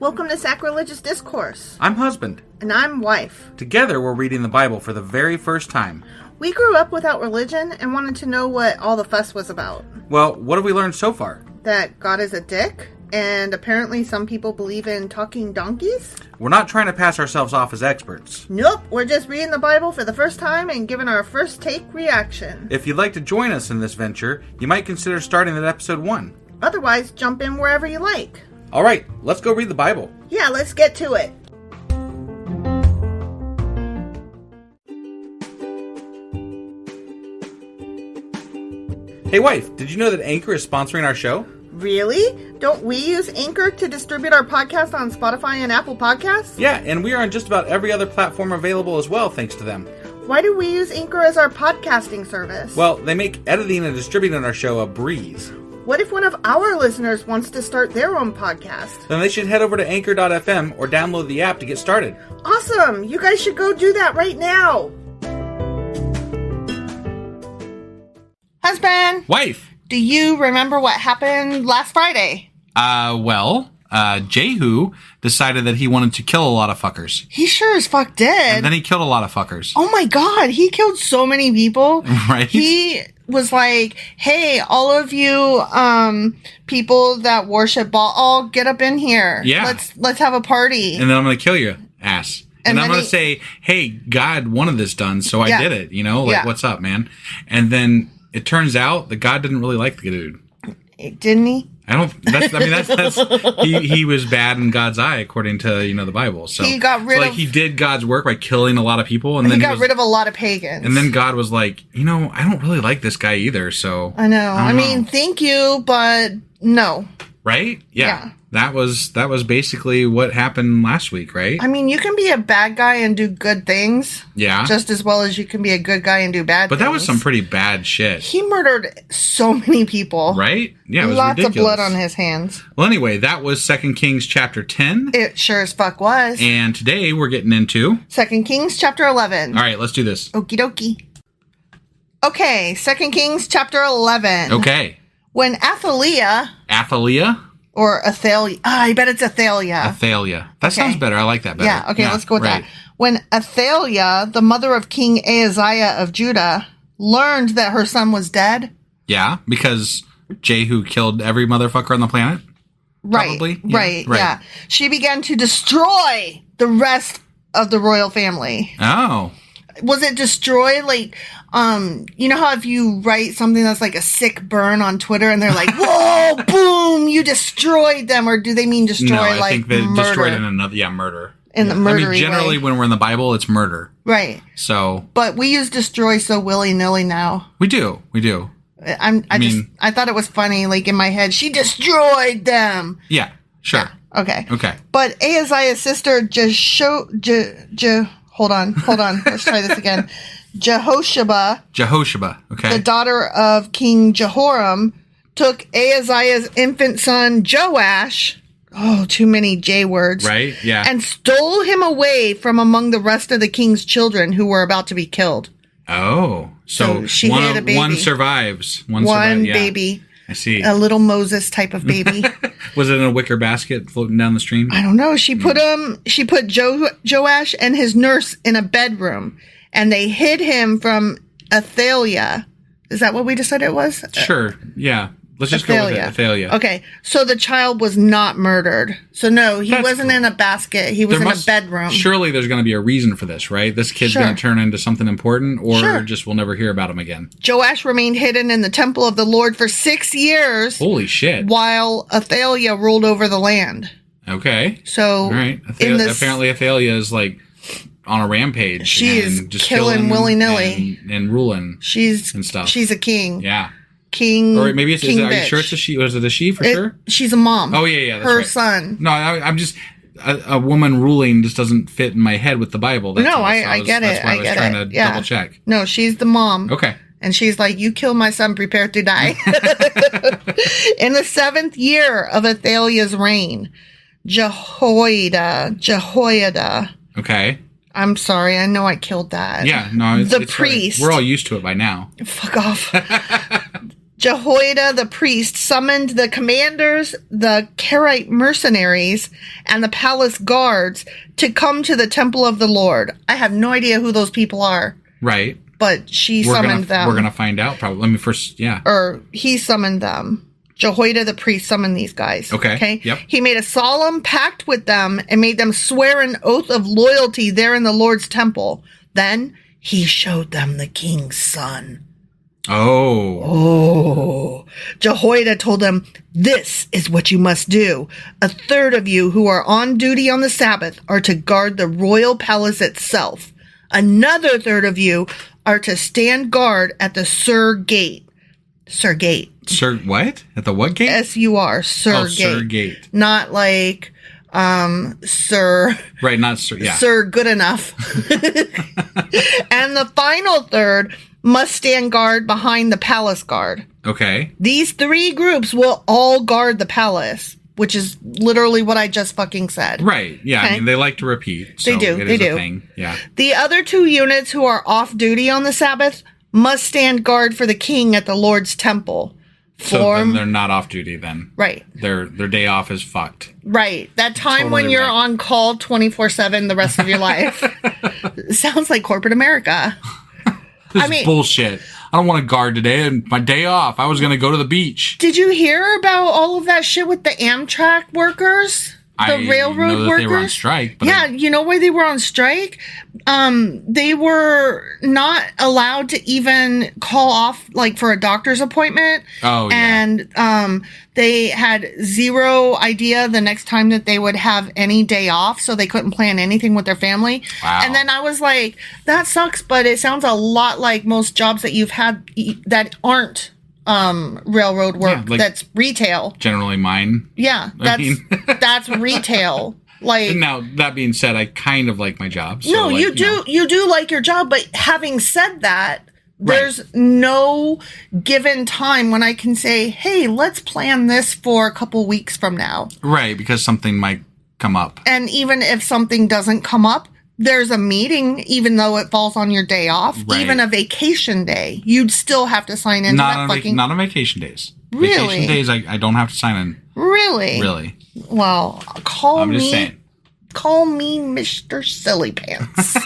Welcome to Sacrilegious Discourse. I'm husband. And I'm wife. Together, we're reading the Bible for the very first time. We grew up without religion and wanted to know what all the fuss was about. Well, what have we learned so far? That God is a dick, and apparently some people believe in talking donkeys? We're not trying to pass ourselves off as experts. Nope, we're just reading the Bible for the first time and giving our first take reaction. If you'd like to join us in this venture, you might consider starting at episode 1. Otherwise, jump in wherever you like. All right, let's go read the Bible. Yeah, let's get to it. Hey wife, did you know that Anchor is sponsoring our show? Really? Don't we use Anchor to distribute our podcast on Spotify and Apple Podcasts? Yeah, and we are on just about every other platform available as well, thanks to them. Why do we use Anchor as our podcasting service? Well, they make editing and distributing our show a breeze. What if one of our listeners wants to start their own podcast? Then they should head over to anchor.fm or download the app to get started. Awesome! You guys should go do that right now! Husband! Wife! Do you remember what happened last Friday? Jehu decided that he wanted to kill a lot of fuckers. He sure as fuck did. And then he killed a lot of fuckers. Oh my god, he killed so many people. Right? He was like, hey, all of you people that worship Baal, get up in here. Yeah. Let's have a party. And then I'm going to kill you, ass. And I'm going to say, hey, God wanted this done, so I did it. You know, like, what's up, man? And then it turns out that God didn't really like the dude. Didn't he? He was bad in God's eye, according to, the Bible. So he got rid of... he did God's work by killing a lot of people. And he then got rid of a lot of pagans. And then God was like, I don't really like this guy either, so... I know. I mean, thank you, but no. Right? Yeah. That was basically what happened last week, right? I mean, you can be a bad guy and do good things. Yeah. Just as well as you can be a good guy and do bad things. But that was some pretty bad shit. He murdered so many people. Right? Yeah, it was Lots ridiculous. of blood on his hands. Well, anyway, that was 2 Kings chapter 10. It sure as fuck was. And today we're getting into... 2 Kings chapter 11. All right, let's do this. Okie dokie. Okay, 2 Kings chapter 11. Okay. When Athaliah... Or Athaliah. I bet it's Athaliah. That sounds better. I like that better. Yeah, okay, let's go with that. When Athaliah, the mother of King Ahaziah of Judah, learned that her son was dead. Yeah, because Jehu killed every motherfucker on the planet? Right. Probably? Yeah. She began to destroy the rest of the royal family. Oh. Was it destroy, like, you know how if you write something that's like a sick burn on Twitter and they're like, whoa, boom, you destroyed them, or do they mean destroy, no, I like, think they murder? Destroyed in another, murder. In the murdery I mean, generally way. When we're in the Bible, it's murder. Right. So. But we use destroy so willy-nilly now. We do. I thought it was funny, like, in my head, she destroyed them. Yeah, sure. Yeah, okay. But Ahaziah's sister, hold on. Let's try this again. Jehosheba, okay. the daughter of King Jehoram, took Ahaziah's infant son Joash, too many J words, right? Yeah, and stole him away from among the rest of the king's children who were about to be killed. Oh, so she had a baby. One survives. One baby. I see. A little Moses type of baby. Was it in a wicker basket floating down the stream? I don't know. She put Joash and his nurse in a bedroom, and they hid him from Athaliah. Is that what we decided it was? Sure. Yeah. Let's just go with it. Athaliah. Okay. So the child was not murdered. So no, he wasn't in a basket. He was in a bedroom. Surely there's going to be a reason for this, right? This kid's going to turn into something important, or just we'll never hear about him again. Joash remained hidden in the temple of the Lord for 6 years. Holy shit. While Athaliah ruled over the land. Okay. So. All right. Apparently Athaliah is like on a rampage. She is just killing willy-nilly. And ruling and stuff. She's a king. Yeah. King. Or maybe it's. King are you sure it's a she? Was it a she for sure? She's a mom. Oh yeah, that's her right. son. No, I'm just a woman ruling just doesn't fit in my head with the Bible. That's I get it. That's why I was trying to double check. No, she's the mom. Okay. And she's like, "You kill my son, prepare to die." In the 7th year of Athaliah's reign, Jehoiada. Okay. I'm sorry. I know I killed that. Yeah, no, it's priest. Right. We're all used to it by now. Fuck off. Jehoiada the priest summoned the commanders, the Karaite mercenaries, and the palace guards to come to the temple of the Lord. I have no idea who those people are. Right. But she summoned them. We're going to find out probably. Let me first, yeah. Or he summoned them. Jehoiada the priest summoned these guys. Okay. Yep. He made a solemn pact with them and made them swear an oath of loyalty there in the Lord's temple. Then he showed them the king's son. Oh. Jehoiada told them, "This is what you must do. A third of you who are on duty on the Sabbath are to guard the royal palace itself. Another third of you are to stand guard at the Sur Gate." Sir Gate. Sir what? At the what gate? S-U-R, Sir Gate. Sir Gate. Not like, Sir. Right, not Sir, yeah. Sir Good Enough. And the final third must stand guard behind the palace guard. Okay. These three groups will all guard the palace, which is literally what I just fucking said. Right. Yeah. Okay? I mean, they like to repeat. So they do. They do. A thing. Yeah. The other two units who are off duty on the Sabbath must stand guard for the king at the Lord's temple. So then they're not off duty then. Right. Their day off is fucked. Right. That time totally when you're on call 24/7 the rest of your life. Sounds like corporate America. This is bullshit. I don't want to guard today. And my day off, I was going to go to the beach. Did you hear about all of that shit with the Amtrak workers? The railroad workers? They were on strike. But yeah, you know why they were on strike? They were not allowed to even call off, like, for a doctor's appointment. Oh, yeah. And they had zero idea the next time that they would have any day off, so they couldn't plan anything with their family. Wow. And then I was like, that sucks, but it sounds a lot like most jobs that you've had that aren't railroad work. Yeah, like that's retail. Generally mine. Yeah, that's retail. Like, now that being said, I kind of like my job. So no, you do like your job, but having said that, there's no given time when I can say, "Hey, let's plan this for a couple weeks from now." Right, because something might come up. And even if something doesn't come up, there's a meeting, even though it falls on your day off, even a vacation day, you'd still have to sign in. Not on vacation days. Really? Vacation days, I don't have to sign in. Really? Really. Well, I'm just saying. Call me Mr. Silly Pants.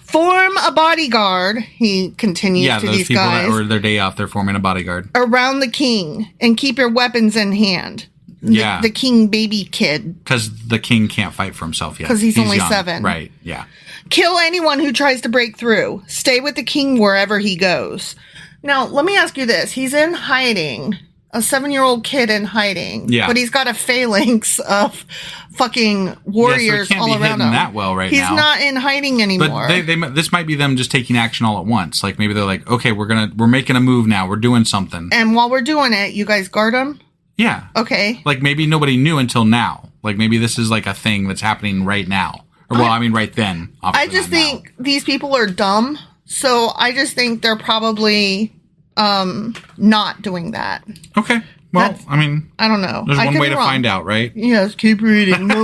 Form a bodyguard, he continues to these guys. Yeah, those people that, or their day off, they're forming a bodyguard. Around the king, and keep your weapons in hand. The king baby kid. Because the king can't fight for himself yet. Because he's only young. 7. Right, yeah. Kill anyone who tries to break through. Stay with the king wherever he goes. Now, let me ask you this. He's in hiding. A 7-year-old kid in hiding. Yeah. But he's got a phalanx of fucking warriors all around him. That well now. He's not in hiding anymore. But this might be them just taking action all at once. Like maybe they're like, okay, we're making a move now. We're doing something. And while we're doing it, you guys guard him? Yeah. Okay. Like maybe nobody knew until now. Like maybe this is like a thing that's happening right now. Or right then. I just think these people are dumb. So I just think they're probably not doing that. Okay. Well, I don't know. There's one way to find out, right? Yes, keep reading. This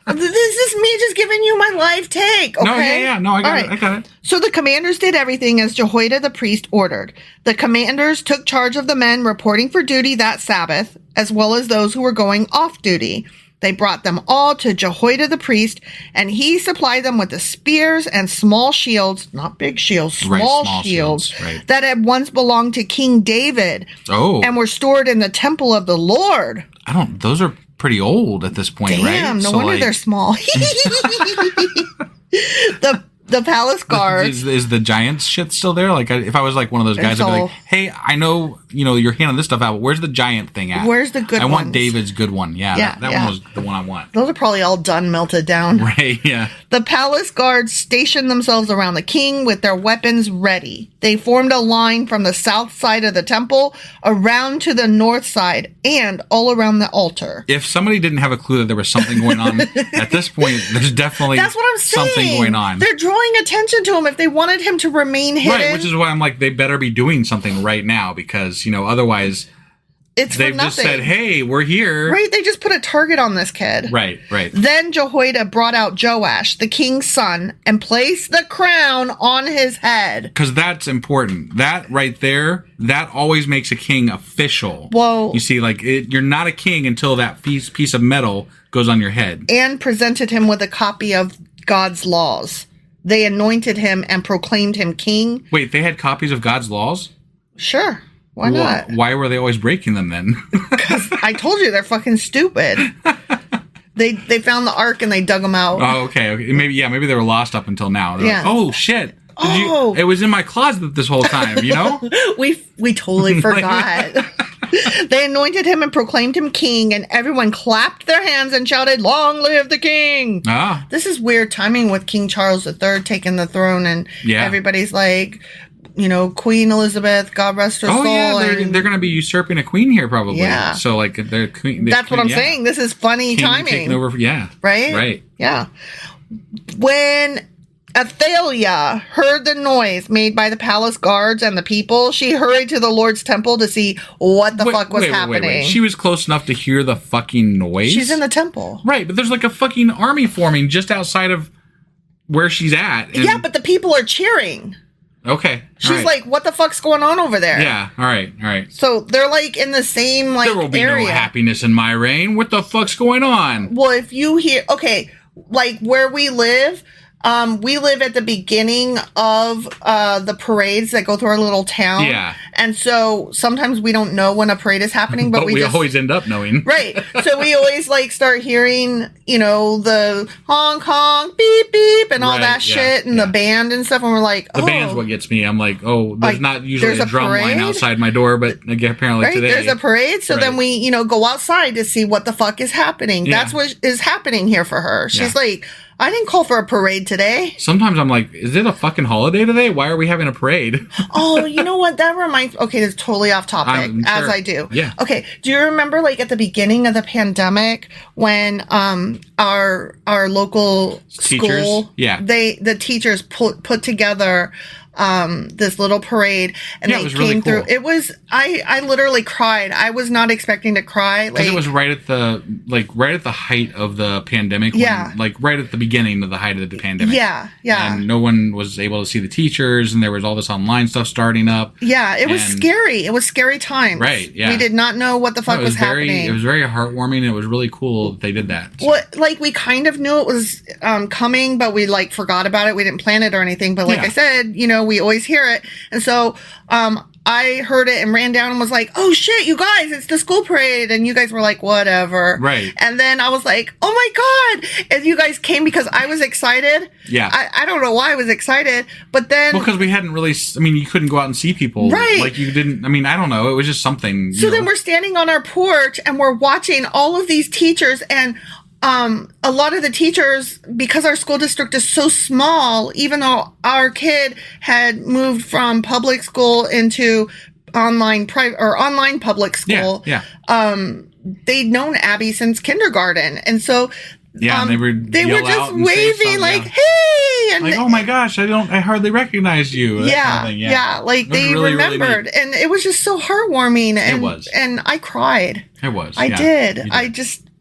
is me just giving you my live take, okay? No, I got it. So the commanders did everything as Jehoiada the priest ordered. The commanders took charge of the men reporting for duty that Sabbath, as well as those who were going off duty. They brought them all to Jehoiada the priest, and he supplied them with the spears and small shields, not big shields, small shields that had once belonged to King David and were stored in the temple of the Lord. Those are pretty old at this point, right? Damn, no wonder they're small. The palace guards. Is the giant shit still there? Like, if I was like one of those guys, I'd be like, hey, I know, you're handing this stuff out, but where's the giant thing at? Where's the good one? I want David's good one. Yeah, that one was the one I want. Those are probably all done, melted down. Right, yeah. The palace guards stationed themselves around the king with their weapons ready. They formed a line from the south side of the temple around to the north side and all around the altar. If somebody didn't have a clue that there was something going on, at this point, there's definitely something going on. They're drawing attention to him if they wanted him to remain hidden. Right, which is why I'm like, they better be doing something right now because, otherwise, It's They've for nothing. Just said, hey, we're here. Right, they just put a target on this kid. Right. Then Jehoiada brought out Joash, the king's son, and placed the crown on his head. Because that's important. That right there, that always makes a king official. Well, you see, like, you're not a king until that piece of metal goes on your head. And presented him with a copy of God's laws. They anointed him and proclaimed him king. Wait, they had copies of God's laws? Sure. Why not? Why were they always breaking them then? Because I told you they're fucking stupid. They found the ark and they dug them out. Oh, okay. Maybe they were lost up until now. They're like, oh shit. It was in my closet this whole time, you know? we totally forgot. They anointed him and proclaimed him king, and everyone clapped their hands and shouted, "Long live the king!" This is weird timing with King Charles III taking the throne, and everybody's like, Queen Elizabeth, God rest her soul. Oh, yeah, they're going to be usurping a queen here, probably. Yeah. So, like, they're queen. That's what I'm saying. This is funny king timing. Taking over, Right? Yeah. When Athaliah heard the noise made by the palace guards and the people, she hurried to the Lord's temple to see what the fuck was happening. Wait. She was close enough to hear the fucking noise? She's in the temple. Right, but there's like a fucking army forming just outside of where she's at. Yeah, but the people are cheering. Okay. She's like, what the fuck's going on over there? Yeah, all right. So they're like in the same like area. There will be no happiness in my reign. What the fuck's going on? Well, if you hear, like where we live at the beginning of the parades that go through our little town. Yeah. And so sometimes we don't know when a parade is happening, but we just always end up knowing. Right. So we always like start hearing, the honk honk, beep beep and all that shit and the band and stuff. And we're like, the band's what gets me. I'm like, there's not usually a drum line outside my door, but apparently today. There's a parade. So then we, go outside to see what the fuck is happening. Yeah. That's what is happening here for her. She's like, I didn't call for a parade today. Sometimes I'm like, is it a fucking holiday today? Why are we having a parade? Oh, you know what? That reminds... Okay, that's totally off topic, as I do. Yeah. Okay, do you remember, like, at the beginning of the pandemic when our local teachers? School... Yeah. The teachers put together... this little parade and they came really through. Cool. It was, I literally cried. I was not expecting to cry. Because it was right at the height of the pandemic. Right at the beginning of the height of the pandemic. Yeah. And no one was able to see the teachers and there was all this online stuff starting up. Yeah, it was scary. It was scary times. Right, yeah. We did not know what the fuck was happening. It was very heartwarming. It was really cool that they did that. So. Well, like we kind of knew it was coming, but we like forgot about it. We didn't plan it or anything. But like I said, we always hear it. And so I heard it and ran down and was like, oh shit, you guys, it's the school parade. And you guys were like, whatever. Right. And then I was like, oh my God. And you guys came because I was excited. Yeah. I don't know why I was excited, but then. Well, because we hadn't really, you couldn't go out and see people. Right. Like you didn't, I don't know. It was just something. So then we're standing on our porch and we're watching all of these teachers and a lot of the teachers, because our school district is so small, even though our kid had moved from public school into online public school, they'd known Abby since kindergarten. And so they were just waving like, hey, and like, oh my gosh, I hardly recognize you. Like they really, remembered, really and it was just so heartwarming. And, it was, and I cried. It was. I did.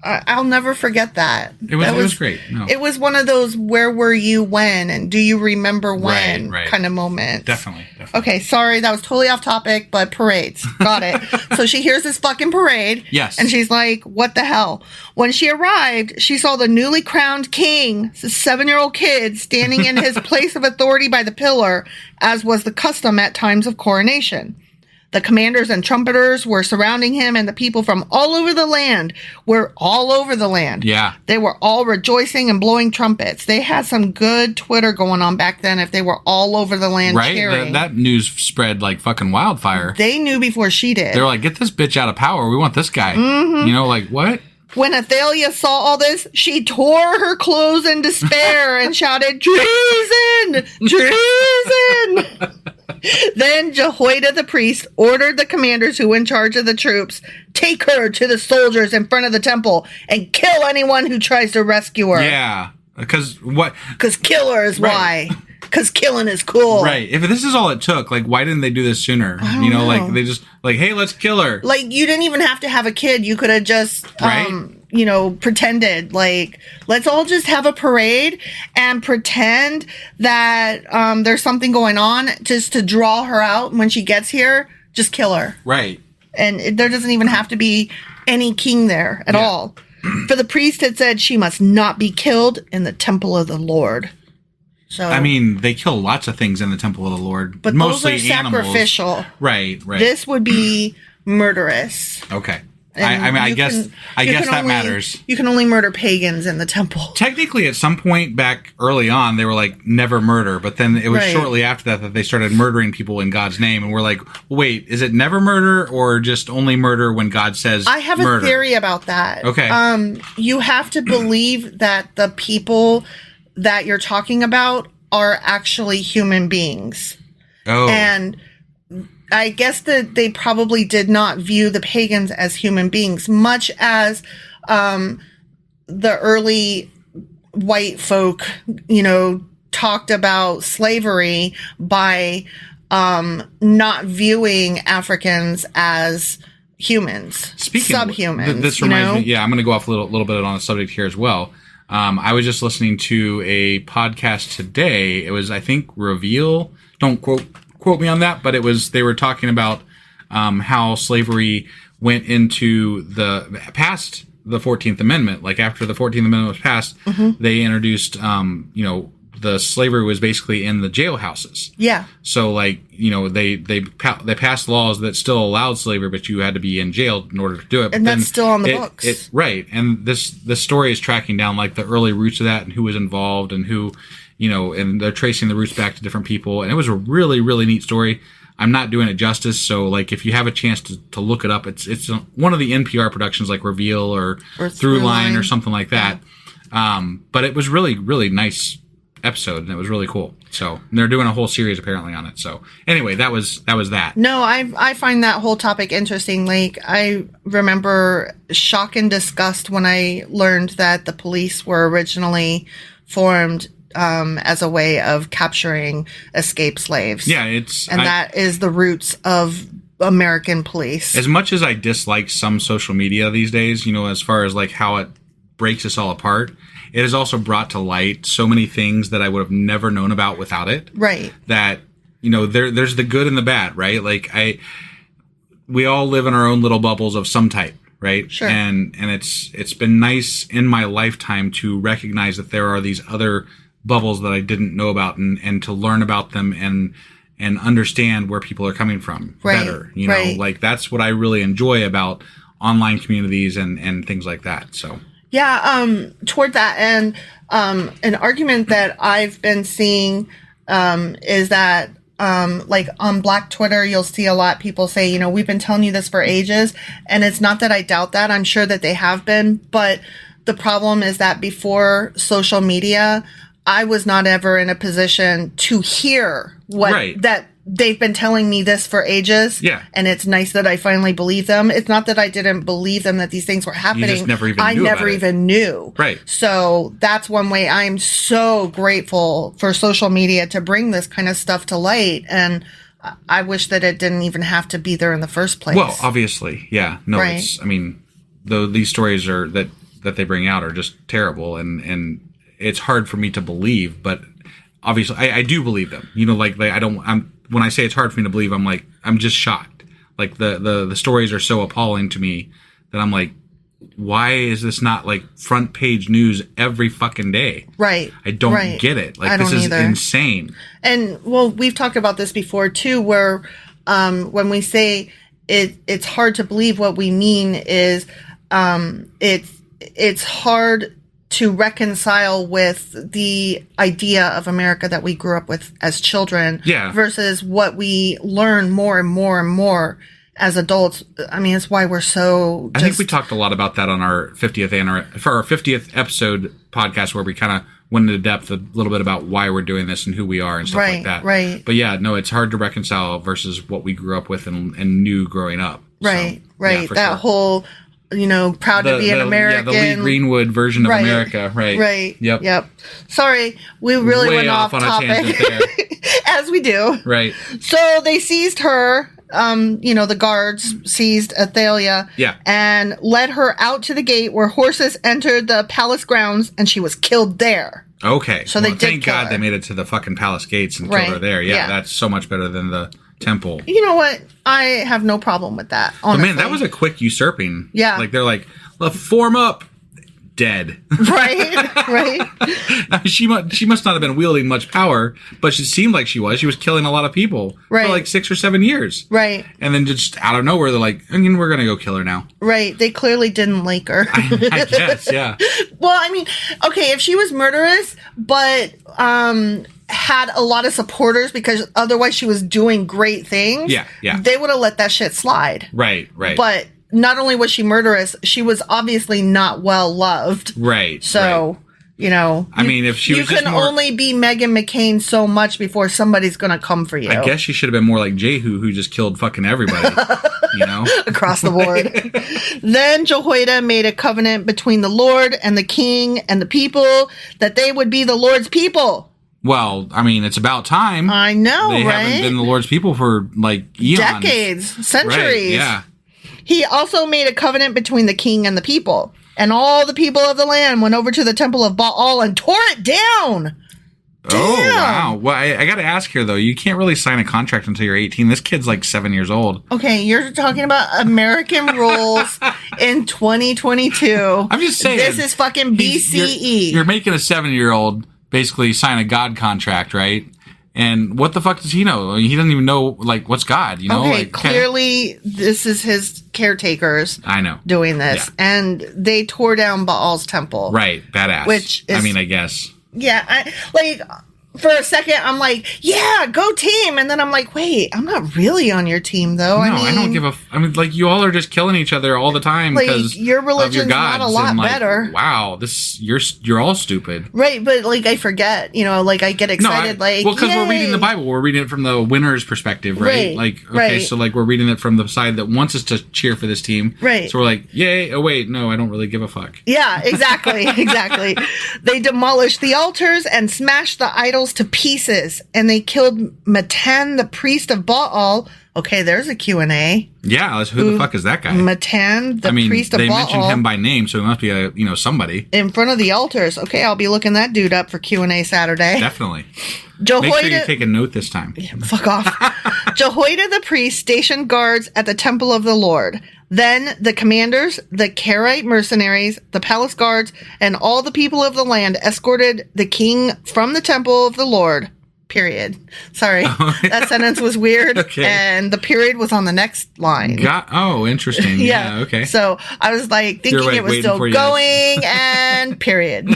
I'll never forget that. It was great. No. It was one of those where were you when and do you remember when kind of moments. Definitely. Okay, sorry, that was totally off topic, but parades. Got it. So she hears this fucking parade. Yes. And she's like, what the hell? When she arrived, she saw the newly crowned king, the 7-year-old kid, standing in his place of authority by the pillar, as was the custom at times of coronation. The commanders and trumpeters were surrounding him, and the people from all over the land were all over the land. Yeah. They were all rejoicing and blowing trumpets. They had some good Twitter going on back then if they were all over the land cheering. That news spread like fucking wildfire. They knew before she did. They were like, get this bitch out of power. We want this guy. Mm-hmm. Like, what? When Athaliah saw all this, she tore her clothes in despair and shouted, treason! Treason! Then Jehoiada the priest ordered the commanders who were in charge of the troops, take her to the soldiers in front of the temple and kill anyone who tries to rescue her. Yeah. Because what? Because kill her is why. because killing is cool. Right. If this is all it took, like, why didn't they do this sooner? You know, like, they just, like, hey, let's kill her. Like, you didn't even have to have a kid. You could have just, you know, pretended. Like, let's all just have a parade and pretend that there's something going on just to draw her out. And when she gets here, just kill her. Right. And there doesn't even have to be any king there at all. For the priest had said she must not be killed in the temple of the Lord. So, I mean, they kill lots of things in the temple of the Lord, but mostly those are sacrificial. Animals. Right. This would be murderous. Okay. I guess that matters. You can only murder pagans in the temple. Technically, at some point back early on, they were like, never murder. But then it was shortly after that they started murdering people in God's name. And we're like, wait, is it never murder or just only murder when God says I have murder? A theory about that. Okay. You have to believe that the people that you're talking about are actually human beings. Oh. And I guess that they probably did not view the pagans as human beings, much as the early white folk, you know, talked about slavery by not viewing Africans as humans, subhumans. This reminds me. Yeah, I'm going to go off a little bit on a subject here as well. I was just listening to a podcast today. It was, I think, Reveal. Don't quote me on that, but they were talking about how slavery went into past the 14th Amendment. Like after the 14th Amendment was passed, they introduced, you know, the slavery was basically in the jailhouses. Yeah. So like, you know, they passed laws that still allowed slavery, but you had to be in jail in order to do it. And that's still on the books. Right. And this story is tracking down like the early roots of that and who was involved and who, you know, and they're tracing the roots back to different people. And it was a really, really neat story. I'm not doing it justice. So like, if you have a chance to look it up, it's one of the NPR productions like Reveal or Throughline or something like that. But it was really, really nice episode and it was really cool. So they're doing a whole series apparently on it. So anyway, that was that. No, I find that whole topic interesting. Like I remember shock and disgust when I learned that the police were originally formed as a way of capturing escaped slaves. Yeah, that is the roots of American police. As much as I dislike some social media these days, you know, as far as like how it breaks us all apart, it has also brought to light so many things that I would have never known about without it. Right. That, you know, there's the good and the bad, right? Like we all live in our own little bubbles of some type, right? Sure. And it's been nice in my lifetime to recognize that there are these other bubbles that I didn't know about and to learn about them and understand where people are coming from better. You know, like that's what I really enjoy about online communities and things like that. So yeah, toward that end, an argument that I've been seeing is that like on Black Twitter, you'll see a lot of people say, you know, we've been telling you this for ages, and it's not that I doubt that. I'm sure that they have been, but the problem is that before social media, I was not ever in a position to hear that they've been telling me this for ages. Yeah. And it's nice that I finally believe them. It's not that I didn't believe them that these things were happening. You just never even I never even knew. Right. So that's one way I'm so grateful for social media to bring this kind of stuff to light. And I wish that it didn't even have to be there in the first place. Well, obviously. Yeah. No, I mean, these stories are that they bring out are just terrible and it's hard for me to believe, but obviously I do believe them. You know, like when I say it's hard for me to believe, I'm just shocked. Like the stories are so appalling to me that I'm like, why is this not like front page news every fucking day? Right. I don't get it. Like this is insane. And well, we've talked about this before too, where when we say it's hard to believe, what we mean is it's hard to reconcile with the idea of America that we grew up with as children versus what we learn more and more and more as adults. I mean, it's why we're so... I think we talked a lot about that on our 50th episode podcast, where we kind of went into depth a little bit about why we're doing this and who we are and stuff like that. Right. But yeah, no, it's hard to reconcile versus what we grew up with and knew growing up. Right, so, right. Yeah, that sure. whole proud to be an American. Yeah, the Lee Greenwood version of America. Right. Right. Yep. Sorry, we really Way went off on topic. a tangent there. As we do. Right. So they seized her. The guards seized Athaliah. Yeah. And led her out to the gate where horses entered the palace grounds, and she was killed there. Okay. So they did thank kill God her. they made it to the fucking palace gates and killed her there. Yeah, that's so much better than the temple. You know what? I have no problem with that, honestly. But man, that was a quick usurping. Yeah. Like, they're like, form up. Dead. Right. She must not have been wielding much power, but she seemed like she was. She was killing a lot of people for like 6 or 7 years. Right. And then just out of nowhere, they're like, we're going to go kill her now. Right. They clearly didn't like her. I guess, yeah. Well, I mean, okay, if she was murderous, but had a lot of supporters because otherwise she was doing great things. Yeah. They would have let that shit slide. Right. But not only was she murderous, she was obviously not well loved. Right. So, I mean, if she was you can only be Meghan McCain so much before somebody's going to come for you. I guess she should have been more like Jehu, who just killed fucking everybody, across the board. Then Jehoiada made a covenant between the Lord and the king and the people that they would be the Lord's people. Well, I mean, it's about time. I know, they right? haven't been the Lord's people for like eons. Decades, centuries. Right, yeah. He also made a covenant between the king and the people. And all the people of the land went over to the temple of Baal and tore it down. Oh, wow. Well, I got to ask here, though. You can't really sign a contract until you're 18. This kid's like 7 years old. Okay, you're talking about American rules in 2022. I'm just saying. This is fucking BCE. You're making a 7-year-old basically sign a God contract, right? And what the fuck does he know? He doesn't even know, like, what's God, Okay, clearly this is his caretakers. I know. Doing this. Yeah. And they tore down Baal's temple. Right, badass. Which is... I guess. Yeah, for a second, I'm like, yeah, go team. And then I'm like, wait, I'm not really on your team, though. No, I don't give a... you all are just killing each other all the time because your religion's of your gods. not a lot better. Wow, you're all stupid. Right, but, I forget. I get excited, because we're reading the Bible. We're reading it from the winner's perspective, right? So, we're reading it from the side that wants us to cheer for this team. Right. So we're like, yay, oh, wait, no, I don't really give a fuck. Yeah, exactly, exactly. They demolished the altars and smashed the idols to pieces, and they killed Matan, the priest of Baal. Okay, there's a Q&A. Yeah, who the fuck is that guy? Matan, the priest of Baal. They mentioned him by name, so he must be somebody. In front of the altars. Okay, I'll be looking that dude up for Q&A Saturday. Definitely. Jehoiada, make sure you take a note this time. Yeah, fuck off. Jehoiada the priest stationed guards at the temple of the Lord. Then the commanders, the Karaite mercenaries, the palace guards, and all the people of the land escorted the king from the temple of the Lord. Period. Sorry. That sentence was weird. Okay. And the period was on the next line. Interesting. Yeah. Okay. So I was thinking it was still going and period.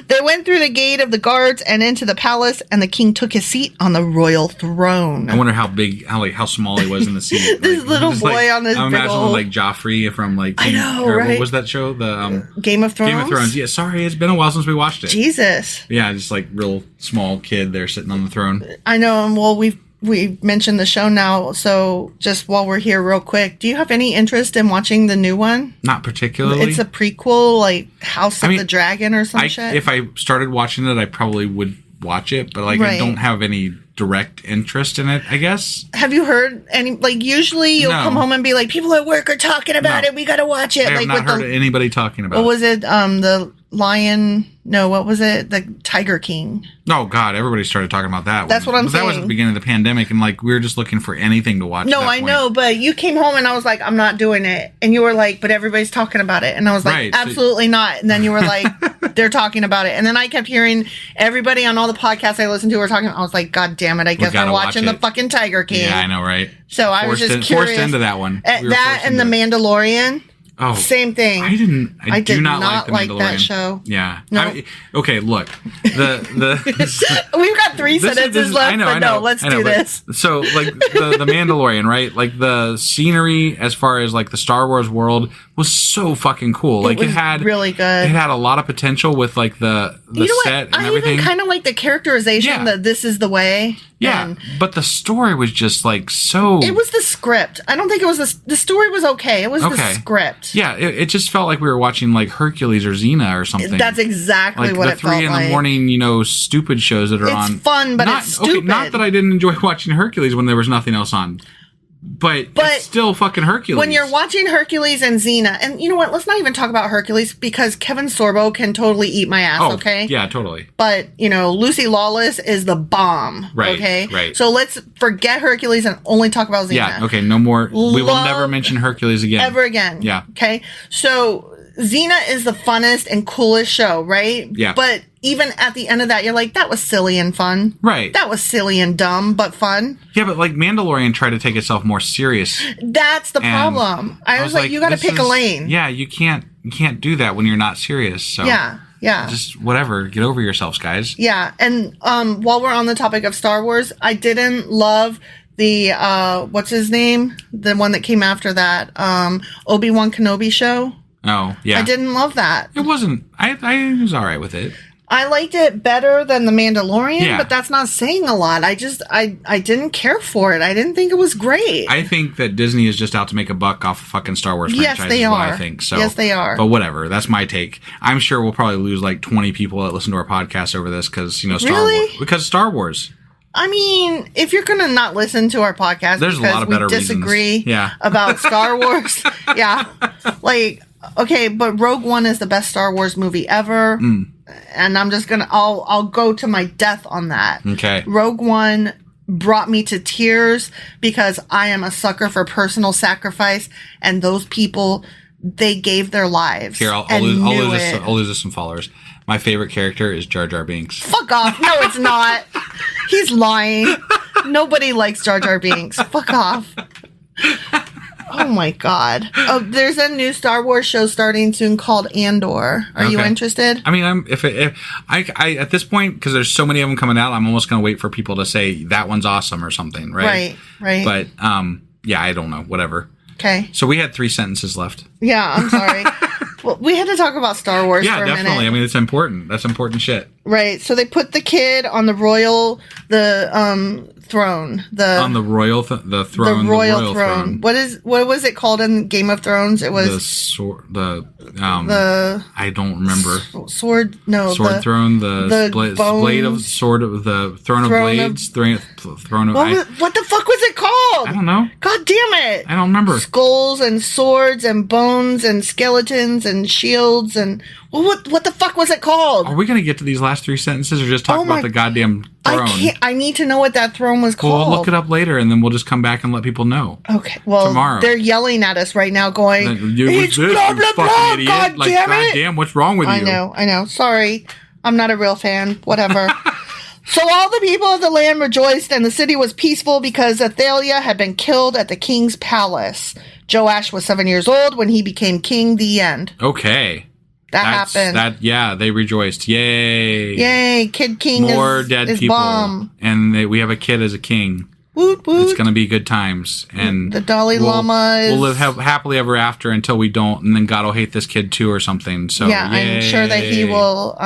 They went through the gate of the guards and into the palace, and the king took his seat on the royal throne. I wonder how big, how small he was in the seat. This little boy on this I'm big imagining old... Joffrey from I know, right? What was that show? The Game of Thrones? Game of Thrones. Yeah, sorry, it's been a while since we watched it. Jesus. Yeah, just real small kid there sitting on the throne. I know, and well, we've mentioned the show now, so just while we're here real quick, do you have any interest in watching the new one? Not particularly. It's a prequel, House of the Dragon or some shit. If I started watching it, I probably would watch it, but I don't have any direct interest in it, I guess. Have you heard any, usually you'll come home and be like, people at work are talking about it, we gotta watch it. I have not heard anybody talking about it. What was it? The lion... No, what was it? The Tiger King. Oh, God, everybody started talking about that. That's what I'm saying. That was at the beginning of the pandemic, and we were just looking for anything to watch. No, I know, but you came home and I was like, I'm not doing it. And you were like, but everybody's talking about it. And I was like, absolutely not. And then you were like, they're talking about it. And then I kept hearing everybody on all the podcasts I listened to were talking. I was like, God damn it, I guess we're watching the fucking Tiger King. Yeah, I know, right? So I was just curious. Forced into that one. That and The Mandalorian. Oh, same thing. I do not like that show. Yeah. No. Okay, look. We've got 3 sentences left, but no, let's do this. So, the Mandalorian, right? The scenery as far as the Star Wars world was so fucking cool. It was had really good. It had a lot of potential with the set and everything. I even kind of like the characterization that this is the way. Yeah, but the story was just like so... It was the script. I don't think it was the story was okay. It was the script. Yeah, it just felt like we were watching like Hercules or Xena or something. That's exactly what it felt like. The 3 in the morning, stupid shows that are on. It's fun, but it's stupid. Okay, not that I didn't enjoy watching Hercules when there was nothing else on. But it's still fucking Hercules. When you're watching Hercules and Xena, and you know what? Let's not even talk about Hercules because Kevin Sorbo can totally eat my ass, okay? Yeah, totally. But, Lucy Lawless is the bomb, okay? Right. So let's forget Hercules and only talk about Xena. Yeah, okay, no more. We will never mention Hercules again. Ever again. Yeah. Okay? So Xena is the funnest and coolest show, right? Yeah. But even at the end of that, you're like, that was silly and fun. Right. That was silly and dumb, but fun. Yeah, but like Mandalorian tried to take itself more serious. That's the problem. I was like, you got to pick a lane. Yeah, you can't do that when you're not serious. So yeah. Just whatever. Get over yourselves, guys. Yeah. And while we're on the topic of Star Wars, I didn't love the what's his name? The one that came after that, Obi-Wan Kenobi show. Oh, yeah. I didn't love that. It wasn't. I was all right with it. I liked it better than The Mandalorian, yeah. but that's not saying a lot. I didn't care for it. I didn't think it was great. I think that Disney is just out to make a buck off the fucking Star Wars franchise. Yes, they are. I think so. Yes, they are. But whatever. That's my take. I'm sure we'll probably lose like 20 people that listen to our podcast over this because, Star Wars. Because Star Wars. I mean, if you're going to not listen to our podcast there's because a lot of better we disagree reasons. about Star Wars, yeah. Like, okay, but Rogue One is the best Star Wars movie ever. And I'm just I'll go to my death on that. Okay. Rogue One brought me to tears because I am a sucker for personal sacrifice, and those people, they gave their lives. Here, I'll lose us some followers. My favorite character is Jar Jar Binks. Fuck off. No, it's not. He's lying. Nobody likes Jar Jar Binks. Fuck off. Oh my God. Oh, there's a new Star Wars show starting soon called Andor. Are you interested? I mean, if I at this point, because there's so many of them coming out, I'm almost going to wait for people to say that one's awesome or something, right? Right. But yeah, I don't know. Whatever. Okay. So we had 3 sentences left. Yeah, I'm sorry. Well, we had to talk about Star Wars for a minute. Yeah, definitely. I mean, it's important. That's important shit. Right. So they put the kid on the throne. On the royal throne. The royal throne. What was it called in Game of Thrones? It was I don't remember. Sword. No. Sword throne. The blade of sword of the throne of blades. Throne of. What the fuck was it called? I don't know. God damn it! I don't remember. Skulls and swords and bones and skeletons and shields and what the fuck was it called? Are we going to get to these last 3 sentences or just talk about the goddamn throne? I need to know what that throne was called. Well, we'll look it up later and then we'll just come back and let people know. Okay. Well, tomorrow. They're yelling at us right now going, it's blah, blah, blah, idiot. God damn it. God damn, what's wrong with you? I know. Sorry. I'm not a real fan. Whatever. So all the people of the land rejoiced, and the city was peaceful because Athaliah had been killed at the king's palace. Joash was 7 years old when he became king. The end. Okay. That happened. They rejoiced. Yay. Yay. Kid King More dead people. Bomb. And we have a kid as a king. Woot, woot. It's going to be good times. And the Dalai Lama is... We'll live happily ever after until we don't, and then God will hate this kid too or something. So yeah, yay. I'm sure that he will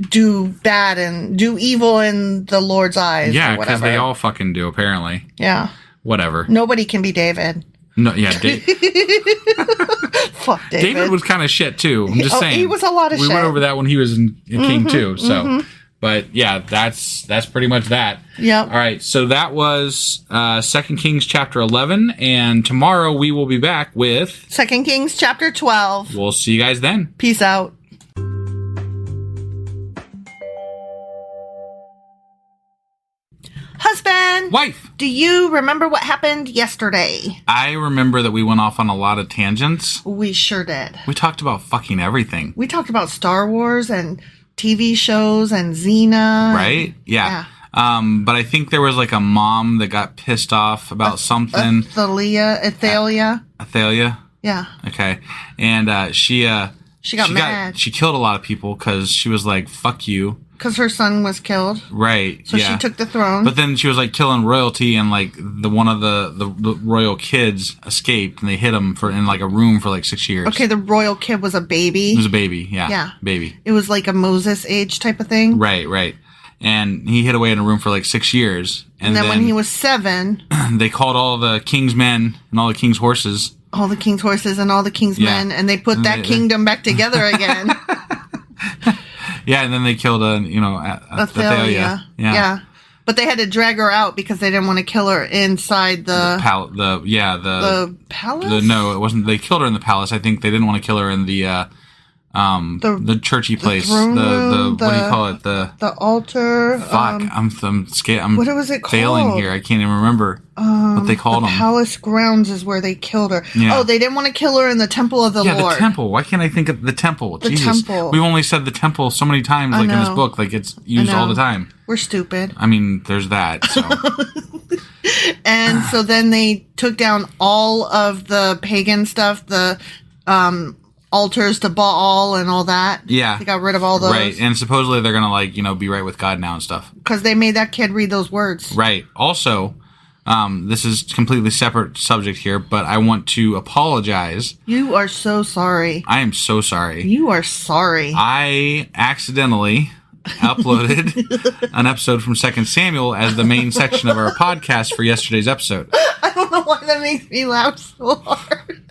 do bad and do evil in the Lord's eyes. Yeah, because they all fucking do, apparently. Yeah. Whatever. Nobody can be David. No, yeah. Fuck David. David was kind of shit too. I'm just saying. He was a lot of shit. We went over that when he was in king too. So, but yeah, that's pretty much that. Yep. All right. So that was 2 Kings chapter 11, and tomorrow we will be back with 2 Kings chapter 12. We'll see you guys then. Peace out. Husband! Wife! Do you remember what happened yesterday? I remember that we went off on a lot of tangents. We sure did. We talked about fucking everything. We talked about Star Wars and TV shows and Xena. Right? Yeah. But I think there was like a mom that got pissed off about something. Athaliah? Athaliah? Yeah. Okay. And she got mad. She killed a lot of people because she was like, fuck you. Because her son was killed. Right. So she took the throne. But then she was like killing royalty, and like one of the royal kids escaped, and they hid him in like a room for like 6 years. Okay, the royal kid was a baby. It was a baby. Yeah. Yeah. Baby. It was like a Moses age type of thing. Right. And he hid away in a room for like 6 years. And then when he was 7, they called all the king's men and all the king's horses. All the king's horses and all the king's men, and they put that kingdom back together again. Yeah, and then they killed Athaliah. Yeah. But they had to drag her out because they didn't want to kill her inside the palace. No, it wasn't. They killed her in the palace. I think they didn't want to kill her in the churchy place. Throne room, what do you call it? The altar. Fuck, I'm scared. What was it called? Failing here. I can't even remember what they called them. Palace grounds is where they killed her. Yeah. Oh, they didn't want to kill her in the temple of the Lord. Yeah, the temple. Why can't I think of the temple? The Jesus. temple. We've only said the temple so many times, like in this book, like it's used all the time. We're stupid. I mean, there's that. So. And so then they took down all of the pagan stuff, the altars to Baal and all that. Yeah. They got rid of all those. Right. And supposedly they're going to be right with God now and stuff. Because they made that kid read those words. Right. Also, this is completely separate subject here, but I want to apologize. You are so sorry. I am so sorry. You are sorry. I accidentally uploaded an episode from 2 Samuel as the main section of our podcast for yesterday's episode. I don't know why that makes me laugh so hard.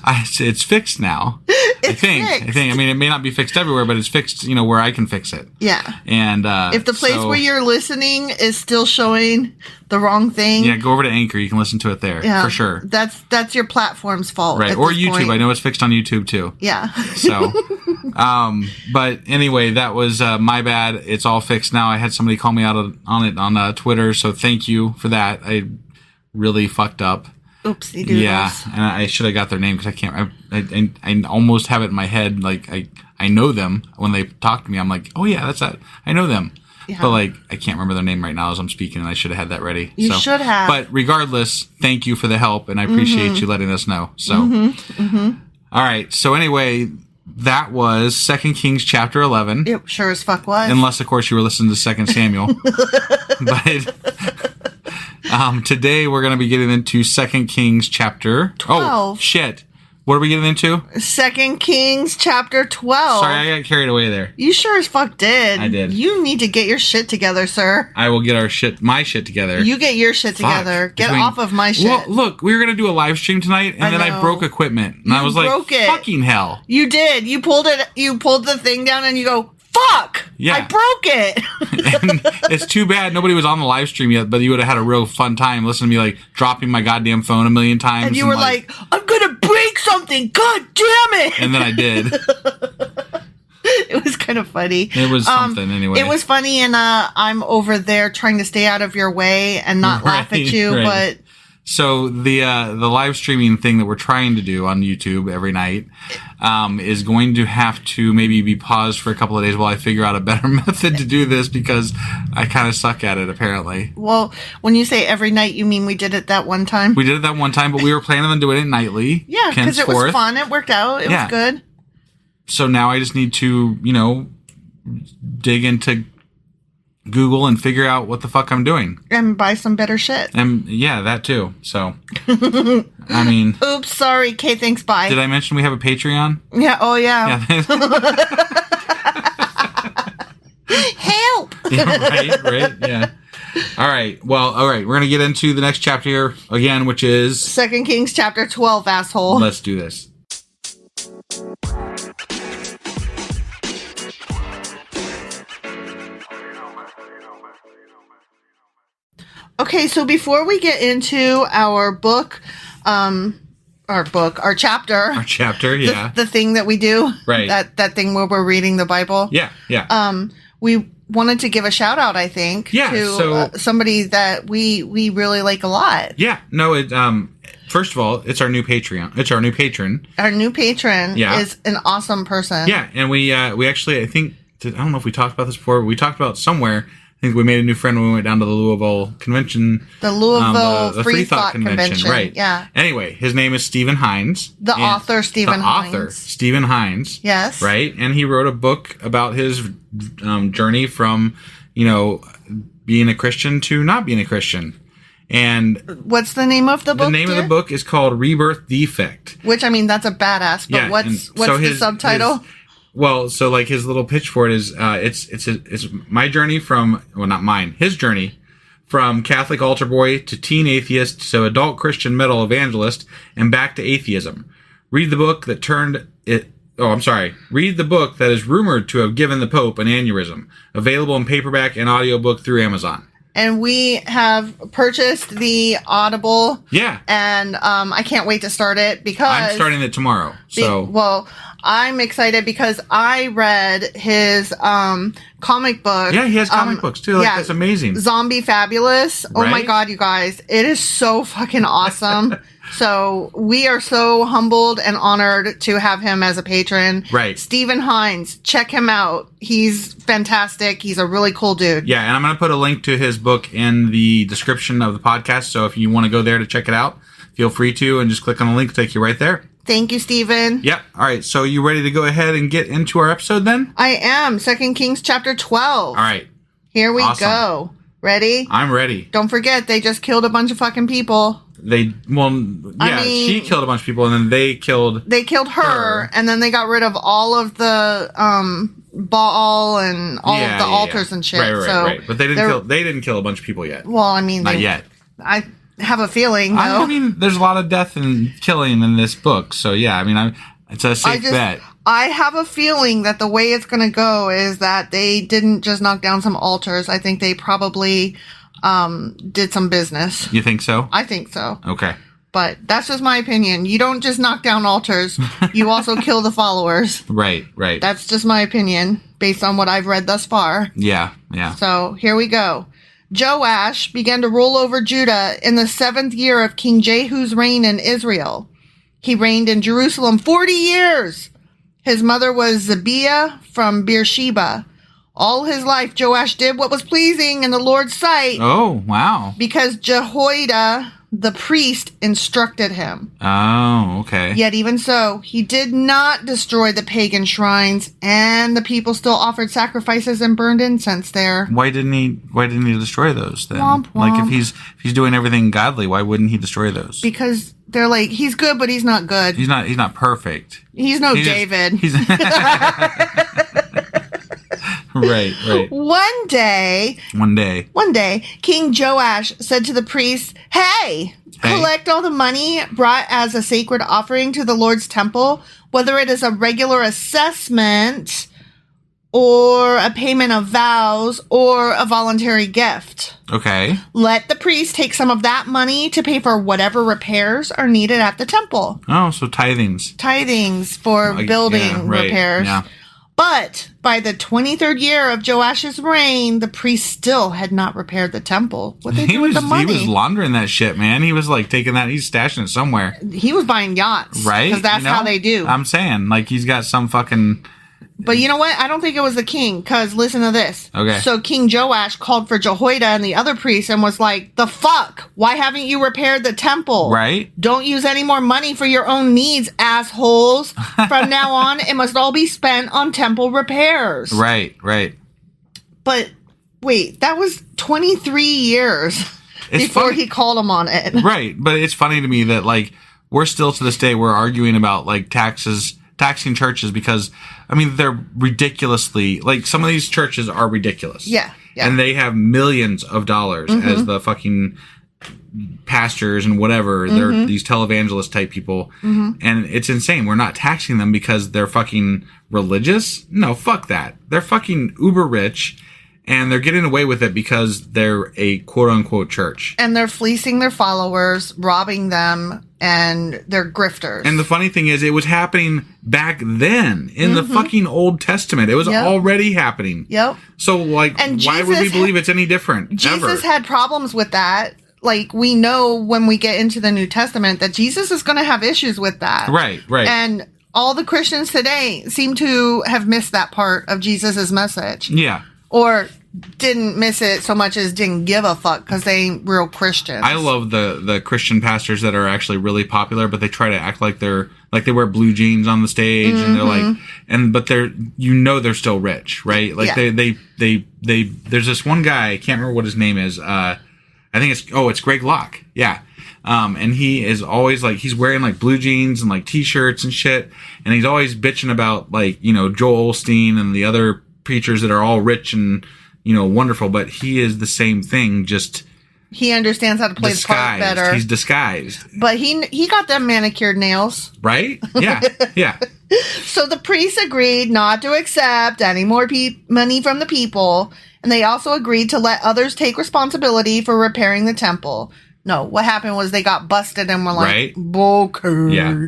It's fixed now. I think. I mean, it may not be fixed everywhere, but it's fixed, where I can fix it. Yeah. And if the place where you're listening is still showing the wrong thing, yeah, go over to Anchor. You can listen to it there for sure. That's your platform's fault, right? Or YouTube. Point. I know it's fixed on YouTube too. Yeah. So, but anyway, that was my bad. It's all fixed now. I had somebody call me out on it on Twitter, so thank you for that. I really fucked up. Oopsie doodles. Yeah, and I should have got their name because I can't. I almost have it in my head. Like I know them when they talk to me. I'm like, oh yeah, that's that. I know them. Yeah. But like I can't remember their name right now as I'm speaking, and I should have had that ready. You should have. But regardless, thank you for the help, and I appreciate you letting us know. So, all right. So anyway, that was 2 Kings chapter 11. It sure as fuck was. Unless of course you were listening to 2 Samuel. But. Today we're going to be getting into 2 Kings chapter 12. Oh, shit. What are we getting into? 2 Kings chapter 12. Sorry, I got carried away there. You sure as fuck did. I did. You need to get your shit together, sir. I will get my shit together. You get your shit together. Get off of my shit. Well, look, we were going to do a live stream tonight, and then I broke equipment. And I was like, fucking hell. You did. You pulled the thing down, and you go, fuck! Yeah. I broke it! And it's too bad nobody was on the live stream yet, but you would have had a real fun time listening to me, like, dropping my goddamn phone a million times. And you were like, I'm gonna break something! God damn it! And then I did. It was kind of funny. It was something, anyway. It was funny, and I'm over there trying to stay out of your way and not laugh at you, but... So the live streaming thing that we're trying to do on YouTube every night is going to have to maybe be paused for a couple of days while I figure out a better method to do this because I kind of suck at it apparently. Well, when you say every night, you mean we did it that one time? We did it that one time, but we were planning on doing it nightly. Yeah, because it was fun. It worked out. It was good. So now I just need to, dig into Google and figure out what the fuck I'm doing. And buy some better shit. And yeah, that too. So, I mean. Oops, sorry. Okay, thanks, bye. Did I mention we have a Patreon? Yeah, oh yeah. Help! Yeah, right, yeah. All right, we're going to get into the next chapter here again, which is... 2 Kings chapter 12, asshole. Let's do this. Okay, so before we get into our book, our chapter. Our chapter, yeah. The thing that we do. Right. That thing where we're reading the Bible. Yeah, yeah. We wanted to give a shout out, I think, to somebody that we really like a lot. Yeah. No, first of all, it's our new Patreon. It's our new patron. Our new patron is an awesome person. Yeah, and we actually, I think, I don't know if we talked about this before, but we talked about somewhere I think we made a new friend when we went down to the Louisville convention. The Louisville the Free Thought Convention. Right. Yeah. Anyway, his name is Stephen Hines. The author, Stephen Hines. Yes. Right. And he wrote a book about his journey from, being a Christian to not being a Christian. And what's the name of the book? The name of the book is called Rebirth Defect. Which, I mean, that's a badass. But what's the subtitle? So like his little pitch for it is, it's my journey from, well, not mine, his journey from Catholic altar boy to teen atheist to adult Christian metal evangelist and back to atheism. Read the book that Read the book that is rumored to have given the Pope an aneurysm. Available in paperback and audiobook through Amazon. And we have purchased the Audible. Yeah. And I can't wait to start it because I'm starting it tomorrow. I'm excited because I read his comic book. Yeah, he has comic books too. That's amazing. Zombie Fabulous. Oh my God, you guys. It is so fucking awesome. So we are so humbled and honored to have him as a patron. Right. Stephen Hines, check him out. He's fantastic. He's a really cool dude. Yeah, and I'm going to put a link to his book in the description of the podcast. So if you want to go there to check it out, feel free to, and just click on the link to take you right there. Thank you, Stephen. Yep. All right. So you ready to go ahead and get into our episode then? I am. 2 Kings chapter 12. All right. Here we go. Ready? I'm ready. Don't forget, they just killed a bunch of fucking people. She killed a bunch of people, and then they killed her, and then they got rid of all of the Baal and all of the altars and shit. Right. But they didn't kill a bunch of people yet. Well, I mean, not yet. I have a feeling, though. I mean, there's a lot of death and killing in this book, so yeah. I mean, it's a safe bet. I have a feeling that the way it's going to go is that they didn't just knock down some altars. I think they probably did some business. You think so? I think so. Okay. But that's just my opinion. You don't just knock down altars. You also kill the followers. Right. That's just my opinion based on what I've read thus far. Yeah. So here we go. Joash began to rule over Judah in the 7th year of King Jehu's reign in Israel. He reigned in Jerusalem 40 years. His mother was Zibiah from Beersheba. All his life, Joash did what was pleasing in the Lord's sight. Oh, wow. Because Jehoiada, the priest, instructed him. Oh, okay. Yet even so, he did not destroy the pagan shrines, and the people still offered sacrifices and burned incense there. Why didn't he destroy those then? Womp womp. Like if he's doing everything godly, why wouldn't he destroy those? Because they're like, he's good, but he's not good. He's not perfect. He's no David. Right. One day, King Joash said to the priests, Hey, collect all the money brought as a sacred offering to the Lord's temple, whether it is a regular assessment or a payment of vows or a voluntary gift. Okay. Let the priest take some of that money to pay for whatever repairs are needed at the temple. Oh, so tithings. Tithings for building repairs. Yeah. But by the 23rd year of Joash's reign, the priest still had not repaired the temple. What they do with the money? He was laundering that shit, man. He was like taking that, he's stashing it somewhere. He was buying yachts. Right? Because that's how they do. I'm saying, like, he's got some fucking... But you know what? I don't think it was the king, because listen to this. Okay. So King Joash called for Jehoiada and the other priests and was like, the fuck? Why haven't you repaired the temple? Right. Don't use any more money for your own needs, assholes. From now on, it must all be spent on temple repairs. Right. But wait, that was 23 years before he called him on it. Right. But it's funny to me that, like, we're still to this day, we're arguing about, like, taxing churches because, I mean, they're ridiculously, like, some of these churches are ridiculous. Yeah. And they have millions of dollars as the fucking pastors and whatever. They're these televangelist type people. And it's insane. We're not taxing them because they're fucking religious. No, fuck that. They're fucking uber rich. And they're getting away with it because they're a quote-unquote church. And they're fleecing their followers, robbing them, and they're grifters. And the funny thing is, it was happening back then in the fucking Old Testament. It was already happening. Yep. So, like, why would we believe it's any different? Jesus had problems with that. Like, we know when we get into the New Testament that Jesus is going to have issues with that. Right. And all the Christians today seem to have missed that part of Jesus' message. Yeah. Or didn't miss it so much as didn't give a fuck because they ain't real Christians. I love the Christian pastors that are actually really popular, but they try to act like they're like they wear blue jeans on the stage and they're like, but they're they're still rich, right? Like they there's this one guy, I can't remember what his name is. I think it's Greg Locke. Yeah. And he is always like, he's wearing like blue jeans and like t-shirts and shit. And he's always bitching about like, Joel Osteen and the other preachers that are all rich and, wonderful. But he is the same thing, just he understands how to play the part better. He's disguised. But he got them manicured nails. Right? Yeah. Yeah. So the priests agreed not to accept any more money from the people. And they also agreed to let others take responsibility for repairing the temple. No, what happened was they got busted and were like, okay. Yeah.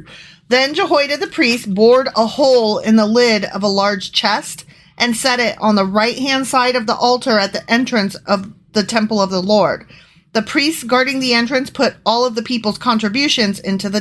Then Jehoiada the priest bored a hole in the lid of a large chest and set it on the right-hand side of the altar at the entrance of the temple of the Lord. The priests guarding the entrance put all of the people's contributions into the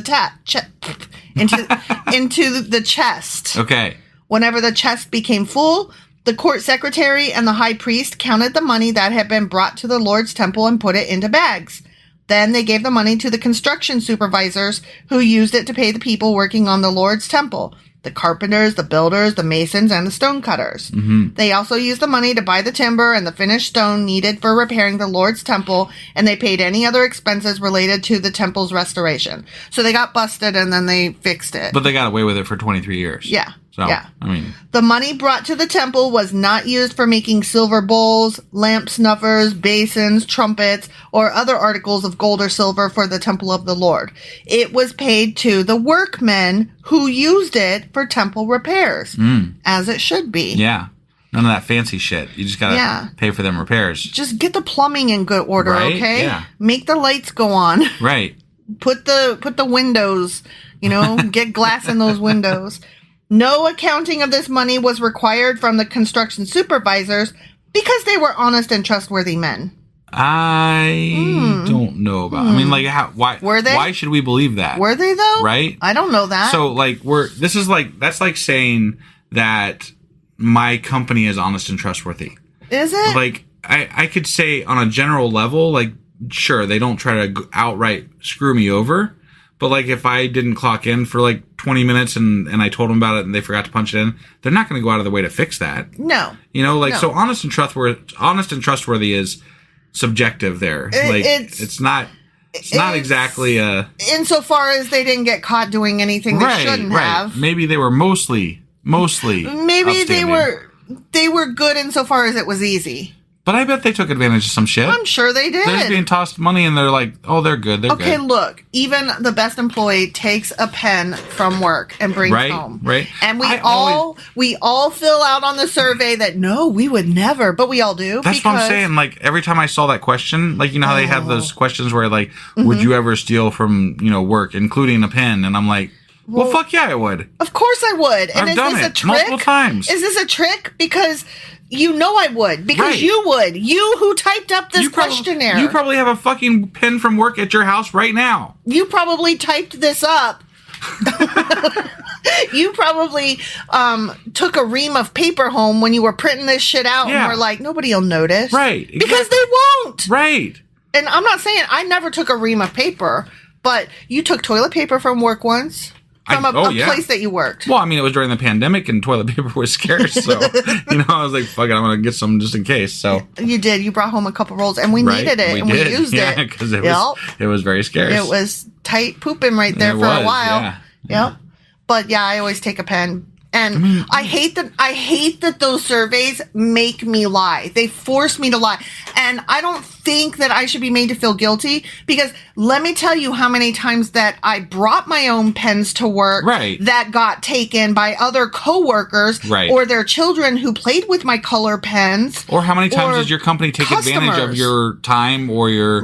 into the chest. Okay. Whenever the chest became full, the court secretary and the high priest counted the money that had been brought to the Lord's temple and put it into bags. Then they gave the money to the construction supervisors who used it to pay the people working on the Lord's temple. The carpenters, the builders, the masons, and the stonecutters. Mm-hmm. They also used the money to buy the timber and the finished stone needed for repairing the Lord's temple, and they paid any other expenses related to the temple's restoration. So they got busted and then they fixed it. But they got away with it for 23 years. Yeah. So, yeah. I mean, the money brought to the temple was not used for making silver bowls, lamp snuffers, basins, trumpets, or other articles of gold or silver for the temple of the Lord. It was paid to the workmen who used it for temple repairs, as it should be. Yeah. None of that fancy shit. You just gotta pay for them repairs. Just get the plumbing in good order, right? Okay? Yeah. Make the lights go on. Right. Put the windows, get glass in those windows. No accounting of this money was required from the construction supervisors because they were honest and trustworthy men. I don't know about. I mean, like, why were they? Why should we believe that? Were they though? Right? I don't know that. So, like, that's like saying that my company is honest and trustworthy. Is it? Like, I could say on a general level, like, sure, they don't try to outright screw me over. But, like, if I didn't clock in for, like, 20 minutes and I told them about it and they forgot to punch it in, they're not going to go out of the way to fix that. No. No. So honest and trustworthy is subjective there. It's not exactly a... Insofar as they didn't get caught doing anything they shouldn't have. Maybe they were mostly Maybe they were good insofar as it was easy. But I bet they took advantage of some shit. I'm sure they did. They're just being tossed money and they're like, oh, they're good. They're good. Okay, look, even the best employee takes a pen from work and brings home. Right. And we all fill out on the survey that, no, we would never, but we all do. That's what I'm saying. Like, every time I saw that question, like, how they have those questions where, like, would you ever steal from, work, including a pen? And I'm like, well, fuck yeah, I would. Of course I would. And I've done it multiple times. Is this a trick? Because... I would. Because you would. You who typed up this questionnaire. You probably have a fucking pen from work at your house right now. You probably typed this up. You probably took a ream of paper home when you were printing this shit out and were like, nobody will notice. Right. Exactly. Because they won't. Right. And I'm not saying I never took a ream of paper, but you took toilet paper from work once. From a place that you worked. Well, I mean, it was during the pandemic and toilet paper was scarce. So, I was like, fuck it, I'm going to get some just in case. So you did. You brought home a couple rolls and we needed it and we used it. Yeah, because it was very scarce. It was tight pooping right there for a while. Yeah. Yep. But yeah, I always take a pen. And I hate that those surveys make me lie. They force me to lie. And I don't think that I should be made to feel guilty because let me tell you how many times that I brought my own pens to work that got taken by other coworkers or their children who played with my color pens. Or how many times does your company take advantage of your time or your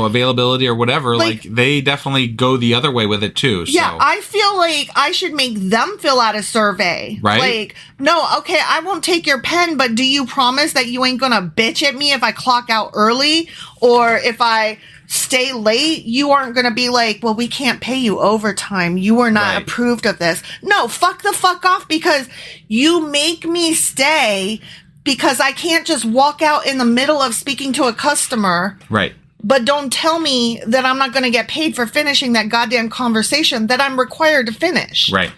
availability or whatever? Like they definitely go the other way with it too. So. Yeah, I feel like I should make them fill out a survey. Right. Like, no, okay, I won't take your pen, but do you promise that you ain't gonna bitch at me if I clock out early? Or if I stay late, you aren't going to be like, well, we can't pay you overtime. You were not approved of this. No, fuck the fuck off because you make me stay because I can't just walk out in the middle of speaking to a customer. Right. But don't tell me that I'm not going to get paid for finishing that goddamn conversation that I'm required to finish. Right.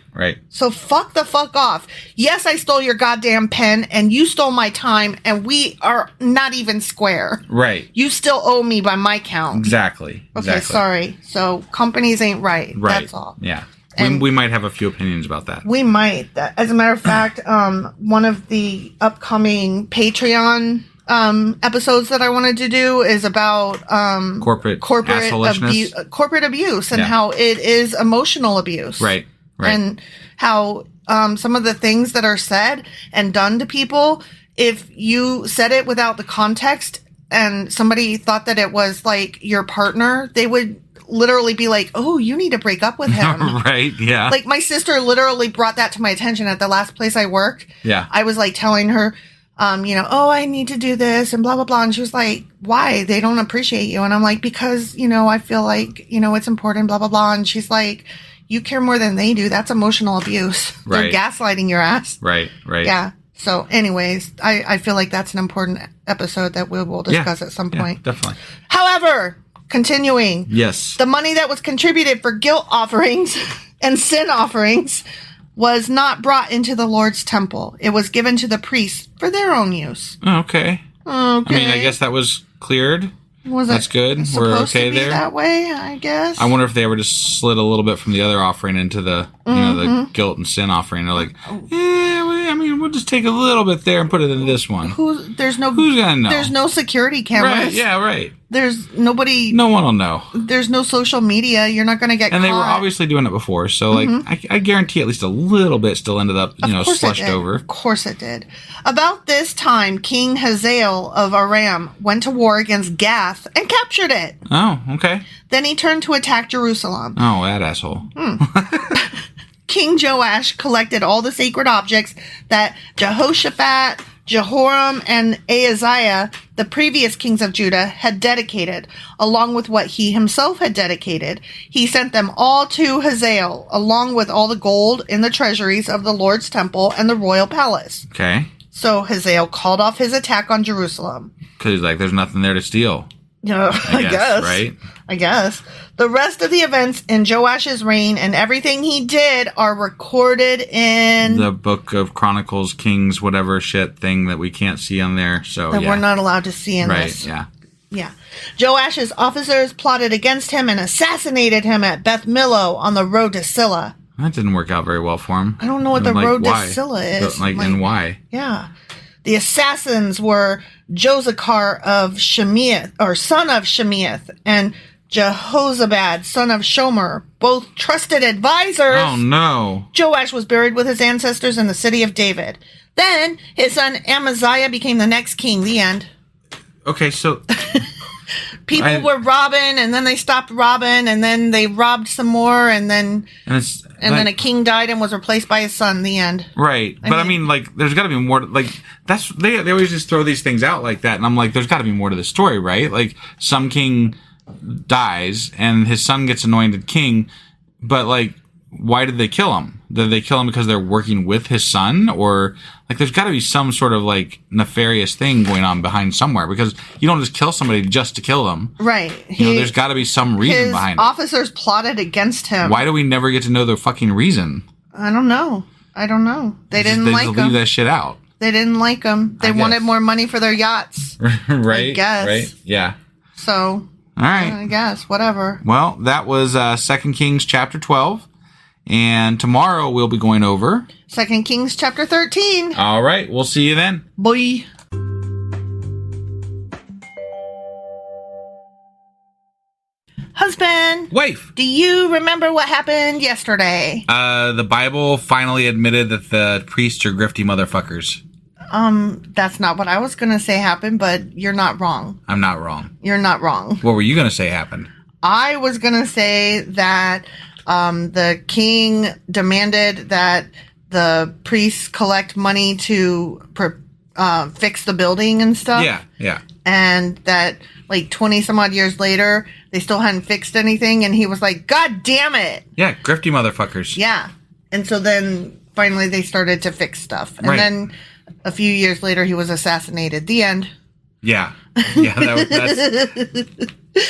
So fuck the fuck off. Yes, I stole your goddamn pen and you stole my time and we are not even square. Right. You still owe me by my count. Exactly. Okay, sorry. So companies ain't right. That's all. Yeah. We might have a few opinions about that. We might. As a matter of fact, one of the upcoming Patreon episodes that I wanted to do is about corporate abuse and how it is emotional abuse. Right. And how some of the things that are said and done to people, if you said it without the context and somebody thought that it was like your partner, they would literally be like, oh, you need to break up with him. Right, yeah. Like my sister literally brought that to my attention at the last place I worked. Yeah. I was like telling her, oh, I need to do this and blah, blah, blah. And she was like, why? They don't appreciate you. And I'm like, because, I feel like, it's important, blah, blah, blah. And she's like, you care more than they do. That's emotional abuse. Right. They're gaslighting your ass. Right. Yeah. So anyways, I feel like that's an important episode that we will discuss at some point. Definitely. However, continuing. Yes. The money that was contributed for guilt offerings and sin offerings was not brought into the Lord's temple. It was given to the priests for their own use. Okay. I mean, I guess that was cleared. That's good. We're okay there. That way, I guess. I wonder if they ever just slid a little bit from the other offering into the, the guilt and sin offering. They're like, we'll just take a little bit there and put it in this one. Who's gonna know? There's no security cameras. Right. Yeah. Right. There's nobody. No one will know. There's no social media. You're not going to get caught. And they were obviously doing it before, so I guarantee at least a little bit still ended up, slushed over. Of course it did. About this time, King Hazael of Aram went to war against Gath and captured it. Oh, okay. Then he turned to attack Jerusalem. Oh, that asshole. King Joash collected all the sacred objects that Jehoshaphat, Jehoram, and Ahaziah, the previous kings of Judah, had dedicated, along with what he himself had dedicated. He sent them all to Hazael, along with all the gold in the treasuries of the Lord's temple and the royal palace. Okay. So Hazael called off his attack on Jerusalem. Because he's like, there's nothing there to steal. I guess. Right? I guess. The rest of the events in Joash's reign and everything he did are recorded in the Book of Chronicles, Kings, whatever shit thing that we can't see on there. So that we're not allowed to see in this. Right, yeah. Joash's officers plotted against him and assassinated him at Beth Millo on the road to Silla. That didn't work out very well for him. I don't know what the road to Silla is. And why? Yeah. The assassins were Josachar of Shemeath, or son of Shemeath, and Jehozabad, son of Shomer, both trusted advisors. Oh, no. Joash was buried with his ancestors in the city of David. Then his son Amaziah became the next king. The end. Okay, so... People were robbing, and then they stopped robbing, and then they robbed some more, and then... then a king died and was replaced by his son. The end. Right. I mean, there's got to be more. They always just throw these things out like that. And I'm like, there's got to be more to the story, right? Like, some king dies and his son gets anointed king. But, why did they kill him? Did they kill him because they're working with his son? Or, there's got to be some sort of, nefarious thing going on behind somewhere. Because you don't just kill somebody just to kill them. Right. There's got to be some reason behind it. His officers plotted against him. Why do we never get to know the fucking reason? I don't know. They didn't like him. They leave that shit out. They didn't like him. They wanted more money for their yachts. Right. I guess. Right. Yeah. So. All right. I guess. Whatever. Well, that was 2 Kings chapter 12. And tomorrow we'll be going over 2 Kings chapter 13. All right. We'll see you then. Bye. Husband. Wife. Do you remember what happened yesterday? The Bible finally admitted that the priests are grifty motherfuckers. That's not what I was going to say happened, but you're not wrong. I'm not wrong. You're not wrong. What were you going to say happened? I was going to say that the king demanded that the priests collect money to fix the building and stuff. Yeah. And that 20 some odd years later, they still hadn't fixed anything. And he was like, God damn it. Yeah, grifty motherfuckers. Yeah. And so then finally they started to fix stuff. And then A few years later, he was assassinated. The end. Yeah.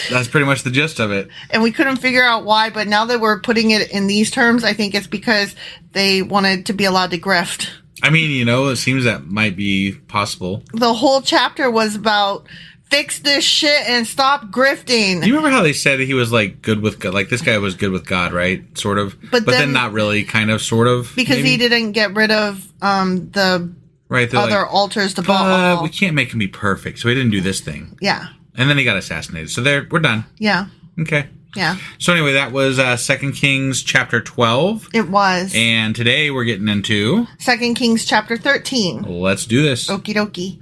That's pretty much the gist of it. And we couldn't figure out why, but now that we're putting it in these terms, I think it's because they wanted to be allowed to grift. I mean, it seems that might be possible. The whole chapter was about fix this shit and stop grifting. Do you remember how they said he was like good with God? Like this guy was good with God, right? Sort of. But then not really, kind of, sort of. Because maybe? He didn't get rid of the other altars to Baal. We can't make him be perfect, so he didn't do this thing. Yeah. And then he got assassinated. So we're done. Yeah. Okay. Yeah. So anyway, that was 2 Kings chapter 12. It was. And today we're getting into 2 Kings chapter 13. Let's do this. Okie dokie.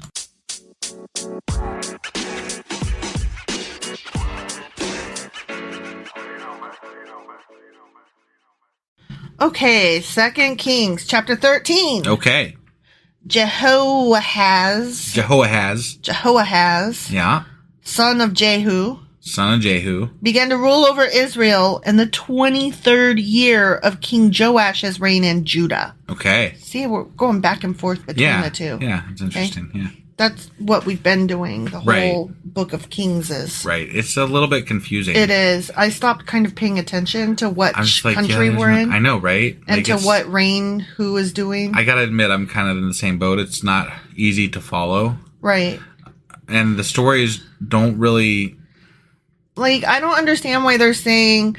Okay, 2 Kings chapter 13. Okay. Jehoahaz. Yeah. Son of Jehu. Began to rule over Israel in the 23rd year of King Joash's reign in Judah. Okay. See, we're going back and forth between the two. Yeah, it's interesting. Okay? Yeah. That's what we've been doing. The whole book of Kings is. Right. It's a little bit confusing. It is. I stopped kind of paying attention to what country we're in. I know, right? And to what reign who is doing. I gotta admit, I'm kind of in the same boat. It's not easy to follow. Right. And the stories don't really... Like, I don't understand why they're saying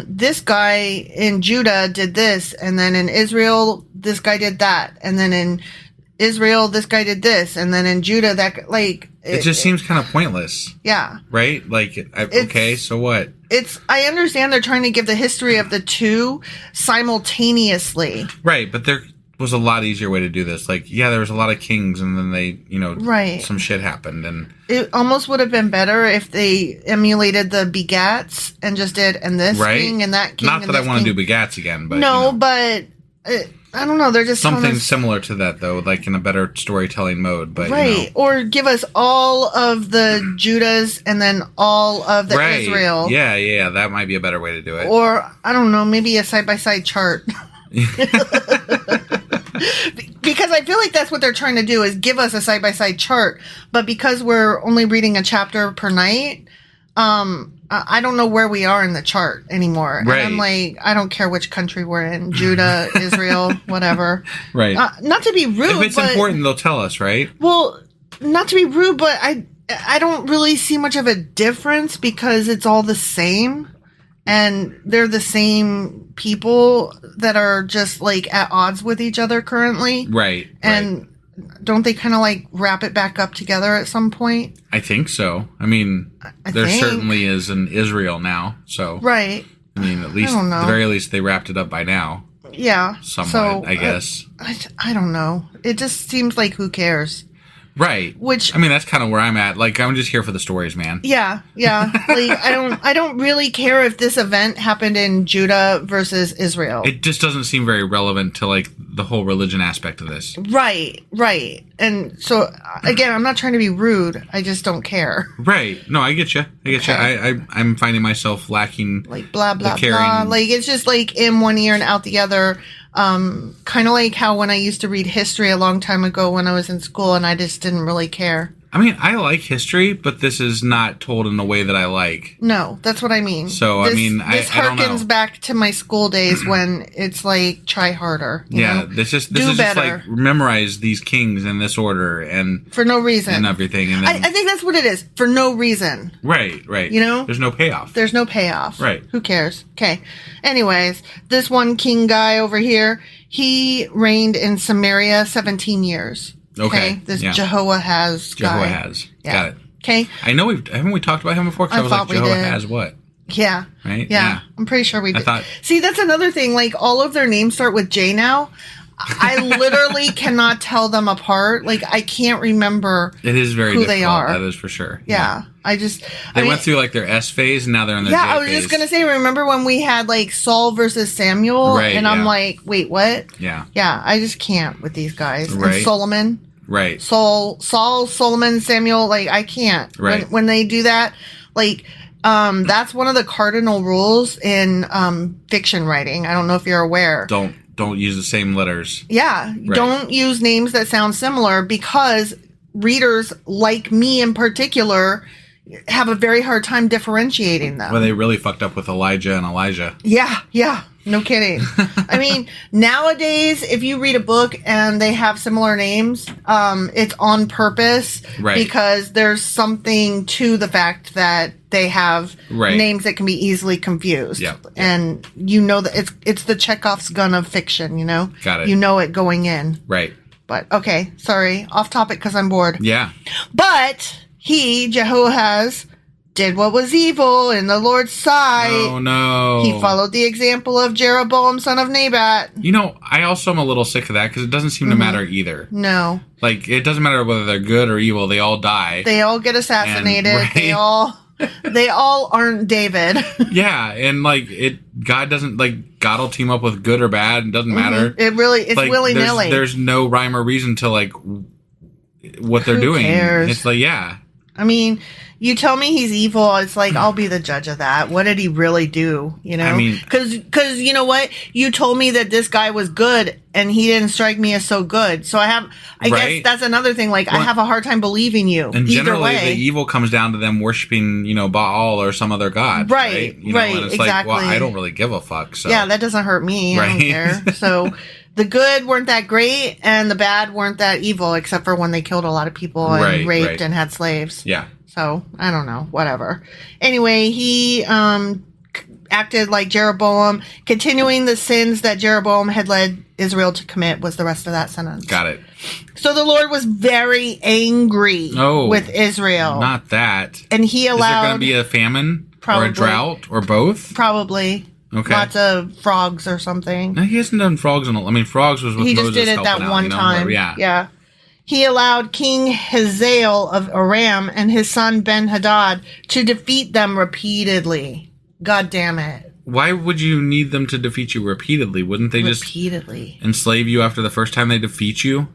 this guy in Judah did this, and then in Israel, this guy did that, and then in Israel, this guy did this, and then in Judah, that, like... It just seems kind of pointless. Yeah. Right? Like, okay, so what? I understand they're trying to give the history of the two simultaneously. Right, but there was a lot easier way to do this. Like, yeah, there was a lot of kings, and then they, some shit happened, and... It almost would have been better if they emulated the begats and just did, and this king and that king. Not that I want to do begats again, but... No, but... I don't know. They're just something similar to that, though, like in a better storytelling mode. But or give us all of the Judahs and then all of the Israel. Yeah, that might be a better way to do it. Or I don't know, maybe a side-by-side chart. Because I feel like that's what they're trying to do is give us a side-by-side chart. But because we're only reading a chapter per night, I don't know where we are in the chart anymore. Right. And I'm like, I don't care which country we're in. Judah, Israel, whatever. Right. Not to be rude, if it's important, they'll tell us, right? Well, not to be rude, but I don't really see much of a difference because it's all the same. And they're the same people that are just, like, at odds with each other currently. Right. And don't they kind of, like, wrap it back up together at some point? I think so. I mean, there certainly is an Israel now, so... Right. I mean, at least, at the very least, they wrapped it up by now. Yeah. Somewhat, I guess. I don't know. It just seems like who cares? Right. Which, I mean, that's kind of where I'm at. Like, I'm just here for the stories, man. Yeah. Like, I don't really care if this event happened in Judah versus Israel. It just doesn't seem very relevant to, like, the whole religion aspect of this. Right. And so, again, I'm not trying to be rude. I just don't care. Right. No, I get you. I'm finding myself lacking, like, blah, blah, blah. Like, it's just, like, in one ear and out the other. Kind of like how when I used to read history a long time ago when I was in school and I just didn't really care. I mean, I like history, but this is not told in a way that I like. No, that's what I mean. So, this I don't know. This harkens back to my school days when it's like, try harder. You know? This is just like, memorize these kings in this order and... For no reason. And everything. And then, I think that's what it is. For no reason. Right. You know? There's no payoff. Right. Who cares? Okay. Anyways, this one king guy over here, he reigned in Samaria 17 years. Okay. This Jehoahaz guy. Yeah. Got it. Okay. I know haven't we talked about him before? Because I was like, Jehoahaz what? Yeah. Right? Yeah. I'm pretty sure we did. I thought... See, that's another thing. Like, all of their names start with J now. I literally cannot tell them apart. Like, I can't remember it is very who difficult. they are. That is for sure. Yeah. They went through, like, their S phase, and now they're in their J phase. I was just going to say, remember when we had, like, Saul versus Samuel? Right, and I'm like, wait, what? Yeah. Yeah, I just can't with these guys. Right. And Solomon. Right. Saul, Solomon, Samuel, like, I can't. Right. When they do that, like, that's one of the cardinal rules in fiction writing. I don't know if you're aware. Don't don't use the same letters. Yeah. Right. Don't use names that sound similar, because readers like me in particular have a very hard time differentiating them. Well, they really fucked up with Elijah and Elijah. Yeah. No kidding. I mean, nowadays, if you read a book and they have similar names, it's on purpose, right, because there's something to the fact that they have names that can be easily confused. Yep. And you know that it's the Chekhov's gun of fiction, you know? Got it. You know it going in. Right. But, okay, sorry, off topic because I'm bored. Yeah. But Jehoahaz, did what was evil in the Lord's sight. Oh, no. He followed the example of Jeroboam, son of Nebat. You know, I also am a little sick of that, because it doesn't seem to matter either. No. Like, it doesn't matter whether they're good or evil. They all die. They all get assassinated. And, right? They all aren't David. Yeah, and, like, God will team up with good or bad. It doesn't matter. It's like, willy-nilly. There's no rhyme or reason to, like, what they're doing. Cares? It's like, yeah. I mean, you tell me he's evil, it's like, I'll be the judge of that. What did he really do? You know? I mean, because you know what? You told me that this guy was good, and he didn't strike me as so good. So I guess that's another thing. Like, I have a hard time believing you. And either generally, way. the evil comes down to them worshiping, Baal or some other god. Right, You know, and it's exactly. like, well, I don't really give a fuck. So. Yeah, that doesn't hurt me. I don't care. So the good weren't that great, and the bad weren't that evil, except for when they killed a lot of people and raped and had slaves. Yeah. So, I don't know. Whatever. Anyway, he acted like Jeroboam. Continuing the sins that Jeroboam had led Israel to commit was the rest of that sentence. Got it. So the Lord was very angry with Israel. Not that. And he allowed... Is there going to be a famine? Probably. Or a drought? Or both? Probably. Okay. Lots of frogs or something. No, he hasn't done frogs frogs was with Moses. He just did it that one time. Yeah. He allowed King Hazael of Aram and his son Ben-Hadad to defeat them repeatedly. God damn it. Why would you need them to defeat you repeatedly? Wouldn't they just enslave you after the first time they defeat you?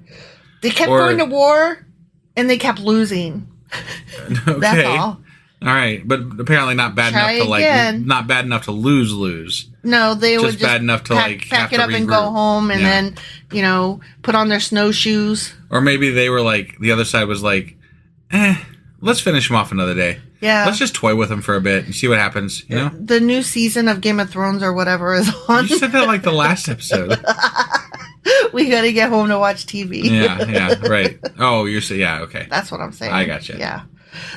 They kept going to war, and they kept losing. Okay. That's all. All right, but apparently not bad not bad enough to lose. No, they would just bad enough to pack it up and go home, and then put on their snowshoes. Or maybe they were like, the other side was like, let's finish them off another day. Yeah, let's just toy with them for a bit and see what happens. You know, the new season of Game of Thrones or whatever is on. You said that like the last episode. We got to get home to watch TV. Yeah, right. Oh, you're saying, okay. That's what I'm saying. I gotcha. Yeah.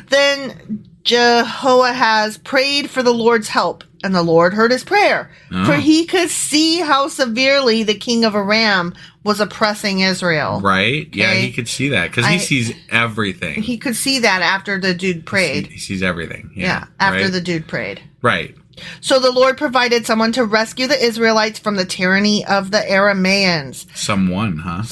Then Jehoahaz prayed for the Lord's help, and the Lord heard his prayer. Oh. For he could see how severely the king of Aram was oppressing Israel. Right? Okay? Yeah, he could see that, because he sees everything. He could see that after the dude prayed. He sees everything. Yeah, after the dude prayed. Right. So the Lord provided someone to rescue the Israelites from the tyranny of the Arameans. Someone, huh?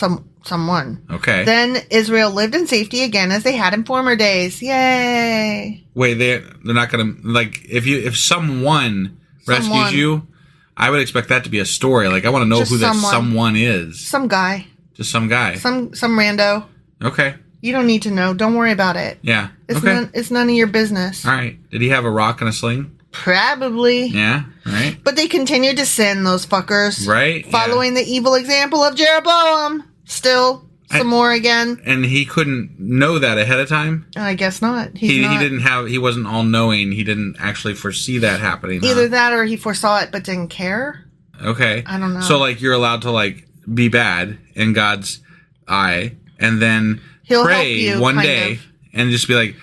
Someone. Okay. Then Israel lived in safety again as they had in former days. Yay. Wait, they're not going to, like, if someone rescues you, I would expect that to be a story. Like, I want to know who that someone is. Some guy. Just some guy. Some rando. Okay. You don't need to know. Don't worry about it. Yeah. It's none of your business. All right. Did he have a rock and a sling? Probably. Yeah, right. But they continued to sin, those fuckers. Right. Following the evil example of Jeroboam. Still, some more again. And he couldn't know that ahead of time? I guess not. He wasn't all-knowing. He didn't actually foresee that happening. Either that or he foresaw it but didn't care. Okay. I don't know. So, like, you're allowed to, like, be bad in God's eye, and then he'll pray one day and just be like,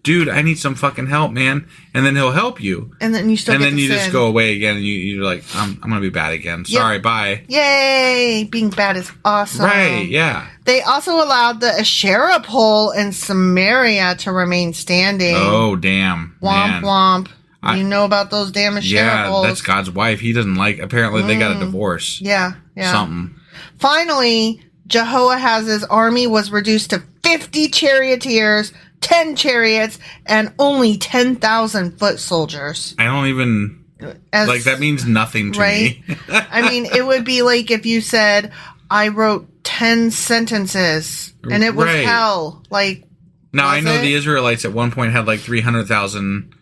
dude, I need some fucking help, man. And then he'll help you. And then you still and get then to you sin. Just go away again, and you're like, I'm gonna be bad again. Sorry, bye. Yay! Being bad is awesome. Right? Yeah. They also allowed the Asherah pole in Samaria to remain standing. Oh, damn! Womp womp. You know about those damn Asherah poles? Yeah, that's God's wife. He doesn't like. Apparently, they got a divorce. Yeah. Something. Finally, Jehoahaz's army was reduced to 50 charioteers, 10 chariots, and only 10,000 foot soldiers. I don't even... that means nothing to me. I mean, it would be like if you said, I wrote 10 sentences, and it was hell. Like, now, I know the Israelites at one point had like 300,000,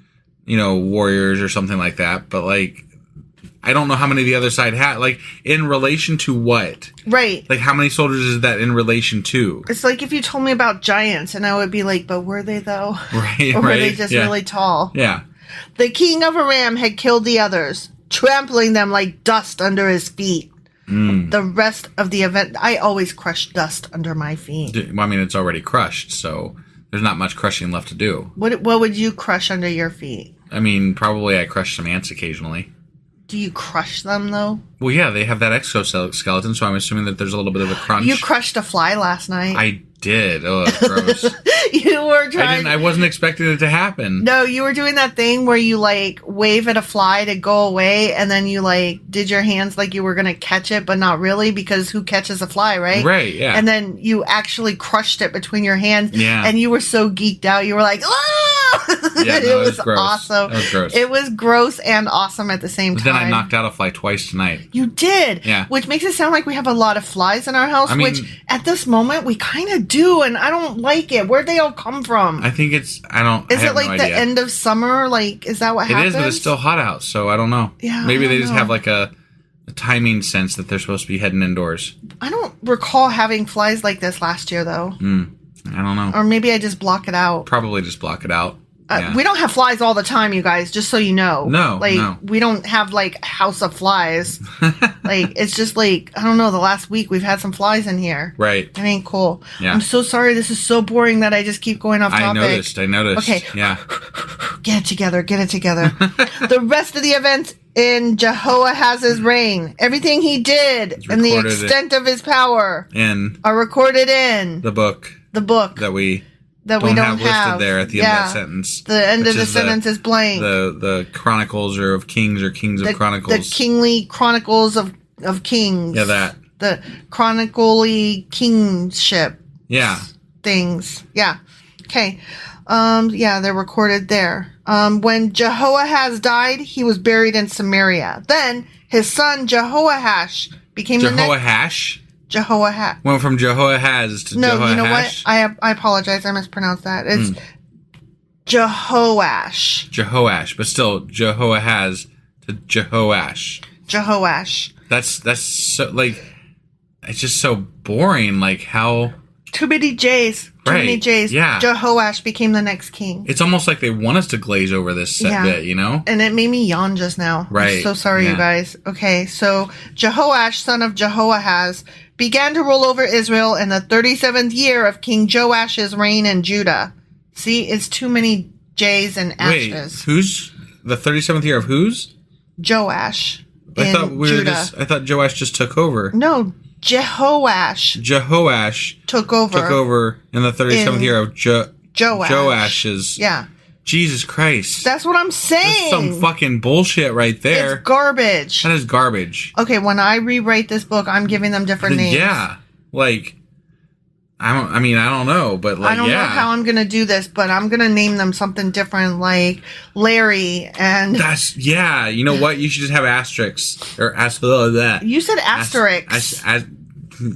warriors or something like that, but like... I don't know how many the other side had. Like, in relation to what? Right. Like, how many soldiers is that in relation to? It's like if you told me about giants, and I would be like, but were they, though? Right, Or were they just really tall? Yeah. The king of Aram had killed the others, trampling them like dust under his feet. The rest of the event, I always crush dust under my feet. Well, I mean, it's already crushed, so there's not much crushing left to do. What would you crush under your feet? I mean, probably I crush some ants occasionally. Do you crush them, though? Well, yeah, they have that exoskeleton, so I'm assuming that there's a little bit of a crunch. You crushed a fly last night. I did. Oh, that's gross. You were trying... I wasn't expecting it to happen. No, you were doing that thing where you, like, wave at a fly to go away, and then you, like, did your hands like you were going to catch it, but not really, because who catches a fly, right? Right, yeah. And then you actually crushed it between your hands, yeah. And you were so geeked out, you were like, ah! Yeah, no, it was gross. awesome. That was gross. It was gross and awesome at the same time. Then I knocked out a fly twice tonight. You did? Yeah. Which makes it sound like we have a lot of flies in our house, which at this moment we kind of do, and I don't like it. Where'd they all come from? I think it's, Is it like the end of summer? Like, is that what happens? It is, but it's still hot out, so I don't know. Yeah. Maybe they just have like a timing sense that they're supposed to be heading indoors. I don't recall having flies like this last year, though. I don't know. Or maybe I just block it out. Probably just block it out. Yeah. We don't have flies all the time, you guys, just so you know. No, we don't have, like, house of flies. Like, it's just, like, I don't know, the last week we've had some flies in here. Right. It ain't cool. Yeah. I'm so sorry. This is so boring that I just keep going off topic. I noticed. Okay. Yeah. Get it together. The rest of the events in Jehoahaz's reign, everything he did and the extent of his power are recorded in the book that we don't have listed there at the end of that sentence. The end of the sentence is blank. The Chronicles of Kings of Chronicles. The Kingly Chronicles of Kings. Yeah, that. The chronically kingship. Yeah. Things. Yeah. Okay. They're recorded there. When Jehoahaz died, he was buried in Samaria. Then his son Jehoahash became Jehoahash? Jehoahaz. Went from Jehoahaz to Jehoahash? No, you know what? I apologize. I mispronounced that. It's Jehoash. Jehoash, but still Jehoahaz to Jehoash. Jehoash. That's so, like, it's just so boring. Like, how... Too many J's. Yeah. Jehoash became the next king. It's almost like they want us to glaze over this bit, you know? And it made me yawn just now. Right. I'm so sorry, you guys. Okay, so Jehoash, son of Jehoahaz, began to rule over Israel in the 37th year of King Joash's reign in Judah. See, it's too many J's and Ash's. Wait, who's the 37th year of whose? Joash. I thought Joash just took over. No, Jehoash took over in the 37th year of Joash's. Yeah. Jesus Christ. That's what I'm saying. That's some fucking bullshit right there. It's garbage. That is garbage. Okay, when I rewrite this book, I'm giving them different names. Yeah. Like, I don't know, but like, I don't know how I'm going to do this, but I'm going to name them something different, like Larry and... You know what? You should just have asterisks. Or that. You said asterisks.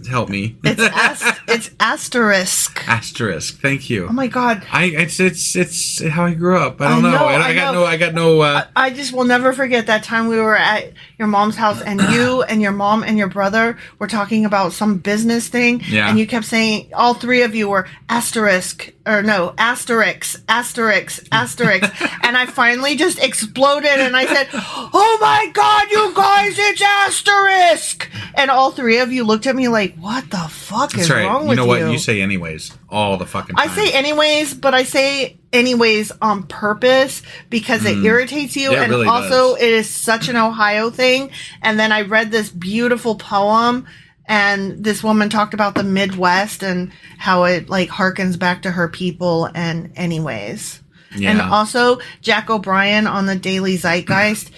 Help me. It's asterisk. Asterisk. Thank you. Oh my God. It's how I grew up. I don't know. I got no. I just will never forget that time we were at your mom's house and you and your mom and your brother were talking about some business thing. Yeah. And you kept saying, all three of you were asterisk. Or no, asterisks. And I finally just exploded and I said, oh my God, you guys, it's asterisk. And all three of you looked at me like, what the fuck is wrong with you? You know what? You say anyways all the fucking time. I say anyways, but I say anyways on purpose because it irritates you. Yeah, and really also does. It is such an Ohio thing. And then I read this beautiful poem and this woman talked about the Midwest and how it like harkens back to her people and anyways. Yeah. And also Jack O'Brien on the Daily Zeitgeist.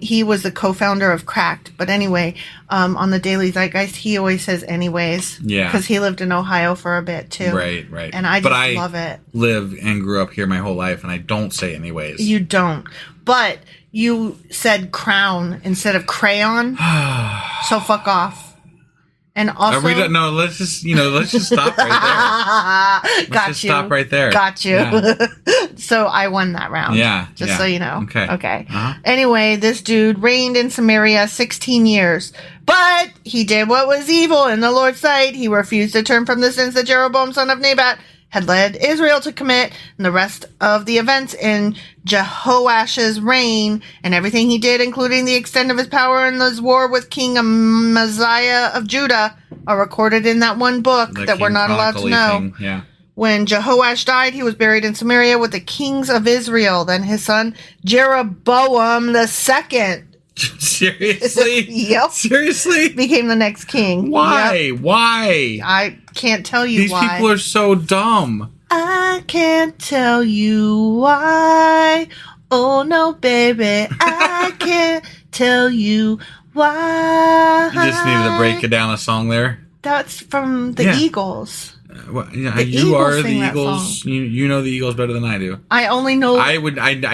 He was the co-founder of Cracked. But anyway, on the Daily Zeitgeist, he always says anyways. Yeah. Because he lived in Ohio for a bit too. Right. And I just love it. Live and grew up here my whole life and I don't say anyways. You don't. But you said crown instead of crayon. So fuck off. And also, let's just stop right there. Stop right there. Got you. Yeah. So I won that round. Yeah. Just so you know. Okay. Okay. Anyway, this dude reigned in Samaria 16 years. But he did what was evil in the Lord's sight. He refused to turn from the sins that Jeroboam, son of Nebat, had led Israel to commit, and the rest of the events in Jehoash's reign and everything he did, including the extent of his power in his war with King Amaziah of Judah, are recorded in that one book that we're not allowed to know. Thing. Yeah. When Jehoash died, he was buried in Samaria with the kings of Israel. Then his son Jeroboam II. Seriously? Yep. Seriously? Became the next king. Why? Yep. Why? I can't tell you why. These people are so dumb. I can't tell you why. Oh no, baby. I can't tell you why. You just needed to break it down a song there. That's from the Eagles. Well, yeah, The you are Eagles the sing that Eagles. song. You know the Eagles better than I do. I only know. I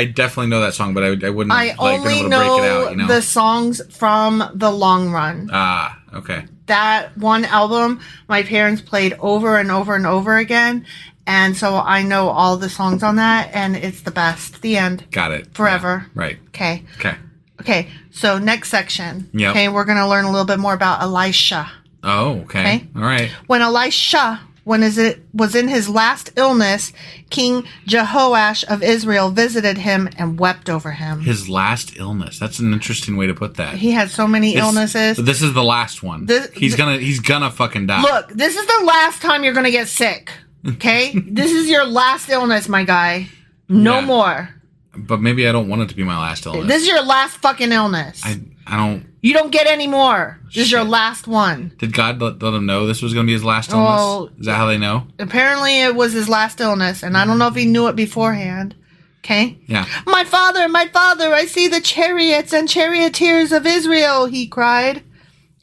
definitely know that song, but I wouldn't I have like, been only able to break it out. You know the songs from the long run. Ah, okay. That one album, my parents played over and over and over again, and so I know all the songs on that, and it's the best. The end. Got it. Forever. Yeah, right. Okay. Okay. Okay. So next section. Yep. Okay, we're gonna learn a little bit more about Elisha. Oh, okay. All right. When Elisha was in his last illness, King Jehoash of Israel visited him and wept over him. His last illness. That's an interesting way to put that. He had so many illnesses. This is the last one. He's gonna fucking die. Look, this is the last time you're gonna get sick. Okay? This is your last illness, my guy. No more. But maybe I don't want it to be my last illness. This is your last fucking illness. I don't. You don't get any more. This is your last one. Did God let him know this was going to be his last illness? Well, is that how they know? Apparently it was his last illness, and I don't know if he knew it beforehand. Okay? Yeah. My father, I see the chariots and charioteers of Israel, he cried.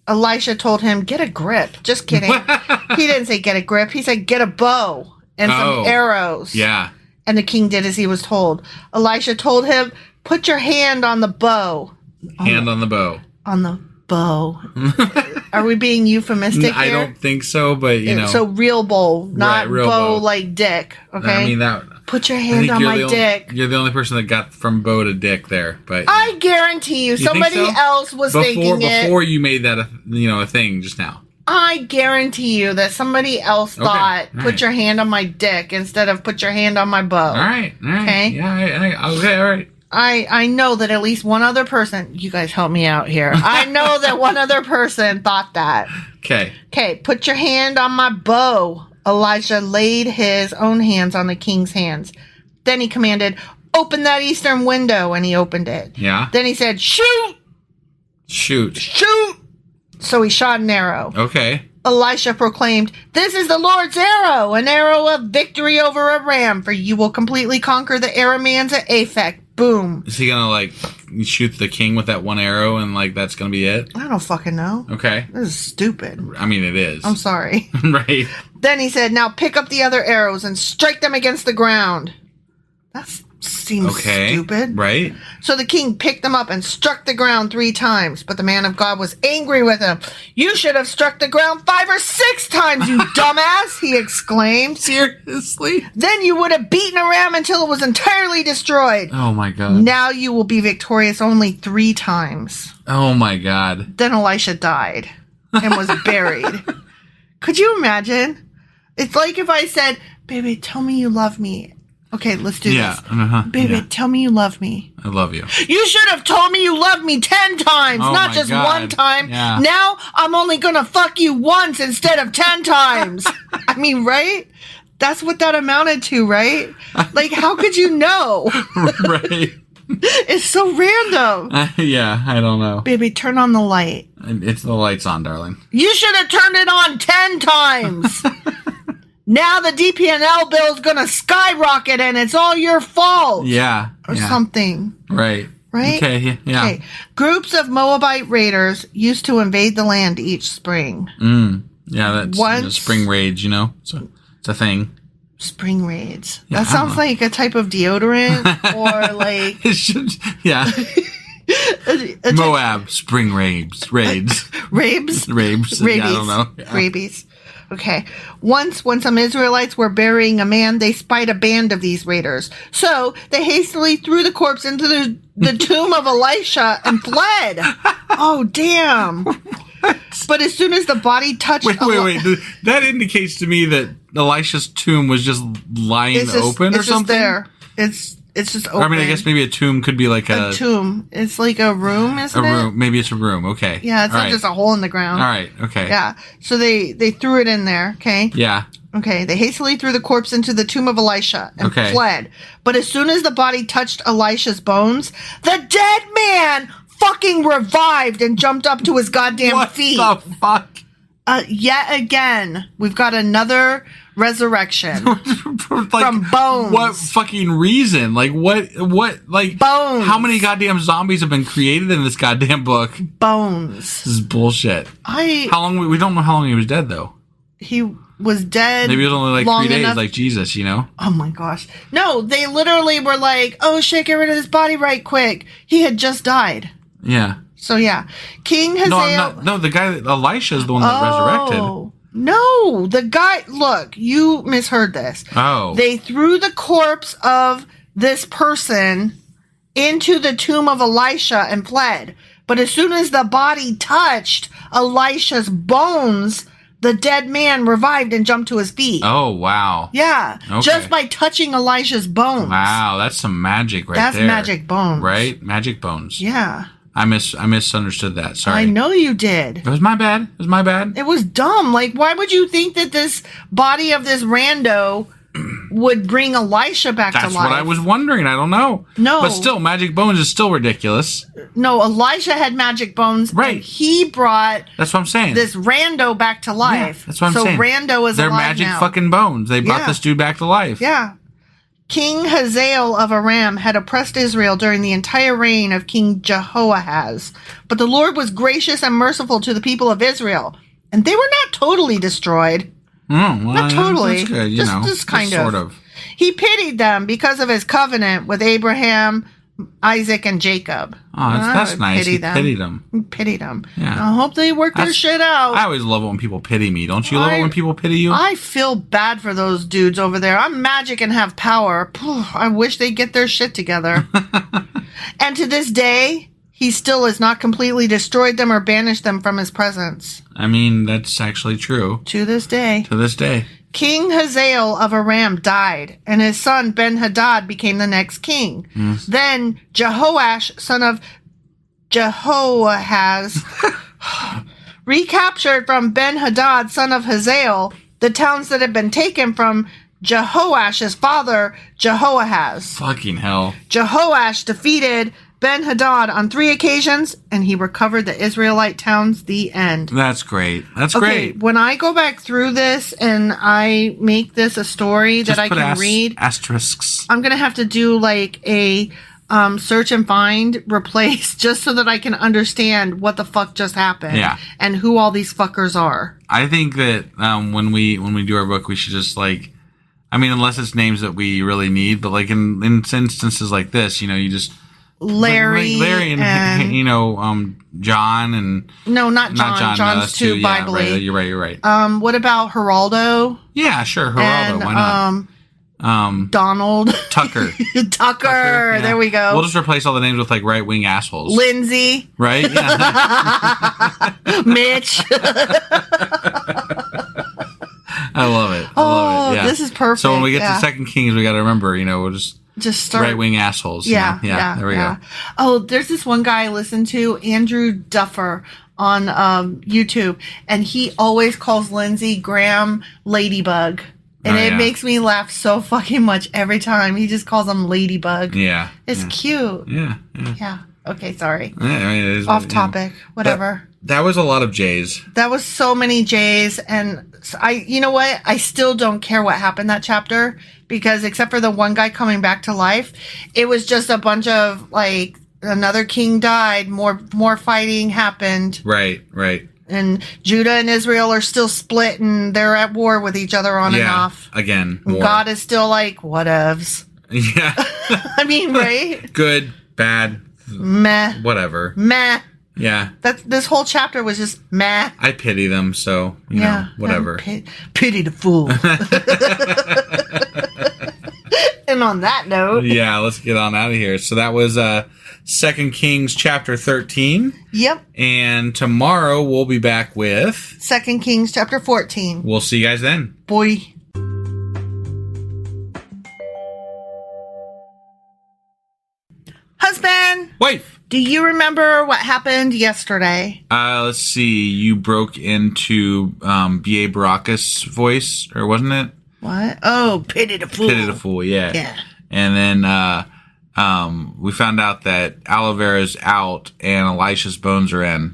Elisha told him, get a grip. Just kidding. He didn't say get a grip. He said get a bow and some arrows. Yeah. And the king did as he was told. Elisha told him, put your hand on the bow. Hand on the bow. On the bow. Are we being euphemistic here? I don't think so, but you know. So real bow, not real bow bow. like dick. Okay. I mean that. Put your hand on my dick. You're the only person that got from bow to dick there, but I guarantee you, somebody else was thinking it before you made that a thing just now. I guarantee you that somebody else thought, put your hand on my dick instead of put your hand on my bow. All right. Okay. Yeah. Okay. All right. I know that at least one other person, you guys help me out here. I know that one other person thought that. Okay. Okay, put your hand on my bow. Elijah laid his own hands on the king's hands. Then he commanded, open that eastern window, and he opened it. Yeah. Then he said, shoot! Shoot. So he shot an arrow. Okay. Elisha proclaimed, this is the Lord's arrow, an arrow of victory over a ram, for you will completely conquer the Arameans at Aphek. Boom. Is he gonna shoot the king with that one arrow and that's gonna be it? I don't fucking know. Okay. This is stupid. I mean, it is. I'm sorry. Right. Then he said, now pick up the other arrows and strike them against the ground. That seems stupid. Right. So the king picked them up and struck the ground 3 times. But the man of God was angry with him. You should have struck the ground 5 or 6 times, you dumbass, he exclaimed. Seriously? Then you would have beaten a ram until it was entirely destroyed. Oh my God. Now you will be victorious only 3 times. Oh my God. Then Elisha died and was buried. Could you imagine? It's like if I said, baby, tell me you love me. Okay, let's do this. Baby, tell me you love me. I love you. You should have told me you loved me 10 times, not just one time. Yeah. Now I'm only going to fuck you once instead of 10 times. I mean, right? That's what that amounted to, right? How could you know? Right. It's so random. Yeah, I don't know. Baby, turn on the light. It's the light's on, darling. You should have turned it on 10 times. Now the DP&L bill's gonna skyrocket and it's all your fault. Yeah. Or something. Right. Right? Okay, yeah. Okay. Groups of Moabite raiders used to invade the land each spring. Yeah, that's spring raids, So it's a thing. Spring raids. Yeah, that sounds like a type of deodorant or It should, yeah. Moab spring raids. Rabes? Rabies. Yeah, I don't know. Yeah. Rabies. Okay. Once, when some Israelites were burying a man, they spied a band of these raiders. So they hastily threw the corpse into the tomb of Elisha and fled. Oh, damn. But as soon as the body touched... Wait. That indicates to me that Elisha's tomb was just lying open or something? It's just there. It's just open. I mean, I guess maybe a tomb could be like a tomb. It's like a room, isn't it? A room. Maybe it's a room. Okay. Yeah, it's not just a hole in the ground. All right. Okay. Yeah. So they threw it in there. Okay. Yeah. Okay. They hastily threw the corpse into the tomb of Elisha and fled. But as soon as the body touched Elisha's bones, the dead man fucking revived and jumped up to his goddamn feet. What the fuck? Yet again, we've got another resurrection from bones. What fucking reason? Like what like bones? How many goddamn zombies have been created in this goddamn book? Bones. This is bullshit. How long? We don't know how long he was dead though. He was dead. Maybe it was only like 3 days, like Jesus, you know? Oh my gosh. No, they literally were like, "Oh shit, get rid of this body right quick." He had just died. Yeah. So yeah, King Hazael. No, the guy Elisha is the one that resurrected. No, the guy. Look, you misheard this. Oh, they threw the corpse of this person into the tomb of Elisha and fled. But as soon as the body touched Elisha's bones, the dead man revived and jumped to his feet. Oh, wow. Yeah, okay. Just by touching Elisha's bones. Wow, that's some magic right there. That's magic bones, right? Magic bones. Yeah. I misunderstood that. Sorry. I know you did. It was my bad. It was dumb. Like, why would you think that this body of this rando would bring Elisha back to life? That's what I was wondering. I don't know. No. But still, magic bones is still ridiculous. No, Elisha had magic bones. Right. And he brought... That's what I'm saying. ...this rando back to life. Yeah, that's what I'm saying. So rando is They're alive magic now. fucking bones. They brought this dude back to life. Yeah. King Hazael of Aram had oppressed Israel during the entire reign of King Jehoahaz. But the Lord was gracious and merciful to the people of Israel. And they were not totally destroyed. Well, not totally. That's good, just kind of. Sort of. He pitied them because of his covenant with Abraham, Isaac, and Jacob. Oh, that's nice. He pitied them. He pitied them. Yeah. I hope they work their shit out. I always love it when people pity me. Don't you love it when people pity you? I feel bad for those dudes over there. I'm magic and have power. I wish they'd get their shit together. And to this day, he still has not completely destroyed them or banished them from his presence. I mean, that's actually true. To this day. To this day. King Hazael of Aram died, and his son Ben-Hadad became the next king. Yes. Then Jehoash, son of Jehoahaz, recaptured from Ben-Hadad, son of Hazael, the towns that had been taken from Jehoash's father, Jehoahaz. Fucking hell. Jehoash defeated Ben-Hadad on 3 occasions, and he recovered the Israelite towns. The end. That's great. That's great. When I go back through this and I make this a story that I can read, asterisks. I'm going to have to do like a search and find, replace, just so that I can understand what the fuck just happened. Yeah. And who all these fuckers are. I think that when we do our book, we should just like, I mean, unless it's names that we really need, but like in instances like this, you just... Larry and John and not John. John's too Bible-y. Yeah, right, you're right. What about Geraldo? Yeah, sure, Geraldo. And, why not? Donald Tucker. Tucker. There we go. We'll just replace all the names with like right wing assholes. Lindsay. Right? Yeah. Mitch. I love it. Yeah. This is perfect. So when we get to Second Kings, we got to remember, we'll just start right-wing assholes. Yeah. There we go. Oh, there's this one guy I listen to, Andrew Duffer, on YouTube, and he always calls Lindsey Graham Ladybug. And it makes me laugh so fucking much every time. He just calls them Ladybug. Yeah. It's cute. Yeah. Okay, sorry. Yeah, I mean, it is, off topic. Whatever. That was a lot of J's. That was so many J's, and you know what? I still don't care what happened that chapter, because except for the one guy coming back to life, it was just a bunch of like another king died, more fighting happened. Right. And Judah and Israel are still split, and they're at war with each other on and off. Again, war. God is still like, whatevs. Yeah. I mean, right? Good, bad, meh. Whatever. Meh. Yeah. This whole chapter was just meh. I pity them, so, you know, whatever. Pity the fool. And on that note. Yeah, let's get on out of here. So that was 2 Kings chapter 13. Yep. And tomorrow we'll be back with 2 Kings chapter 14. We'll see you guys then. Boy. Husband. Wife. Do you remember what happened yesterday? Let's see. You broke into B.A. Baracus' voice, or wasn't it? What? Oh, pity the fool. Pity the fool, yeah. Yeah. And then we found out that aloe vera's out and Elisha's bones are in.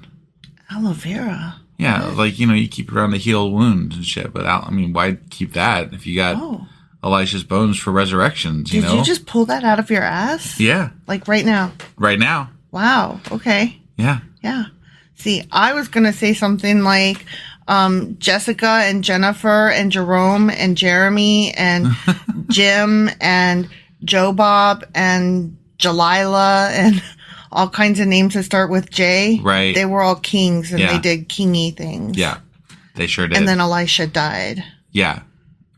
Aloe vera? Yeah, what? like, you know, you keep it around the healed wounds and shit. But, I mean, why keep that if you got Elisha's bones for resurrections, you know? Did you just pull that out of your ass? Yeah. Like right now? Right now. Wow. Okay. Yeah. Yeah. See, I was going to say something like Jessica and Jennifer and Jerome and Jeremy and Jim and Joe Bob and Jalila and all kinds of names that start with J. Right. They were all kings and they did kingy things. Yeah. They sure did. And then Elisha died. Yeah.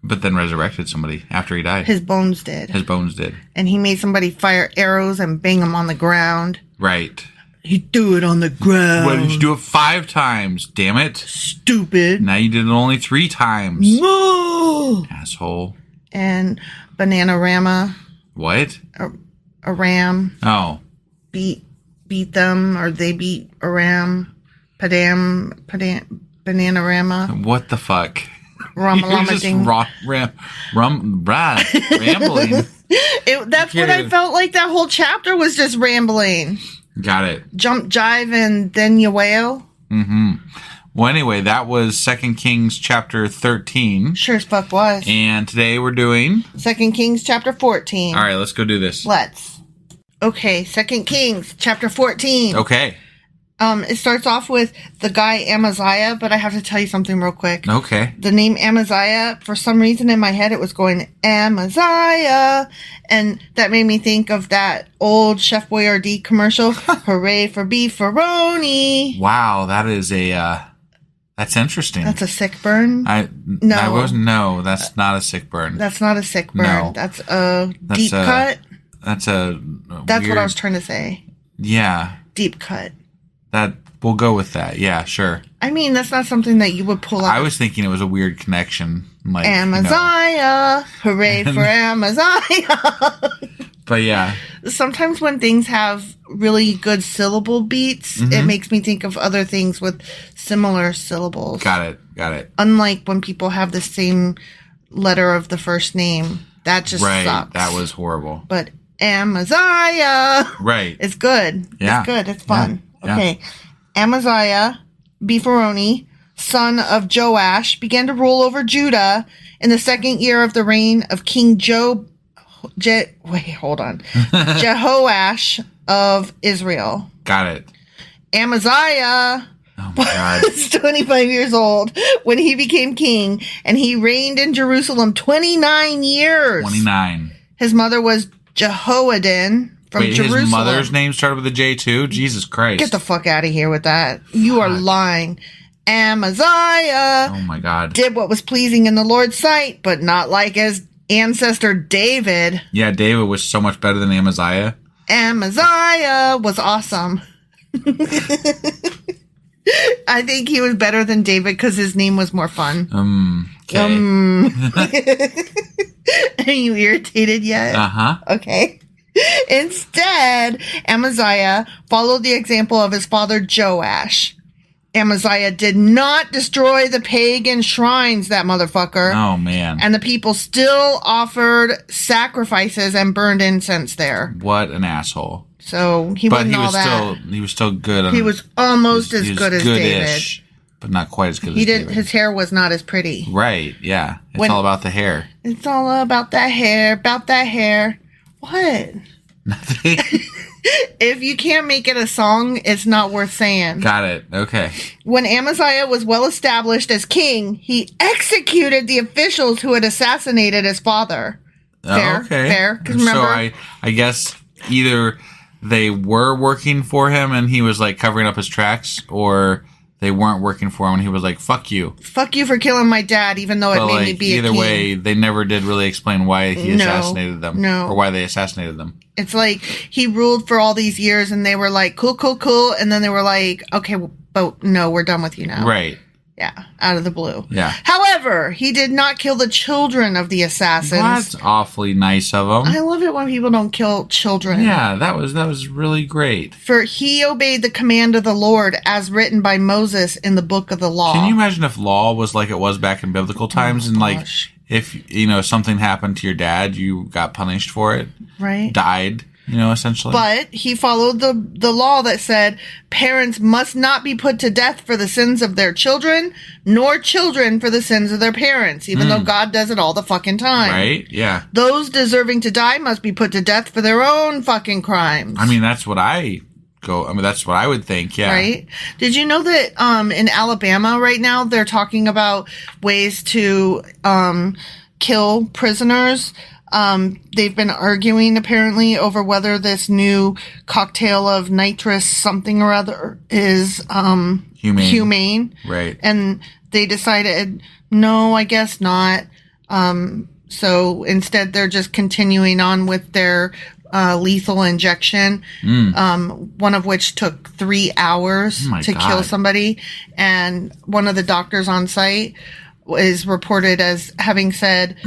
But then resurrected somebody after he died. His bones did. His bones did. And he made somebody fire arrows and bang them on the ground. Right. He threw it on the ground. Why did you do it 5 times? Damn it. Stupid. Now you did it only 3 times. Moo! Asshole. And Bananarama. What? Aram. Oh. Beat them, or they beat Aram. Bananarama. What the fuck? You're just rambling. That's what I felt like. That whole chapter was just rambling. Got it. Jump, jive, and then you wail. Mm-hmm. Well, anyway, that was 2 Kings chapter 13. Sure as fuck was. And today we're doing 2 Kings chapter 14. All right, let's go do this. Let's. Okay, 2 Kings chapter 14. Okay. It starts off with the guy Amaziah, but I have to tell you something real quick. Okay. The name Amaziah, for some reason in my head, it was going Amaziah, and that made me think of that old Chef Boyardee commercial. Hooray for beefaroni! Wow, that is that's interesting. That's a sick burn. No, that's not a sick burn. That's not a sick burn. No. That's a deep cut. That's That's what I was trying to say. Yeah. Deep cut. That we'll go with that. Yeah, sure. I mean, that's not something that you would pull up. I was thinking it was a weird connection, like Amaziah, hooray for Amaziah. But yeah, sometimes when things have really good syllable beats, it makes me think of other things with similar syllables. Got it. Unlike when people have the same letter of the first name, that just sucks. That was horrible. But Amaziah, it's good. Yeah, it's good. It's fun. Yeah. Okay. Amaziah, Beefaroni, son of Joash, began to rule over Judah in the 2nd year of the reign of King Jehoash of Israel. Got it. Amaziah was 25 years old when he became king, and he reigned in Jerusalem 29 years. 29. His mother was Jehoiadin. From Jerusalem. His mother's name started with a J too? Jesus Christ. Get the fuck out of here with that. You are lying. Amaziah. Oh my God. Did what was pleasing in the Lord's sight, but not like his ancestor David. Yeah, David was so much better than Amaziah. Amaziah was awesome. I think he was better than David because his name was more fun. Okay. Are you irritated yet? Uh-huh. Okay. Instead, Amaziah followed the example of his father Joash. Amaziah did not destroy the pagan shrines, that motherfucker. Oh, man. And the people still offered sacrifices and burned incense there. What an asshole. So he wasn't all that. He was still good. He was almost as good as David. But not quite as good as David. His hair was not as pretty. Right, yeah. It's all about the hair. It's all about that hair. What? Nothing. If you can't make it a song, it's not worth saying. Got it. Okay. When Amaziah was well established as king, he executed the officials who had assassinated his father. Fair. Okay. Fair. Because remember, so I guess either they were working for him and he was like covering up his tracks, or they weren't working for him and he was like, fuck you. Fuck you for killing my dad, even though it made me be either a king. way, they never did really explain why he assassinated them. No. Or why they assassinated them. It's like he ruled for all these years and they were like, cool, cool, cool. And then they were like, okay, but no, we're done with you now. Right. Yeah, out of the blue. Yeah. However, he did not kill the children of the assassins. Well, that's awfully nice of him. I love it when people don't kill children. Yeah, that was really great. For he obeyed the command of the Lord as written by Moses in the book of the law. Can you imagine if law was like it was back in biblical times, and like if something happened to your dad, you got punished for it, right? Died. Essentially. But he followed the law that said parents must not be put to death for the sins of their children, nor children for the sins of their parents, even though God does it all the fucking time. Right? Yeah. Those deserving to die must be put to death for their own fucking crimes. I mean, that's what that's what I would think, yeah. Right? Did you know that in Alabama right now, they're talking about ways to kill prisoners? They've been arguing apparently over whether this new cocktail of nitrous something or other is humane. Right. And they decided, no, I guess not. So instead they're just continuing on with their lethal injection, one of which took 3 hours to kill somebody. And one of the doctors on site is reported as having said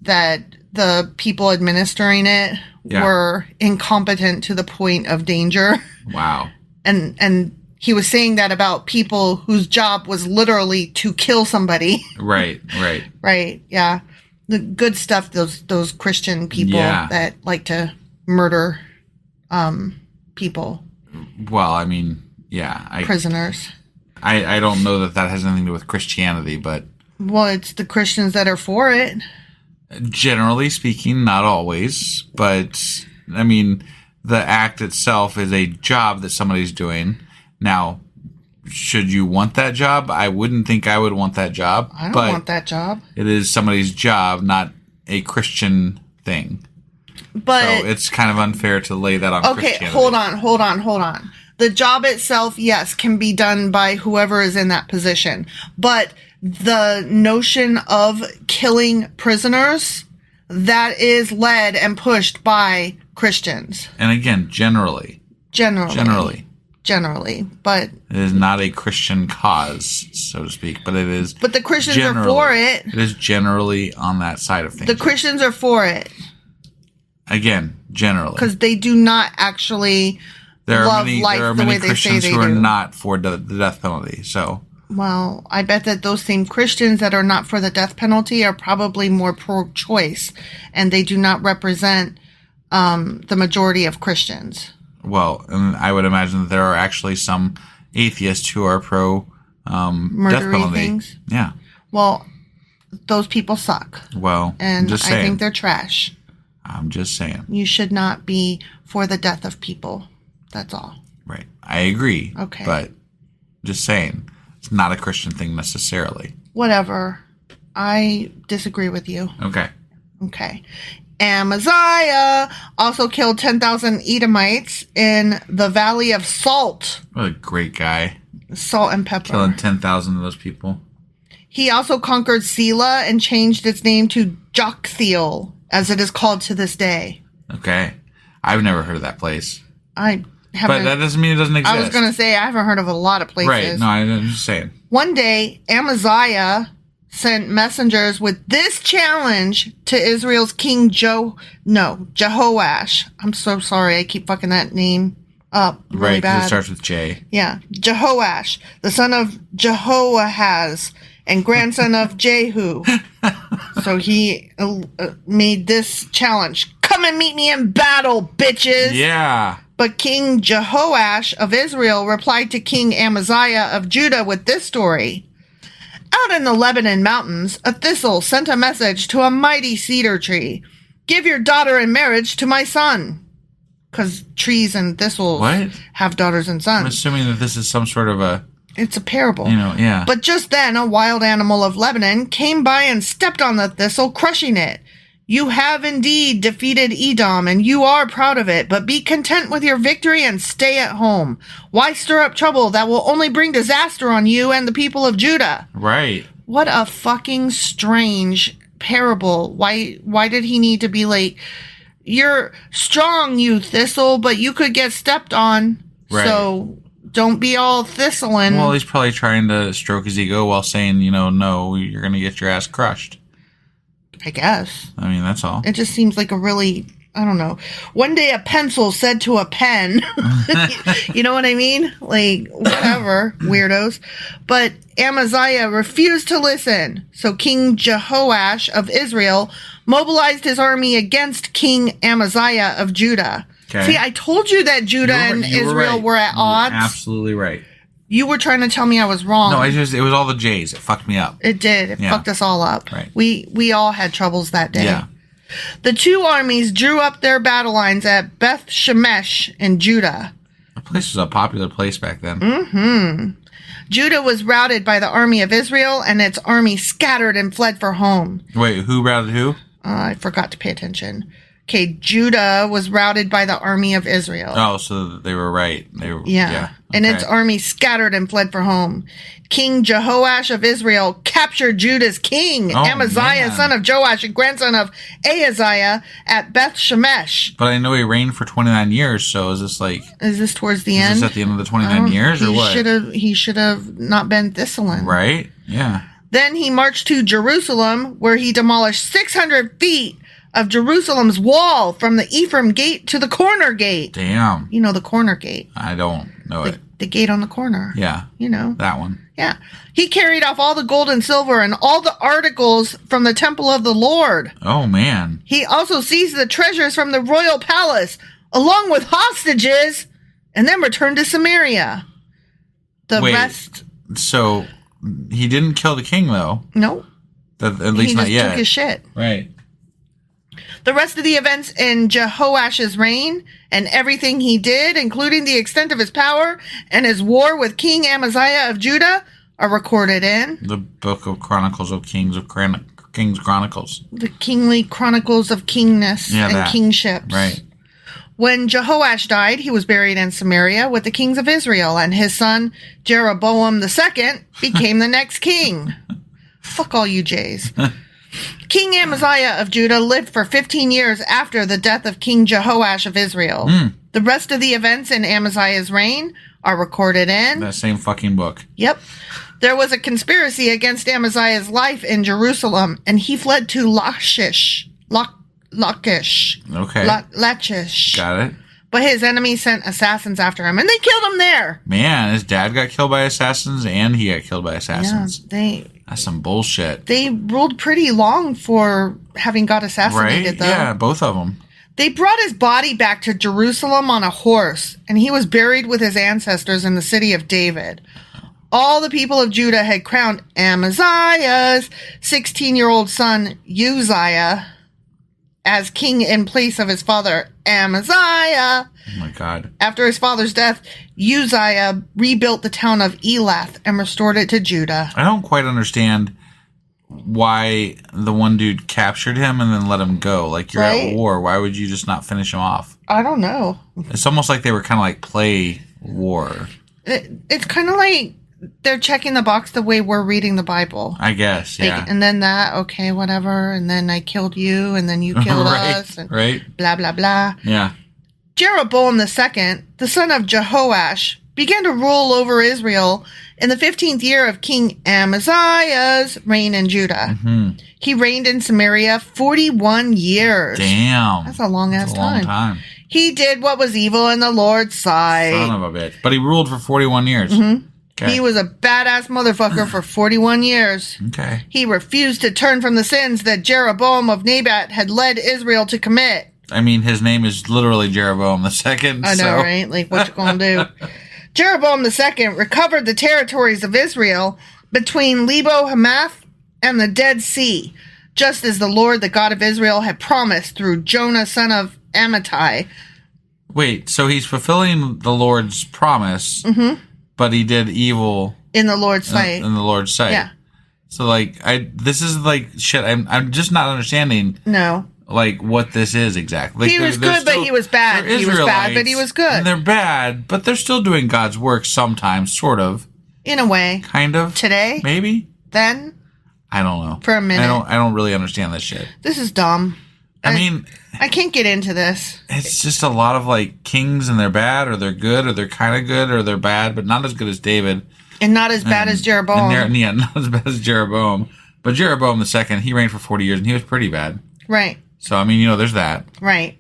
that the people administering it were incompetent to the point of danger. Wow. And he was saying that about people whose job was literally to kill somebody. Right. Right, yeah. The good stuff, those Christian people that like to murder people. Well, I mean, yeah. Prisoners. I don't know that has anything to do with Christianity, but... Well, it's the Christians that are for it. Generally speaking, not always, but I mean, the act itself is a job that somebody's doing. Now, should you want that job? I wouldn't think I would want that job. I don't want that job. It is somebody's job, not a Christian thing. But so it's kind of unfair to lay that on Christianity. Okay, hold on. The job itself, yes, can be done by whoever is in that position. But the notion of killing prisoners, that is led and pushed by Christians. And again, generally. But it is not a Christian cause, so to speak, but it is. But the Christians are for it. It is generally on that side of things. The Christians are for it. Again, generally. Because they do not actually love life the way they say they do. There are many Christians who are not for the death penalty, so... Well, I bet that those same Christians that are not for the death penalty are probably more pro-choice, and they do not represent the majority of Christians. Well, and I would imagine that there are actually some atheists who are pro death penalty. Things. Yeah. Well, those people suck. Well, and I think they're trash. I'm just saying. You should not be for the death of people. That's all. Right. I agree. Okay. But just saying. It's not a Christian thing necessarily. Whatever. I disagree with you. Okay. Amaziah also killed 10,000 Edomites in the Valley of Salt. What a great guy. Salt and pepper. Killing 10,000 of those people. He also conquered Selah and changed its name to Joktheel, as it is called to this day. Okay. I've never heard of that place. But that doesn't mean it doesn't exist. I was going to say, I haven't heard of a lot of places. Right. No, I'm just saying. One day, Amaziah sent messengers with this challenge to Israel's king Jehoash. I'm so sorry. I keep fucking that name up really bad. Right, it starts with J. Yeah. Jehoash, the son of Jehoahaz and grandson of Jehu. So he made this challenge. Come and meet me in battle, bitches. Yeah. But King Jehoash of Israel replied to King Amaziah of Judah with this story. Out in the Lebanon mountains, a thistle sent a message to a mighty cedar tree. Give your daughter in marriage to my son. Because trees and thistles have daughters and sons. I'm assuming that this is some sort of a... It's a parable. Yeah. But just then, a wild animal of Lebanon came by and stepped on the thistle, crushing it. You have indeed defeated Edom, and you are proud of it, but be content with your victory and stay at home. Why stir up trouble that will only bring disaster on you and the people of Judah? Right. What a fucking strange parable. Why did he need to be like, you're strong, you thistle, but you could get stepped on. Right. So don't be all thistling. Well, he's probably trying to stroke his ego while saying, no, you're going to get your ass crushed. I guess. I mean, that's all. It just seems like a really, I don't know. One day a pencil said to a pen. You know what I mean? Like, whatever, weirdos. But Amaziah refused to listen. So King Jehoash of Israel mobilized his army against King Amaziah of Judah. Okay. See, I told you that Judah and Israel were at odds. Absolutely right. You were trying to tell me I was wrong. No, it was all the J's. It fucked me up. It did. It fucked us all up. Right. We all had troubles that day. Yeah. The two armies drew up their battle lines at Beth Shemesh in Judah. The place was a popular place back then. Mm-hmm. Judah was routed by the army of Israel, and its army scattered and fled for home. Wait, who routed who? I forgot to pay attention. Okay, Judah was routed by the army of Israel. Oh, so they were right. Yeah. And its army scattered and fled for home. King Jehoash of Israel captured Judah's king, Amaziah, son of Joash and grandson of Ahaziah, at Beth Shemesh. But I know he reigned for 29 years, so is this like... Is this towards the end? Is this at the end of the 29 years, or what? He should have not been thistling. Right? Yeah. Then he marched to Jerusalem, where he demolished 600 feet of Jerusalem's wall from the Ephraim gate to the corner gate. Damn. You know the corner gate. I don't know it. The gate on the corner. Yeah. You know. That one. Yeah. He carried off all the gold and silver and all the articles from the temple of the Lord. Oh, man. He also seized the treasures from the royal palace, along with hostages, and then returned to Samaria. So he didn't kill the king, though? No. At least not yet. He just took his shit. Right. The rest of the events in Jehoash's reign and everything he did, including the extent of his power and his war with King Amaziah of Judah, are recorded in the Book of Chronicles of Kings Chronicles. The Kingly Chronicles of Kingness and Kingships. Right. When Jehoash died, he was buried in Samaria with the kings of Israel, and his son Jeroboam II became the next king. Fuck all you Jays. King Amaziah of Judah lived for 15 years after the death of King Jehoash of Israel. The rest of the events in Amaziah's reign are recorded in that same fucking book. Yep. There was a conspiracy against Amaziah's life in Jerusalem, and he fled to Lachish. Okay. Lachish. Got it. But his enemies sent assassins after him, and they killed him there. Man, his dad got killed by assassins, and he got killed by assassins. Yeah, that's some bullshit. They ruled pretty long for having got assassinated, right? Though. Yeah, both of them. They brought his body back to Jerusalem on a horse, and he was buried with his ancestors in the city of David. All the people of Judah had crowned Amaziah's 16-year-old son, Uzziah, as king in place of his father, Amaziah. Oh, my God. After his father's death, Uzziah rebuilt the town of Elath and restored it to Judah. I don't quite understand why the one dude captured him and then let him go. Like, you're at war. Why would you just not finish him off? I don't know. It's almost like they were kind of like play war. It's kind of like they're checking the box the way we're reading the Bible. I guess, yeah. And then okay, whatever. And then I killed you, and then you killed us. And blah, blah, blah. Yeah. Jeroboam II, the son of Jehoash, began to rule over Israel in the 15th year of King Amaziah's reign in Judah. Mm-hmm. He reigned in Samaria 41 years. Damn. That's a long-ass time. Long time. He did what was evil in the Lord's sight. Son of a bitch. But he ruled for 41 years. Mm-hmm. Okay. He was a badass motherfucker for 41 years. Okay. He refused to turn from the sins that Jeroboam of Nebat had led Israel to commit. I mean, his name is literally Jeroboam II. I know, right? Like, what you gonna do? Jeroboam II recovered the territories of Israel between Lebo Hamath and the Dead Sea, just as the Lord, the God of Israel, had promised through Jonah, son of Amittai. Wait, so he's fulfilling the Lord's promise, but he did evil in the Lord's sight. In the Lord's sight. Yeah. So, like, this is like shit. I'm just not understanding. No. like what this is exactly. Like, he was good, but he was bad. He was bad, but he was good. And they're bad, but they're still doing God's work sometimes, sort of. In a way. Kind of. Today? Maybe? Then? I don't know. For a minute. I don't really understand this shit. This is dumb. I mean, I can't get into this. It's just a lot of like kings and they're bad or they're good or they're kind of good or they're bad, but not as good as David. And not as bad as Jeroboam. Yeah, not as bad as Jeroboam. But Jeroboam II, he reigned for 40 years and he was pretty bad. Right. So, I mean, there's that. Right.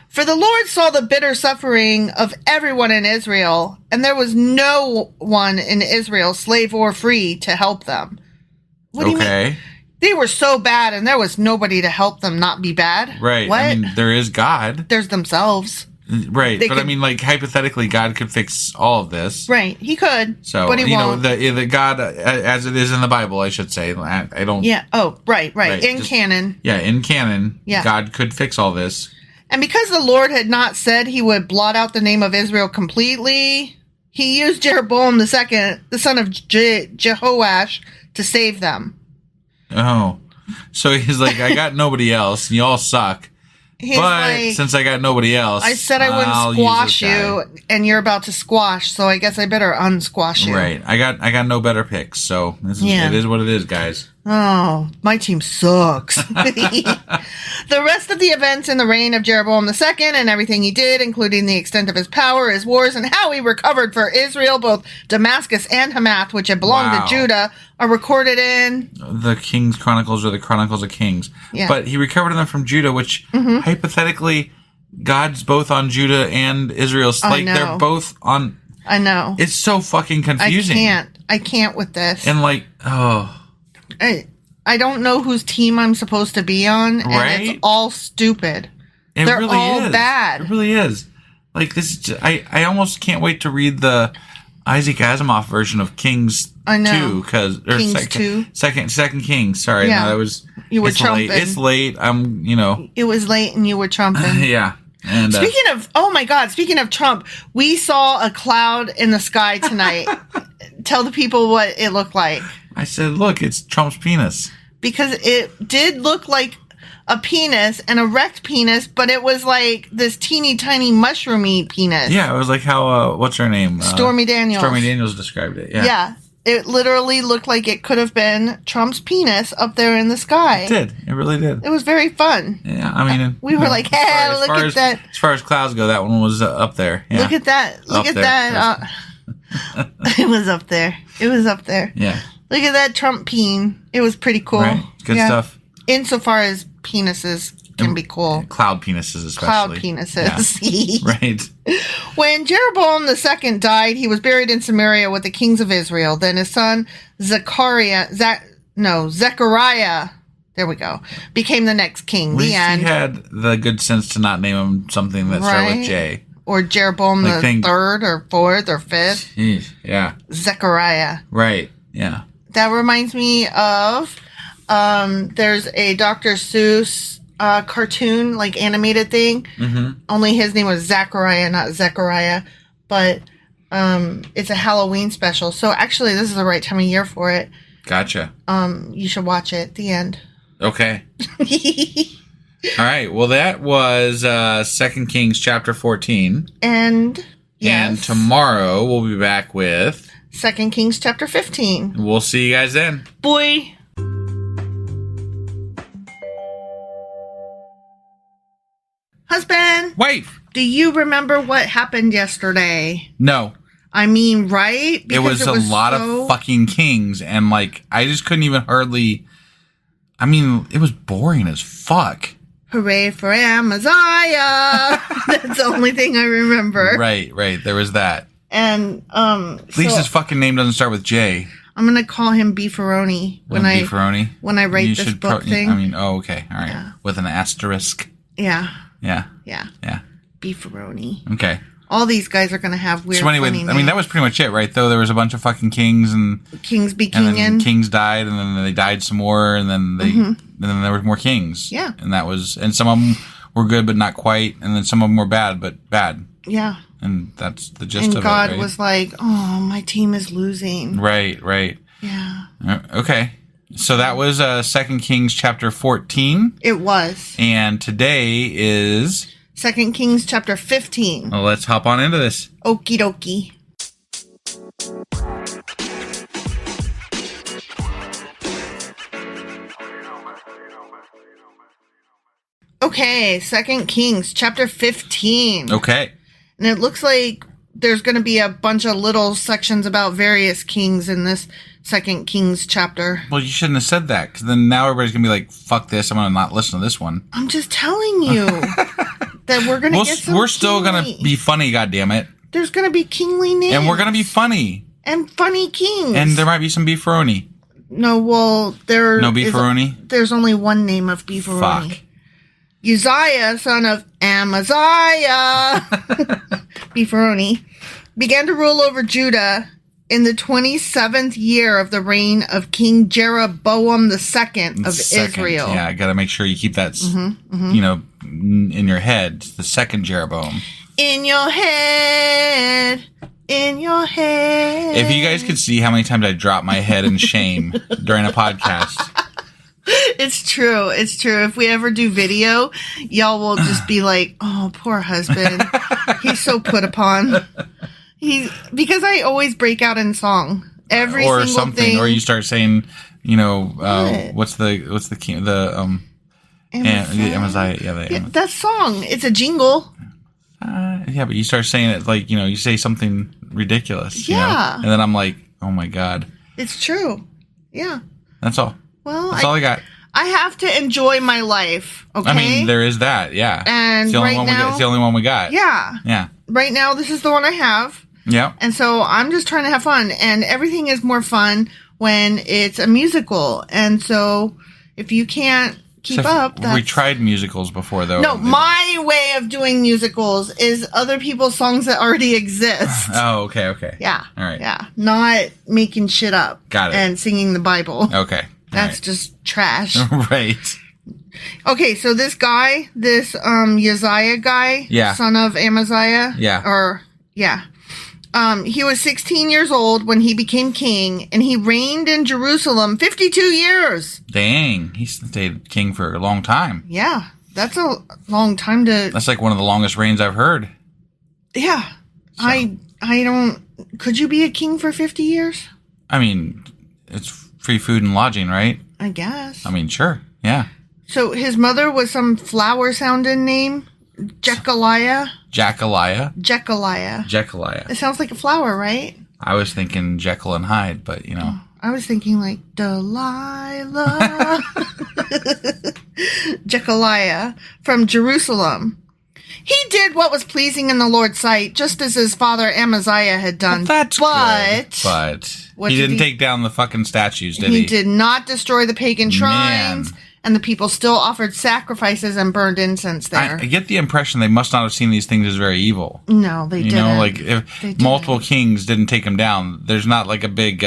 For the Lord saw the bitter suffering of everyone in Israel, and there was no one in Israel, slave or free, to help them. What do you mean? They were so bad, and there was nobody to help them not be bad. Right. What? I mean, there is God. There's themselves. Right. But I mean, like, hypothetically, God could fix all of this. Right. He could. So, but he won't. The God, as it is in the Bible, I should say. I don't. Yeah. Oh, right. In canon. Yeah, in canon, yeah. God could fix all this. And because the Lord had not said he would blot out the name of Israel completely, he used Jeroboam II, the son of Jehoash, to save them. Oh. So he's like, I got nobody else, and you all suck. He's but like, since I got nobody else, I said I wouldn't squash you, and you're about to squash, so I guess I better unsquash you. Right. I got no better picks, so it is what it is, guys. Oh, my team sucks. The rest of the events in the reign of Jeroboam II and everything he did, including the extent of his power, his wars, and how he recovered for Israel, both Damascus and Hamath, which had belonged to Judah, are recorded in the Kings Chronicles or the Chronicles of Kings. Yeah. But he recovered them from Judah, which hypothetically, God's both on Judah and Israel. Like they're both on. I know. It's so fucking confusing. I can't with this. And like, I don't know whose team I'm supposed to be on, and it's all stupid. They're really all bad. It really is. Like this, I almost can't wait to read the Isaac Asimov version of Kings. I know. 2, Kings 2? Second Kings. Sorry, yeah. No, that was. You were trumping. It's late. It was late, and you were trumping. Yeah. And speaking of Trump, we saw a cloud in the sky tonight. Tell the people what it looked like. I said, look, it's Trump's penis. Because it did look like a penis, an erect penis, but it was like this teeny tiny mushroomy penis. Yeah, it was like how, what's her name? Stormy Daniels. Stormy Daniels described it, yeah. Yeah. It literally looked like it could have been Trump's penis up there in the sky. It did. It really did. It was very fun. Yeah, I mean... we were like, hey, look at that. As far as clouds go, that one was up there. Yeah. Look at that. Look at that. It was up there. It was up there. Yeah. Look at that Trump peen. It was pretty cool. Right. Good stuff. Insofar as penises can be cool. Cloud penises, especially. Cloud penises. Yeah. Right. When Jeroboam II died, he was buried in Samaria with the kings of Israel. Then his son Zechariah, there we go, became the next king. At least the end. He had the good sense to not name him something that started with J. Or Jeroboam the third or fourth or fifth. Jeez, yeah. Zechariah. Right. Yeah. That reminds me of there's a Dr. Seuss cartoon, like animated thing. Mm-hmm. Only his name was Zachariah, not Zechariah. But it's a Halloween special. So actually, this is the right time of year for it. Gotcha. You should watch it. The end. Okay. All right. Well, that was 2 Kings chapter 14. And And tomorrow we'll be back with 2 Kings chapter 15. We'll see you guys then. Boy. Husband. Wife. Do you remember what happened yesterday? No. I mean, right? Because it was a lot of fucking kings, and like I just couldn't even hardly. I mean, it was boring as fuck. Hooray for Amaziah! That's the only thing I remember. Right. There was that. And at least his fucking name doesn't start with J. I'm gonna call him Beefaroni when I write this book thing. I mean, okay, all right, yeah. With an asterisk. Yeah. Yeah. Beefaroni. Okay. All these guys are gonna have weird. So anyway, funny names. I mean, that was pretty much it, right? Though there was a bunch of fucking kings and kings be kinging. And then kingin'. kings died, and then they died some more, and then and then there were more kings. Yeah. And some of them were good, but not quite, and then some of them were bad, but bad. Yeah. And that's the gist of it, God right? was like, "Oh, my team is losing." Right. Yeah. Okay. So that was 2 Kings chapter 14. It was. And today is 2 Kings chapter 15. Well, let's hop on into this. Okie dokie. Okay, 2 Kings chapter 15. Okay. And it looks like there's going to be a bunch of little sections about various kings in this 2 Kings chapter. Well, you shouldn't have said that, because then now everybody's going to be like, fuck this, I'm going to not listen to this one. I'm just telling you that we're going to get some We're still going to be funny, goddammit. There's going to be kingly names. And we're going to be funny. And funny kings. And there might be some beefaroni. No, well, No beefaroni? There's only one name of beefaroni. Fuck. Uzziah, son of Amaziah, beefaroni, began to rule over Judah in the 27th year of the reign of King Jeroboam II of Israel. Yeah, I got to make sure you keep that, you know, in your head. The second Jeroboam. In your head. In your head. If you guys could see how many times I drop my head in shame during a podcast. It's true. It's true. If we ever do video, y'all will just be like, oh, poor husband. He's so put upon. Because I always break out in song. Every or single something. thing. Or you start saying, you know, what's the king, Amaziah. Yeah, that song. It's a jingle. Yeah, but you start saying it like, you know, you say something ridiculous. Yeah. You know? And then I'm like, oh my God. It's true. Yeah. That's all. Well, that's all I got. I have to enjoy my life, okay? I mean, there is that, yeah. And it's the only right one now, it's the only one we got. Yeah. Yeah. Right now, this is the one I have. Yeah. And so I'm just trying to have fun. And everything is more fun when it's a musical. And so if you can't keep up, we tried musicals before, though. No, my way of doing musicals is other people's songs that already exist. Oh, okay. Yeah. All right. Yeah. Not making shit up. Got it. And singing the Bible. Okay. That's just trash. Right. Okay, so this guy, Uzziah guy, son of Amaziah. He was 16 years old when he became king, and he reigned in Jerusalem 52 years. Dang, he stayed king for a long time. Yeah, that's a long time to... That's like one of the longest reigns I've heard. Yeah. So. I don't... Could you be a king for 50 years? I mean, it's free food and lodging, right? I guess. I mean, sure, yeah. So his mother was some flower-sounding name? Jechaliah. It sounds like a flower, right? I was thinking Jekyll and Hyde, but, you know. I was thinking like Delilah. Jechaliah from Jerusalem. He did what was pleasing in the Lord's sight, just as his father Amaziah had done. Well, that's good. But he didn't take down the fucking statues, did he? He did not destroy the pagan shrines. Man. And the people still offered sacrifices and burned incense there. I get the impression they must not have seen these things as very evil. No, they didn't. You know, like if multiple kings didn't take them down, there's not like a big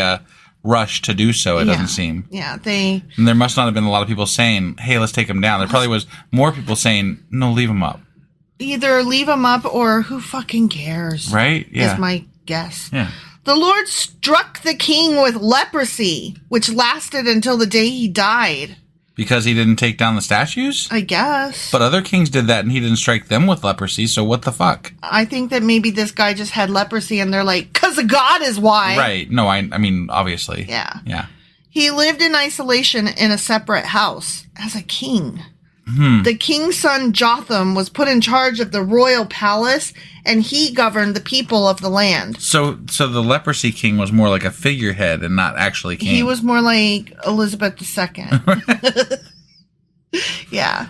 rush to do so, it doesn't seem. Yeah, And there must not have been a lot of people saying, hey, let's take them down. There probably was more people saying, no, leave them up. Either leave them up or who fucking cares? Right? Yeah. Is my guess. Yeah. The Lord struck the king with leprosy, which lasted until the day he died. Because he didn't take down the statues? I guess. But other kings did that and he didn't strike them with leprosy, so what the fuck? I think that maybe this guy just had leprosy and they're like, 'cause of God is why. Right. No, I mean, obviously. Yeah. Yeah. He lived in isolation in a separate house as a king. The king's son Jotham was put in charge of the royal palace, and he governed the people of the land. So the leprosy king was more like a figurehead and not actually king. He was more like Elizabeth II. Yeah.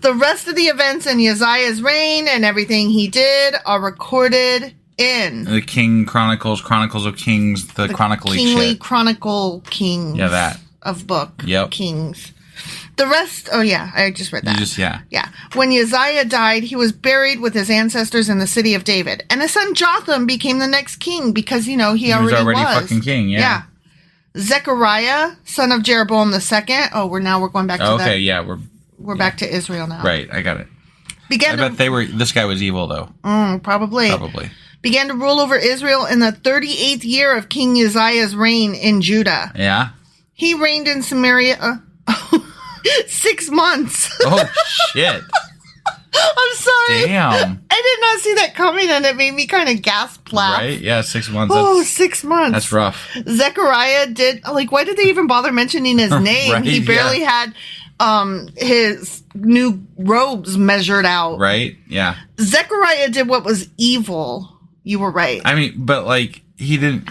The rest of the events in Uzziah's reign and everything he did are recorded in the King Chronicles of Kings, the chronically Kingly shit. Chronicle Kings. Yeah, that. Of book. Yep. Kings. The rest, oh yeah, I just read that. Yeah. When Uzziah died, he was buried with his ancestors in the city of David. And his son Jotham became the next king because, you know, he already was. Fucking king, yeah. Zechariah, son of Jeroboam II. Oh, we're going back to that. Okay, yeah. We're back to Israel now. Right, I got it. I bet this guy was evil, though. Probably. Began to rule over Israel in the 38th year of King Uzziah's reign in Judah. Yeah. He reigned in Samaria 6 months. Oh, shit. I'm sorry. Damn. I did not see that coming, and it made me kind of gasp laugh. Right? Yeah, 6 months. Oh, 6 months. That's rough. Zechariah did, like, why did they even bother mentioning his name? Right, He barely had his new robes measured out. Right? Yeah. Zechariah did what was evil. You were right. I mean, but, like, he didn't...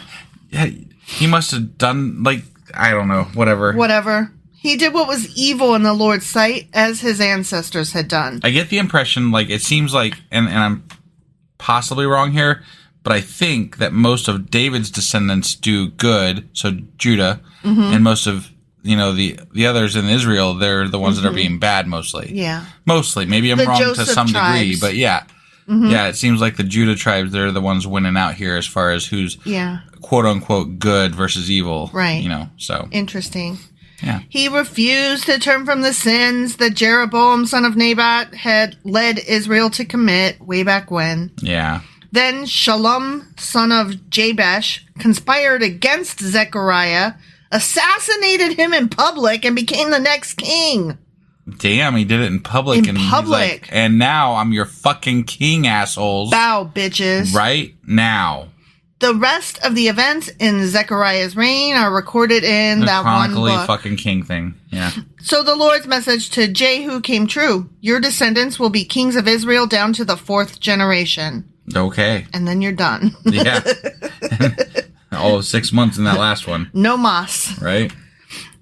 He must have done, like, I don't know, whatever. He did what was evil in the Lord's sight, as his ancestors had done. I get the impression, like, it seems like, and I'm possibly wrong here, but I think that most of David's descendants do good, so Judah, and most of, the others in Israel, they're the ones that are being bad mostly. Yeah. Mostly. Maybe I'm wrong Joseph to some degree, tribes. but yeah. Yeah, it seems like the Judah tribes, they're the ones winning out here as far as who's quote-unquote good versus evil. Right. So. Interesting. Yeah. He refused to turn from the sins that Jeroboam, son of Nebat, had led Israel to commit way back when. Yeah. Then Shallum, son of Jabesh, conspired against Zechariah, assassinated him in public, and became the next king. Damn, he did it in public. In He's public. like, and now I'm your fucking king, assholes. Bow, bitches. Right now. The rest of the events in Zechariah's reign are recorded in that one book. Fucking king thing. Yeah. So the Lord's message to Jehu came true. Your descendants will be kings of Israel down to the 4th generation. Okay. And then you're done. Yeah. All of 6 months in that last one. No mas. Right?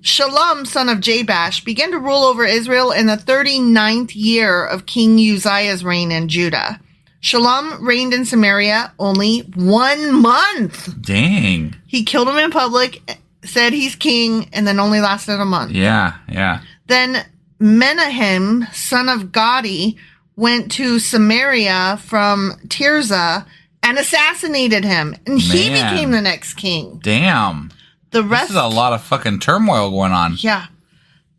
Shallum, son of Jabesh, began to rule over Israel in the 39th year of King Uzziah's reign in Judah. Shallum reigned in Samaria only 1 month. Dang. He killed him in public, said he's king, and then only lasted a month. Yeah, yeah. Then Menahem, son of Gadi, went to Samaria from Tirzah and assassinated him. And he became the next king. Damn. This is a lot of fucking turmoil going on. Yeah.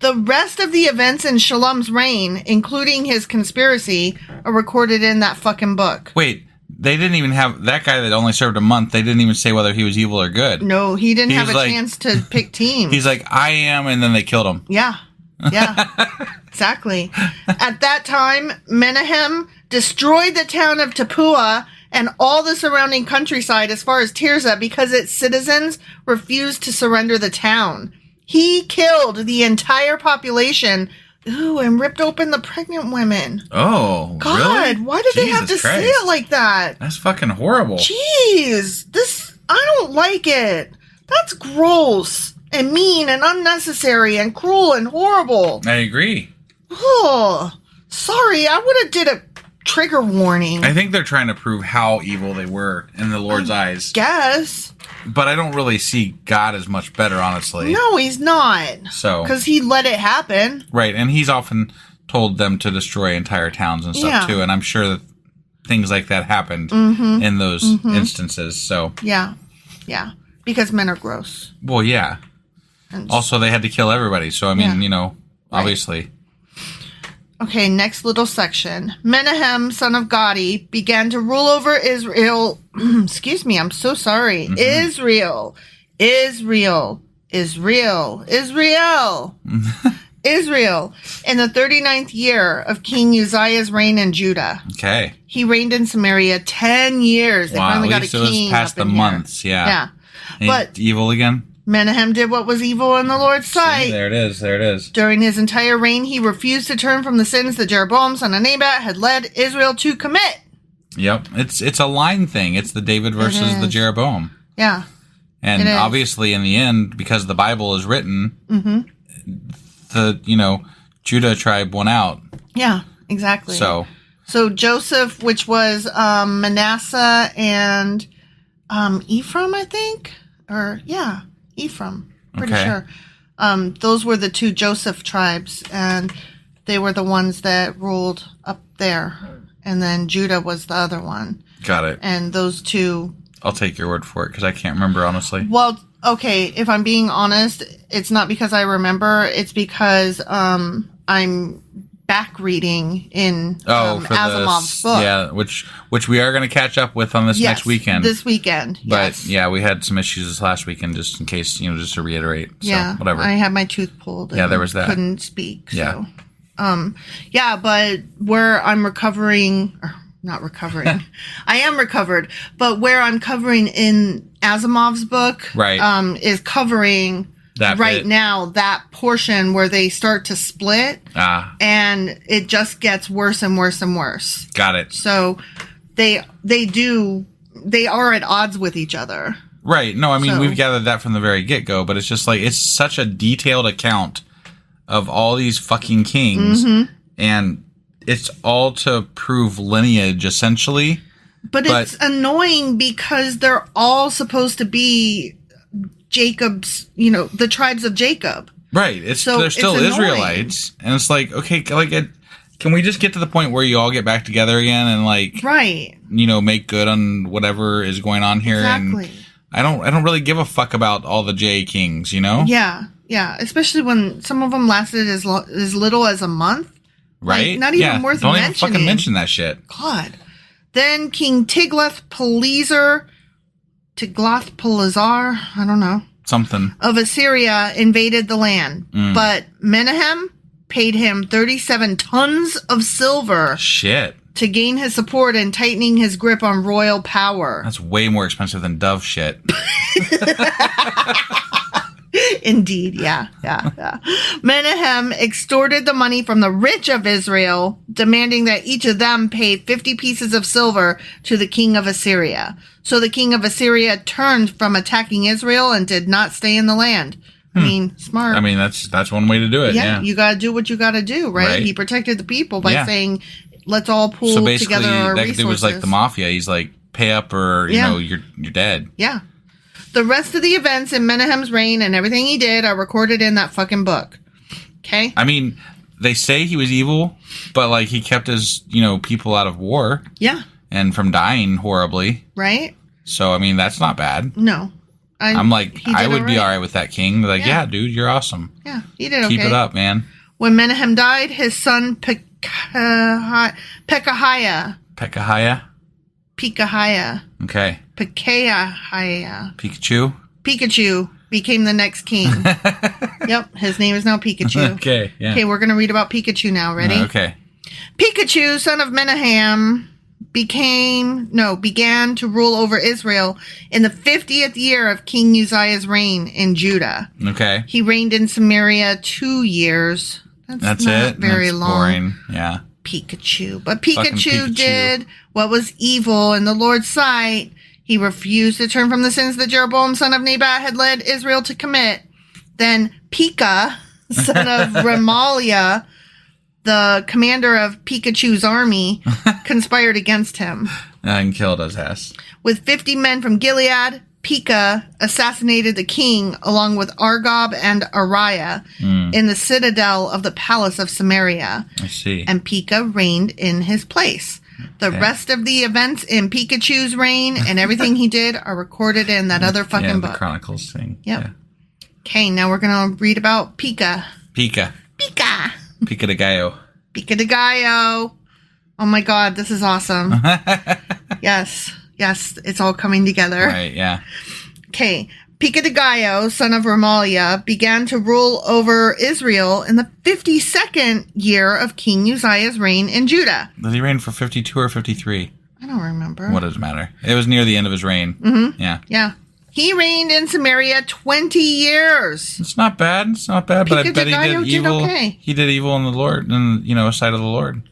The rest of the events in Shallum's reign, including his conspiracy, are recorded in that fucking book. Wait, they didn't even have... That guy that only served a month, they didn't even say whether he was evil or good. No, he didn't have a chance to pick teams. He's like, I am, and then they killed him. Yeah. Yeah. Exactly. At that time, Menahem destroyed the town of Tapua and all the surrounding countryside as far as Tirzah because its citizens refused to surrender the town. He killed the entire population, and ripped open the pregnant women. Oh, God, really? Why did they have to say it like that? That's fucking horrible. Jeez, I don't like it. That's gross and mean and unnecessary and cruel and horrible. I agree. Oh, sorry, I would have did a trigger warning. I think they're trying to prove how evil they were in the Lord's eyes. Guess. But I don't really see God as much better, honestly. No, he's not. So, because he let it happen. Right, and he's often told them to destroy entire towns and stuff too, and I'm sure that things like that happened in those instances. So yeah, because men are gross. Well, yeah. Also, they had to kill everybody, so I mean, obviously. Right. Okay, next little section. Menahem, son of Gadi, began to rule over Israel. Excuse me, I'm so sorry. Israel. Israel. In the 39th year of King Uzziah's reign in Judah. Okay. He reigned in Samaria 10 years. They finally got a king. At least it was past the months, Yeah. But evil again? Menahem did what was evil in the Lord's sight. See, there it is. During his entire reign, he refused to turn from the sins that Jeroboam, son of Nebat, had led Israel to commit. Yep. It's a line thing. It's the David versus the Jeroboam. Yeah. And obviously, in the end, because the Bible is written, the, Judah tribe won out. Yeah, exactly. So Joseph, which was Manasseh and Ephraim, I think? Ephraim. Pretty sure. Those were the 2 Joseph tribes, and they were the ones that ruled up there. And then Judah was the other one. Got it. And those 2... I'll take your word for it, because I can't remember, honestly. Well, okay, if I'm being honest, it's not because I remember. It's because I'm back reading in for Asimov's book. Yeah, which we are going to catch up with on this next weekend. This weekend, but yeah, we had some issues this last weekend, just in case, just to reiterate. So, whatever. I had my tooth pulled. Yeah, there was that. Couldn't speak. Yeah. So, but where I'm recovering, or not recovering, I am recovered, but where I'm covering in Asimov's book, is covering that bit. Now that portion where they start to split, and it just gets worse and worse and worse. Got it. So they are at odds with each other. Right. No, I mean, we've gathered that from the very get-go, but it's just like, it's such a detailed account of all these fucking kings, and it's all to prove lineage, essentially. But it's annoying because they're all supposed to be Jacob's, the tribes of Jacob. Right. They're still Israelites. And it's like, okay, can we just get to the point where you all get back together again and make good on whatever is going on here? Exactly. And I don't really give a fuck about all the J kings, Yeah. Yeah. Especially when some of them lasted as little as a month. Right. Not even worth don't mentioning. Don't even fucking mention that shit. God. Then King Tiglath-Pileser, I don't know. Something. Of Assyria invaded the land. But Menahem paid him 37 tons of silver. Shit. To gain his support and tightening his grip on royal power. That's way more expensive than Dove shit. Indeed, yeah. Menahem extorted the money from the rich of Israel, demanding that each of them pay 50 pieces of silver to the king of Assyria. So the king of Assyria turned from attacking Israel and did not stay in the land. I mean, smart. I mean, that's one way to do it, yeah. You gotta do what you gotta do, right? He protected the people by saying, let's all pool together our resources. So basically, that dude was like the mafia. He's like, pay up or, you're dead. Yeah. The rest of the events in Menahem's reign and everything he did are recorded in that fucking book. Okay? I mean, they say he was evil, but, he kept his, people out of war. Yeah. And from dying horribly. Right? So, I mean, that's not bad. No. I'm like, I would be all right with that king. They're like, yeah, dude, you're awesome. Yeah, he did okay. Keep it up, man. When Menahem died, his son Pekahiah. Okay. Pekahiah. Pikachu became the next king. Yep, his name is now Pikachu. Okay, yeah. Okay, we're going to read about Pikachu now. Ready? Okay. Pikachu, son of Menahem, began to rule over Israel in the 50th year of King Uzziah's reign in Judah. Okay. He reigned in Samaria 2 years. That's not very long. Boring. Yeah. Pikachu. But Pikachu did what was evil in the Lord's sight. He refused to turn from the sins that Jeroboam, son of Nebat, had led Israel to commit. Then Pekah, son of Remaliah, the commander of Pikachu's army, conspired against him. And killed his ass. With 50 men from Gilead, Pekah assassinated the king along with Argob and Ariah in the citadel of the palace of Samaria. I see. And Pekah reigned in his place. The rest of the events in Pikachu's reign and everything he did are recorded in that other fucking book. The Chronicles thing. Yep. Yeah. Okay, now we're going to read about Pekah. Pika de Gallo. Pika de Gallo. Oh my God, this is awesome. Yes, it's all coming together. Right, yeah. Okay. Pekah de Gallo, son of Remaliah, began to rule over Israel in the 52nd year of King Uzziah's reign in Judah. Did he reign for 52 or 53? I don't remember. What does it matter? It was near the end of his reign. Mm-hmm. Yeah. Yeah. He reigned in Samaria 20 years. It's not bad. But I bet he did evil. Okay. He did evil in the Lord, and sight of the Lord.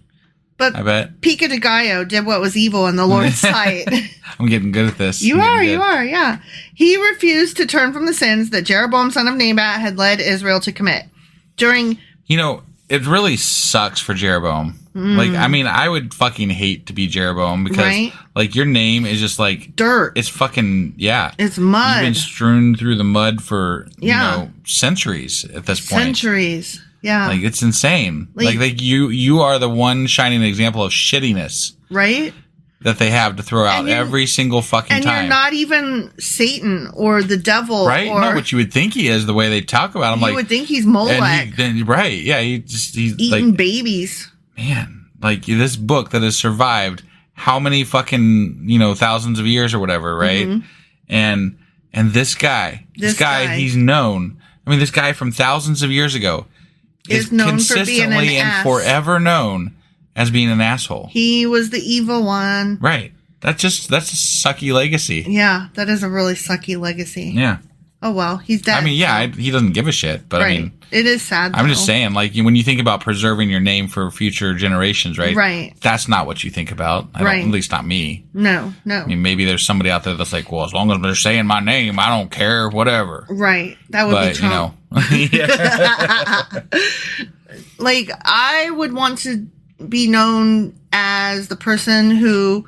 But I bet Pekah de Gallo did what was evil in the Lord's sight. I'm getting good at this. You are, yeah. He refused to turn from the sins that Jeroboam, son of Nebat, had led Israel to commit. It really sucks for Jeroboam. I would fucking hate to be Jeroboam because, your name is just dirt. It's fucking, yeah. It's mud. You've been strewn through the mud for, centuries at this point. Centuries. Yeah. It's insane. You are the one shining example of shittiness. Right? that they have to throw out every single fucking time. And you're not even Satan or the devil. Right? Or No, but you would think he is the way they talk about him. You would think he's Molech. Right, yeah. He's eating like, babies. Man, like this book that has survived how many fucking, thousands of years or whatever, right? Mm-hmm. And this guy, he's known. I mean, this guy from thousands of years ago is known consistently for being and forever known as being an asshole. He was the evil one. Right. That's a sucky legacy. Yeah, that is a really sucky legacy. Yeah. Oh, well, he's dead. I mean, yeah, he doesn't give a shit, but right. I mean... It is sad, though. I'm just saying, like, when you think about preserving your name for future generations, right? Right. That's not what you think about. At least not me. No. I mean, maybe there's somebody out there that's like, well, as long as they're saying my name, I don't care, whatever. Right. That would be Trump. Like, I would want to be known as the person who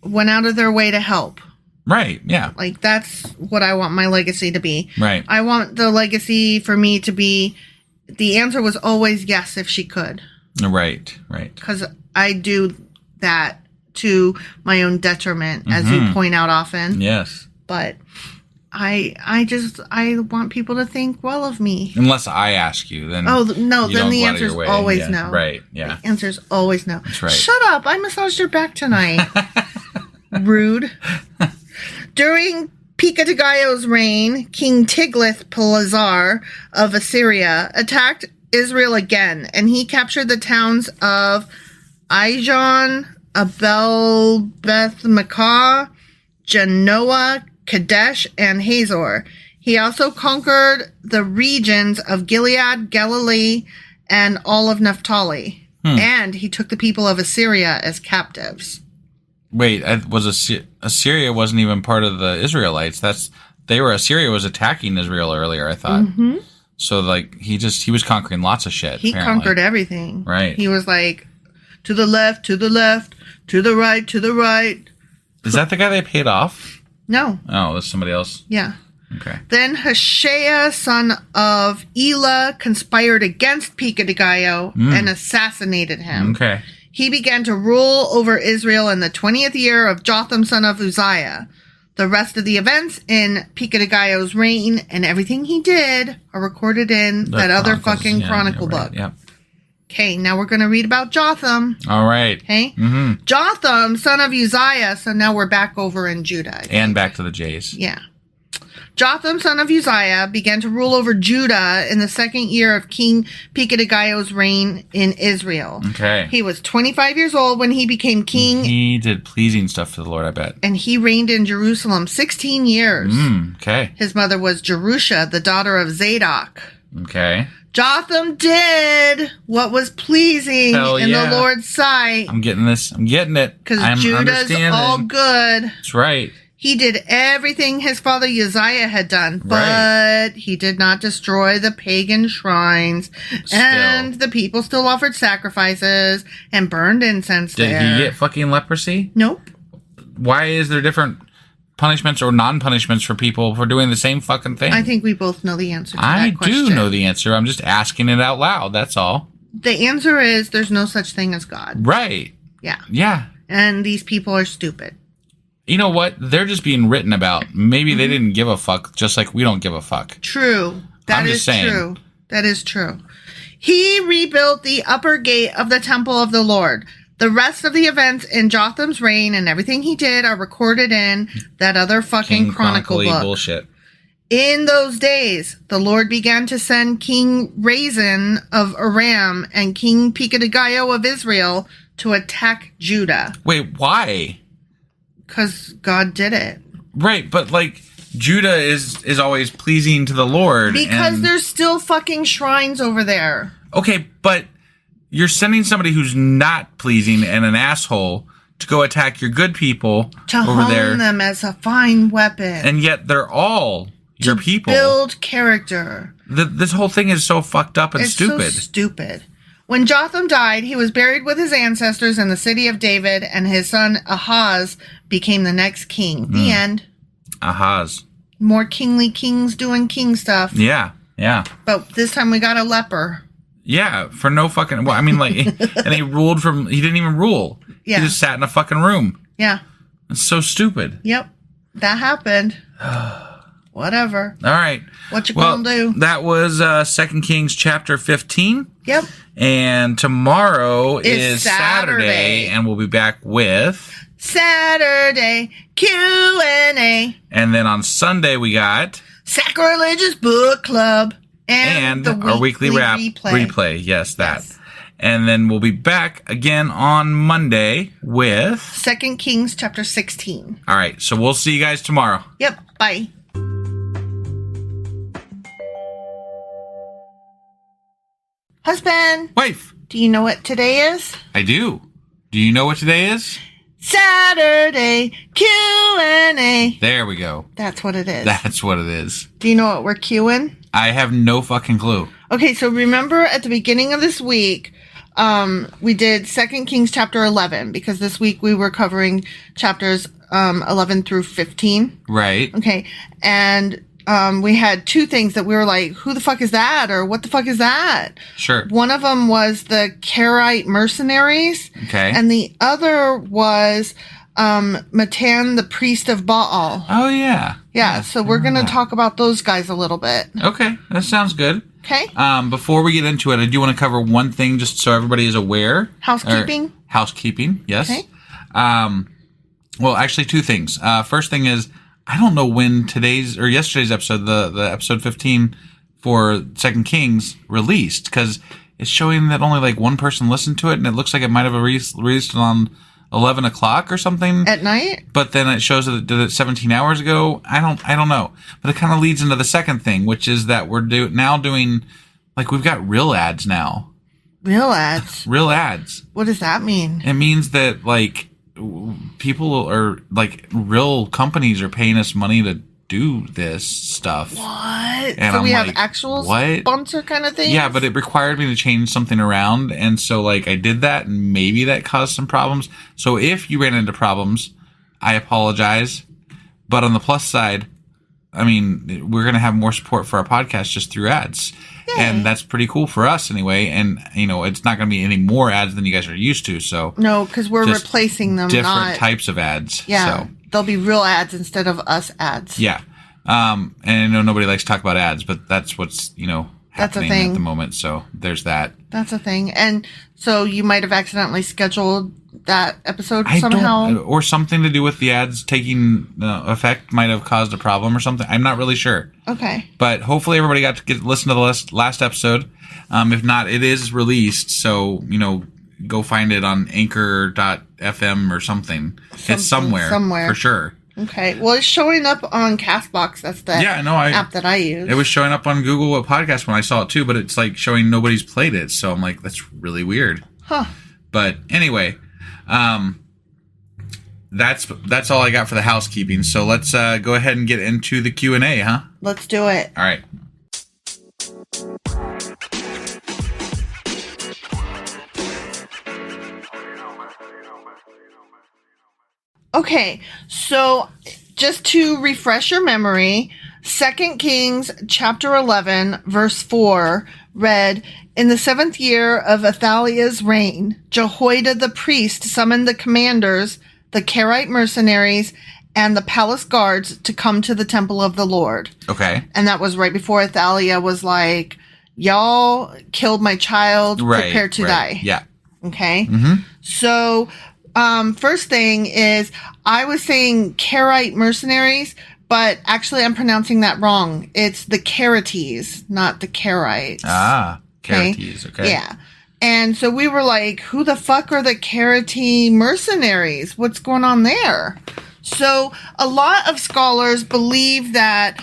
went out of their way to help. Right, yeah. Like, that's what I want my legacy to be. Right. I want the legacy for me to be, the answer was always yes if she could. Right. Because I do that to my own detriment, as you point out often. Yes. But I want people to think well of me. Unless I ask you, then then the answer is always no. Right, yeah. The answer is always no. That's right. Shut up. I massaged your back tonight. Rude. During Pekadagayo's reign, King Tiglath-Pileser of Assyria attacked Israel again, and he captured the towns of Ijon, Abel-Beth-Makkah, Genoa, Kadesh, and Hazor. He also conquered the regions of Gilead, Galilee, and all of Naphtali. And he took the people of Assyria as captives. Wait, Assyria wasn't even part of the Israelites. Assyria was attacking Israel earlier, I thought. Mm-hmm. So, like, he was conquering lots of shit. He conquered everything. Right. He was like, to the left, to the left, to the right, to the right. Is that the guy they paid off? No. Oh, that's somebody else? Yeah. Okay. Then Hoshea, son of Elah, conspired against Pekadagayo and assassinated him. Okay. He began to rule over Israel in the 20th year of Jotham, son of Uzziah. The rest of the events in Pekadagayo's reign and everything he did are recorded in that other fucking chronicle book. Yep. Okay, now we're going to read about Jotham. All right. Okay? Mm-hmm. Jotham, son of Uzziah. So now we're back over in Judah. And back to the J's. Yeah. Jotham, son of Uzziah, began to rule over Judah in the second year of King Pekadagayo's reign in Israel. Okay. He was 25 years old when he became king. He did pleasing stuff for the Lord, I bet. And he reigned in Jerusalem 16 years. Okay. His mother was Jerusha, the daughter of Zadok. Okay. Jotham did what was pleasing in the Lord's sight. I'm getting this. I'm getting it. Because Judah's all good. That's right. He did everything his father Uzziah had done, but he did not destroy the pagan shrines. And the people still offered sacrifices and burned incense there. Did he get fucking leprosy? Nope. Why is there different punishments or non-punishments for people for doing the same fucking thing? I think we both know the answer to that question. I do know the answer. I'm just asking it out loud. That's all. The answer is there's no such thing as God. Right. Yeah. Yeah. And these people are stupid. You know what? They're just being written about. Maybe they didn't give a fuck, just like we don't give a fuck. True. That is true. That is true. He rebuilt the upper gate of the temple of the Lord. The rest of the events in Jotham's reign and everything he did are recorded in that other fucking chronicle book. Bullshit. In those days, the Lord began to send King Rezin of Aram and King Pekadagayo of Israel to attack Judah. Wait, why? Because God did it. Right, but like Judah is always pleasing to the Lord. Because there's still fucking shrines over there. Okay, but you're sending somebody who's not pleasing and an asshole to go attack your good people over there. To hone them as a fine weapon. And yet they're all your people. Build character. This whole thing is so fucked up and stupid. It's so stupid. When Jotham died, he was buried with his ancestors in the city of David, and his son Ahaz became the next king. The end. Ahaz. More kingly kings doing king stuff. Yeah, yeah. But this time we got a leper. Yeah, for no fucking... Well, I mean, like... and he didn't even rule. Yeah. He just sat in a fucking room. Yeah. It's so stupid. Yep. That happened. Whatever. All right. What you gonna do? That was 2 Kings chapter 15. Yep. And tomorrow is Saturday. and we'll be back with Saturday Q&A. And then on Sunday we got Sacrilegious Book Club. And our weekly rap replay. Yes, that. Yes. And then we'll be back again on Monday with 2 Kings chapter 16. All right. So we'll see you guys tomorrow. Yep. Bye. Husband. Wife. Do you know what today is? I do. Do you know what today is? Saturday Q&A. There we go. That's what it is. That's what it is. Do you know what we're queuing? I have no fucking clue. Okay, so remember at the beginning of this week, we did 2 Kings chapter 11 because this week we were covering chapters 11 through 15. Right. Okay, and we had two things that we were like, who the fuck is that? Or what the fuck is that? Sure. One of them was the Karaite mercenaries. Okay. And the other was Matan, the priest of Baal. Oh, yeah. Yeah, so we're going to talk about those guys a little bit. Okay, that sounds good. Okay. Before we get into it, I do want to cover one thing just so everybody is aware. Housekeeping? Housekeeping, yes. Okay. Well, actually, two things. First thing is, I don't know when today's or yesterday's episode, the episode 15 for 2 Kings released, because it's showing that only like one person listened to it, and it looks like it might have released on 11 o'clock or something at night. But then it shows that it did it 17 hours ago. I don't know. But it kind of leads into the second thing, which is that we're now doing like we've got real ads now. Real ads. Real ads. What does that mean? It means that like people are like real companies are paying us money to do this stuff. What? And so I'm we like, have actual what? sponsor kind of thing? Yeah, but it required me to change something around. And so like I did that and maybe that caused some problems. So if you ran into problems, I apologize. But on the plus side, I mean, we're going to have more support for our podcast just through ads. Yay. And that's pretty cool for us anyway. And, you know, it's not going to be any more ads than you guys are used to. So no, because we're replacing them. Different types of ads. Yeah. So. They'll be real ads instead of us ads. Yeah. And I know nobody likes to talk about ads, but that's what's, you know, happening at the moment. So there's that. That's a thing. And so you might have accidentally scheduled that episode somehow. Or something to do with the ads taking effect might have caused a problem or something. I'm not really sure. Okay. But hopefully everybody got to listen to the last episode. If not, it is released. So, you know, go find it on anchor.fm or something. It's somewhere. For sure. Okay. Well, it's showing up on CastBox. That's the app that I use. It was showing up on Google Podcast when I saw it too, but it's like showing nobody's played it. So I'm like, that's really weird. Huh. But anyway, that's all I got for the housekeeping. So let's go ahead and get into the Q&A, huh? Let's do it. All right. Okay, so just to refresh your memory, 2 Kings chapter 11, verse 4 read, "In the 7th year of Athaliah's reign, Jehoiada the priest summoned the commanders, the Karaite mercenaries, and the palace guards to come to the temple of the Lord." Okay. And that was right before Athaliah was like, y'all killed my child, prepare to die. Yeah. Okay? Mm-hmm. So... first thing is, I was saying Karaite mercenaries, but actually I'm pronouncing that wrong. It's the Karites, not the Karaites. Ah, Karites, okay. Yeah. And so we were like, who the fuck are the Karaite mercenaries? What's going on there? So a lot of scholars believe that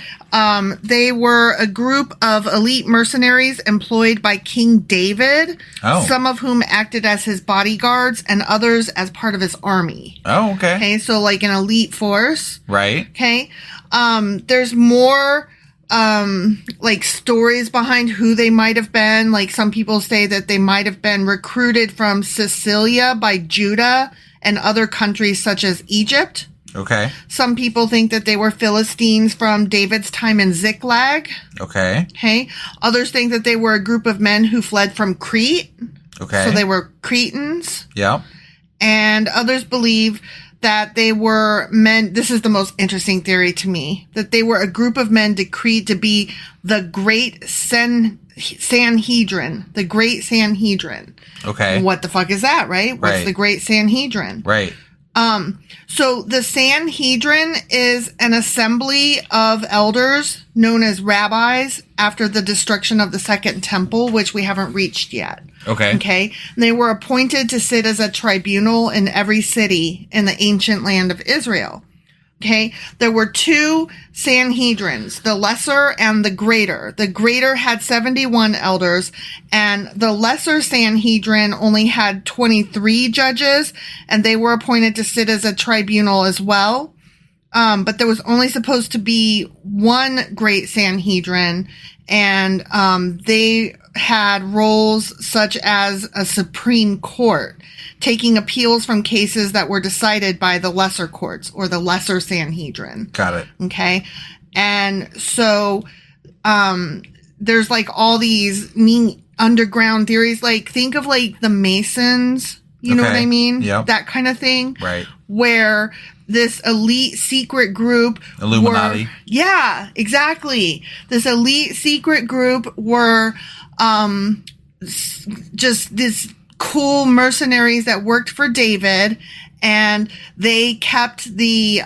they were a group of elite mercenaries employed by King David, some of whom acted as his bodyguards and others as part of his army. Oh, okay. Okay, so like an elite force. Right. Okay. There's more like stories behind who they might have been. Like some people say that they might have been recruited from Sicilia by Judah and other countries such as Egypt. Okay. Some people think that they were Philistines from David's time in Ziklag. Okay. Okay. Others think that they were a group of men who fled from Crete. Okay. So they were Cretans. Yeah. And others believe that they were men. This is the most interesting theory to me, that they were a group of men decreed to be the Great Sanhedrin. The Great Sanhedrin. Okay. What the fuck is that, right? What's the Great Sanhedrin? Right. So the Sanhedrin is an assembly of elders known as rabbis after the destruction of the Second Temple, which we haven't reached yet. Okay. Okay. And they were appointed to sit as a tribunal in every city in the ancient land of Israel. Okay. There were two Sanhedrins, the lesser and the greater. The greater had 71 elders, and the lesser Sanhedrin only had 23 judges, and they were appointed to sit as a tribunal as well. But there was only supposed to be one great Sanhedrin, and they had roles such as a Supreme Court, taking appeals from cases that were decided by the lesser courts or the lesser Sanhedrin. Got it. Okay. And so there's like all these neat underground theories. Like, think of like the Masons, you know what I mean? Yep. That kind of thing. Right. Where this elite secret group Illuminati. Yeah, exactly. This elite secret group were just this cool mercenaries that worked for David, and they kept the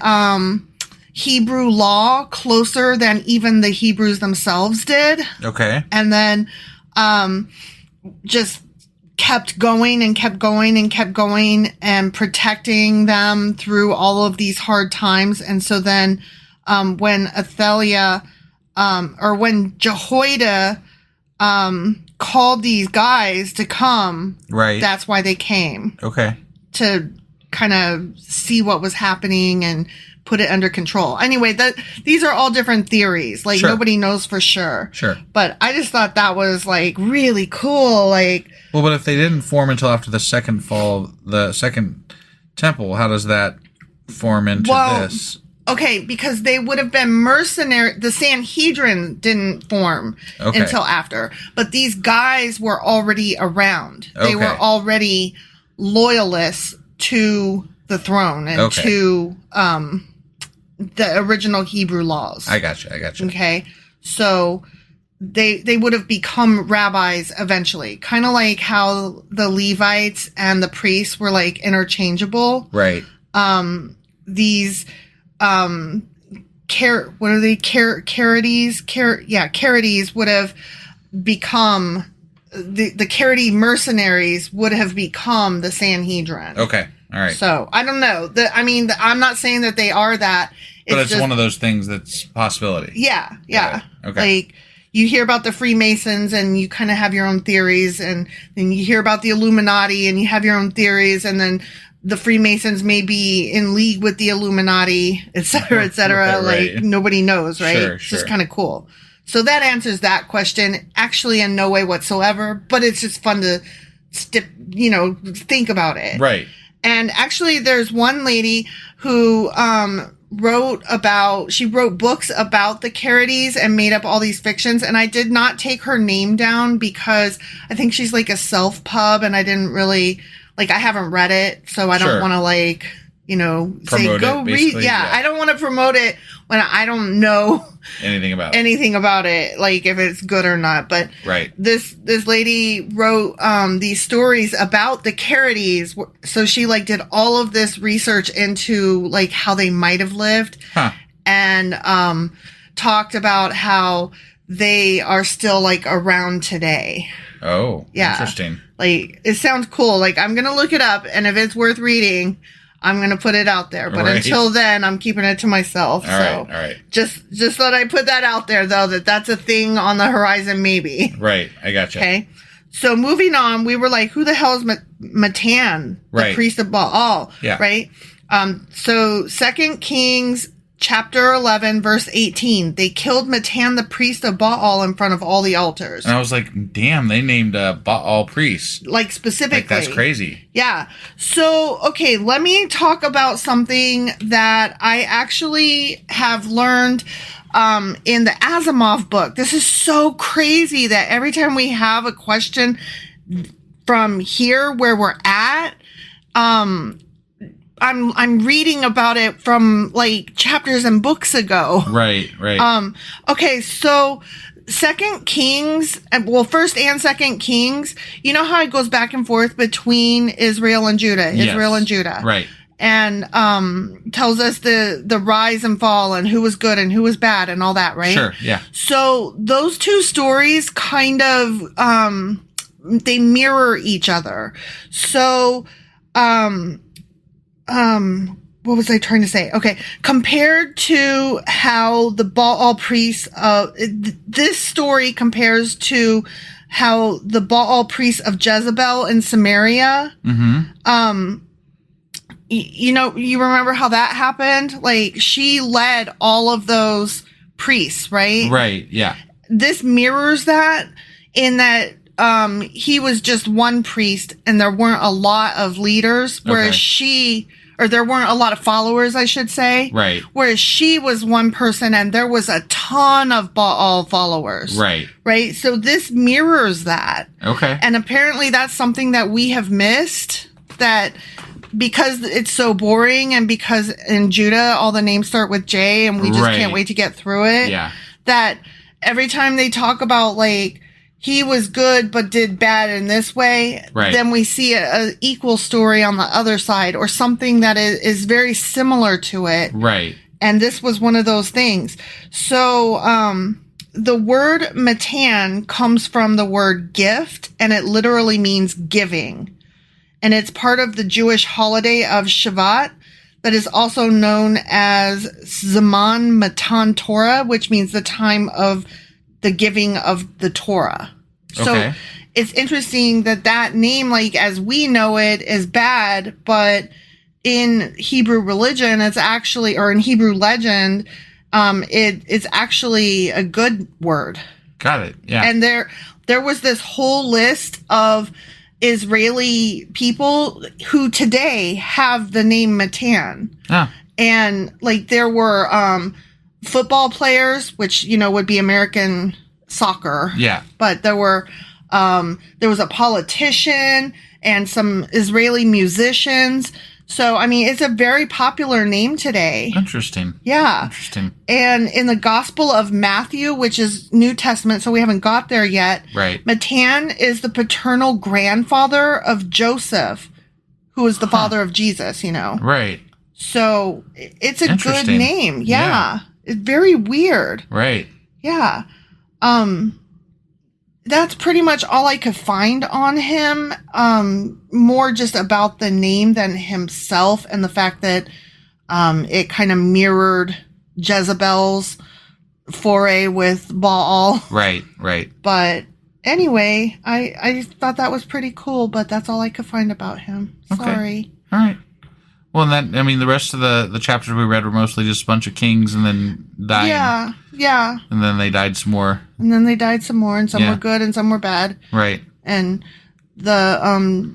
Hebrew law closer than even the Hebrews themselves did. Okay. And then just kept going and kept going and kept going and protecting them through all of these hard times. And so then when Athaliah or when Jehoiada called these guys to come, right, that's why they came. Okay. To kind of see what was happening and put it under control. Anyway, these are all different theories. Like, sure, nobody knows for sure. Sure. But I just thought that was like really cool. Like, well, but if they didn't form until after the second fall, the second temple, how does that form into this? Okay, because they would have been mercenary. The Sanhedrin didn't form until after. But these guys were already around. They were already loyalists to the throne and to the original Hebrew laws. I gotcha. Okay. So they would have become rabbis eventually. Kind of like how the Levites and the priests were like interchangeable. Right. These what are they? Carides? Carides would have become the Caridi mercenaries would have become the Sanhedrin. Okay. All right. So I don't know. I'm not saying that they are that. But it's just one of those things that's a possibility. Yeah. Yeah. Okay. Like, you hear about the Freemasons and you kind of have your own theories, and then you hear about the Illuminati and you have your own theories, and then the Freemasons may be in league with the Illuminati, et cetera, et cetera. Right. Like, nobody knows, right? Sure, It's just kind of cool. So that answers that question. Actually, in no way whatsoever, but it's just fun to think about it. Right. And actually, there's one lady who wrote books about the Carides and made up all these fictions. And I did not take her name down because I think she's like a self-pub, and I didn't really, I haven't read it. So I don't want to say, go read. Yeah, I don't want to promote it when I don't know anything about it, like if it's good or not. But this lady wrote these stories about the Carides, so she did all of this research into how they might have lived, and talked about how they are still around today. Oh, yeah, interesting. It sounds cool. I'm gonna look it up, and if it's worth reading, I'm going to put it out there. But until then, I'm keeping it to myself. All right. Just thought I'd put that out there, though, that's a thing on the horizon, maybe. Right. I gotcha. Okay. So moving on, we were like, who the hell is Matan, the priest of Baal? Yeah. Right? So 2 Kings chapter 11, verse 18. They killed Matan, the priest of Baal, in front of all the altars. And I was like, damn, they named Baal priests. Specifically. That's crazy. Yeah. So, okay, let me talk about something that I actually have learned in the Asimov book. This is so crazy that every time we have a question from here where we're at, I'm reading about it from like chapters and books ago. Right. Okay, so Second Kings, well, First and Second Kings, you know how it goes back and forth between Israel and Judah, Right. And tells us the rise and fall and who was good and who was bad and all that, right? Sure, yeah. So those two stories kind of they mirror each other. So what was I trying to say? Okay, compared to how the Baal priests, this story compares to how the Baal priests of Jezebel in Samaria, you know, you remember how that happened? Like, she led all of those priests, right? Right, yeah. This mirrors that in that he was just one priest and there weren't a lot of leaders, whereas there weren't a lot of followers, I should say. Right. Whereas she was one person and there was a ton of Baal followers. Right. Right? So this mirrors that. Okay. And apparently that's something that we have missed, that because it's so boring and because in Judah all the names start with J and we just can't wait to get through it. Yeah. That every time they talk about like he was good but did bad in this way, then we see a equal story on the other side or something that is very similar to it. Right. And this was one of those things. So the word matan comes from the word gift, and it literally means giving. And it's part of the Jewish holiday of Shavat that is also known as Zaman Matan Torah, which means the time of the giving of the Torah. So it's interesting that name, like as we know it, is bad, but in Hebrew religion, it's actually, or in Hebrew legend, it's actually a good word. Got it. Yeah. And there was this whole list of Israeli people who today have the name Matan. Ah. And like there were football players, which, you know, would be American soccer. Yeah. But there was a politician and some Israeli musicians. So, I mean, it's a very popular name today. Interesting. Yeah. Interesting. And in the Gospel of Matthew, which is New Testament, so we haven't got there yet. Right. Matan is the paternal grandfather of Joseph, who is the father of Jesus, you know. Right. So, it's a good name. Yeah. It's very weird. Right. Yeah. That's pretty much all I could find on him. More just about the name than himself and the fact that it kind of mirrored Jezebel's foray with Baal. Right. But anyway, I thought that was pretty cool, but that's all I could find about him. Sorry. All right. Well, and the rest of the chapters we read were mostly just a bunch of kings and then dying. Yeah. And then they died some more. And then they died some more, and some were good and some were bad. Right. And the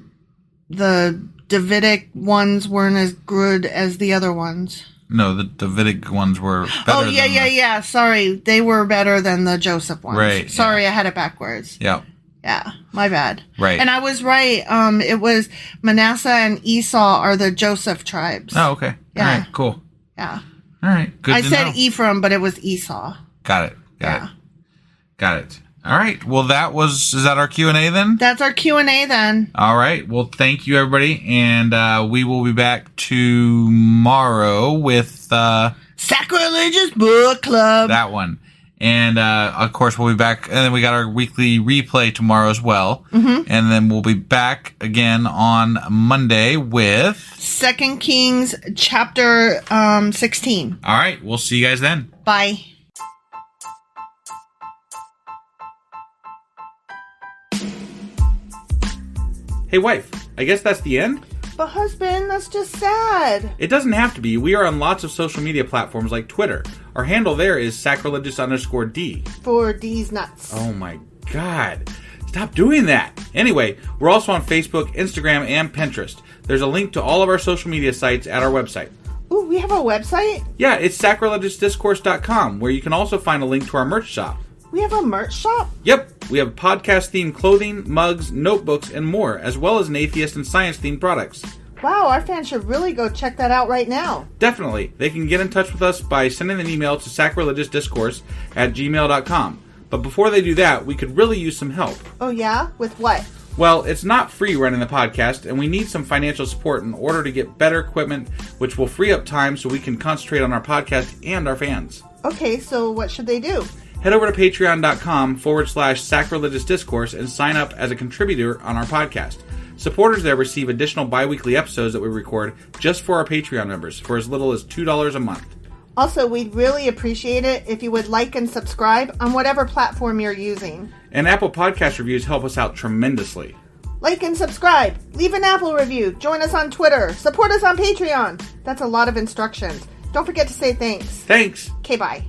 Davidic ones weren't as good as the other ones. No, the Davidic ones were better. Yeah. Sorry. They were better than the Joseph ones. Right. Sorry, I had it backwards. Yeah. Yeah, my bad. Right. And I was right. It was Manasseh and Esau are the Joseph tribes. Oh, okay. Yeah. All right, cool. Yeah. All right, good I to said know. Ephraim, but it was Esau. Got it. Got it. All right. Well, is that our Q&A then? That's our Q&A then. All right. Well, thank you, everybody. And we will be back tomorrow with... Sacrilegious Book Club. That one. And, of course, we'll be back. And then we got our weekly replay tomorrow as well. Mm-hmm. And then we'll be back again on Monday with... 2 Kings chapter 16. All right. We'll see you guys then. Bye. Hey, wife, I guess that's the end? But husband, that's just sad. It doesn't have to be. We are on lots of social media platforms like Twitter. Our handle there is sacrilegious_D. For D's nuts. Oh my God. Stop doing that. Anyway, we're also on Facebook, Instagram, and Pinterest. There's a link to all of our social media sites at our website. Ooh, we have a website? Yeah, it's sacrilegiousdiscourse.com, where you can also find a link to our merch shop. We have a merch shop? Yep, we have podcast-themed clothing, mugs, notebooks, and more, as well as an atheist and science-themed products. Wow, our fans should really go check that out right now. Definitely. They can get in touch with us by sending an email to sacrilegiousdiscourse@gmail.com. But before they do that, we could really use some help. Oh yeah? With what? Well, it's not free running the podcast, and we need some financial support in order to get better equipment, which will free up time so we can concentrate on our podcast and our fans. Okay, so what should they do? Head over to patreon.com/sacrilegious discourse and sign up as a contributor on our podcast. Supporters there receive additional bi-weekly episodes that we record just for our Patreon members for as little as $2 a month. Also, we'd really appreciate it if you would like and subscribe on whatever platform you're using. And Apple Podcast reviews help us out tremendously. Like and subscribe. Leave an Apple review. Join us on Twitter. Support us on Patreon. That's a lot of instructions. Don't forget to say thanks. Thanks. Okay, bye.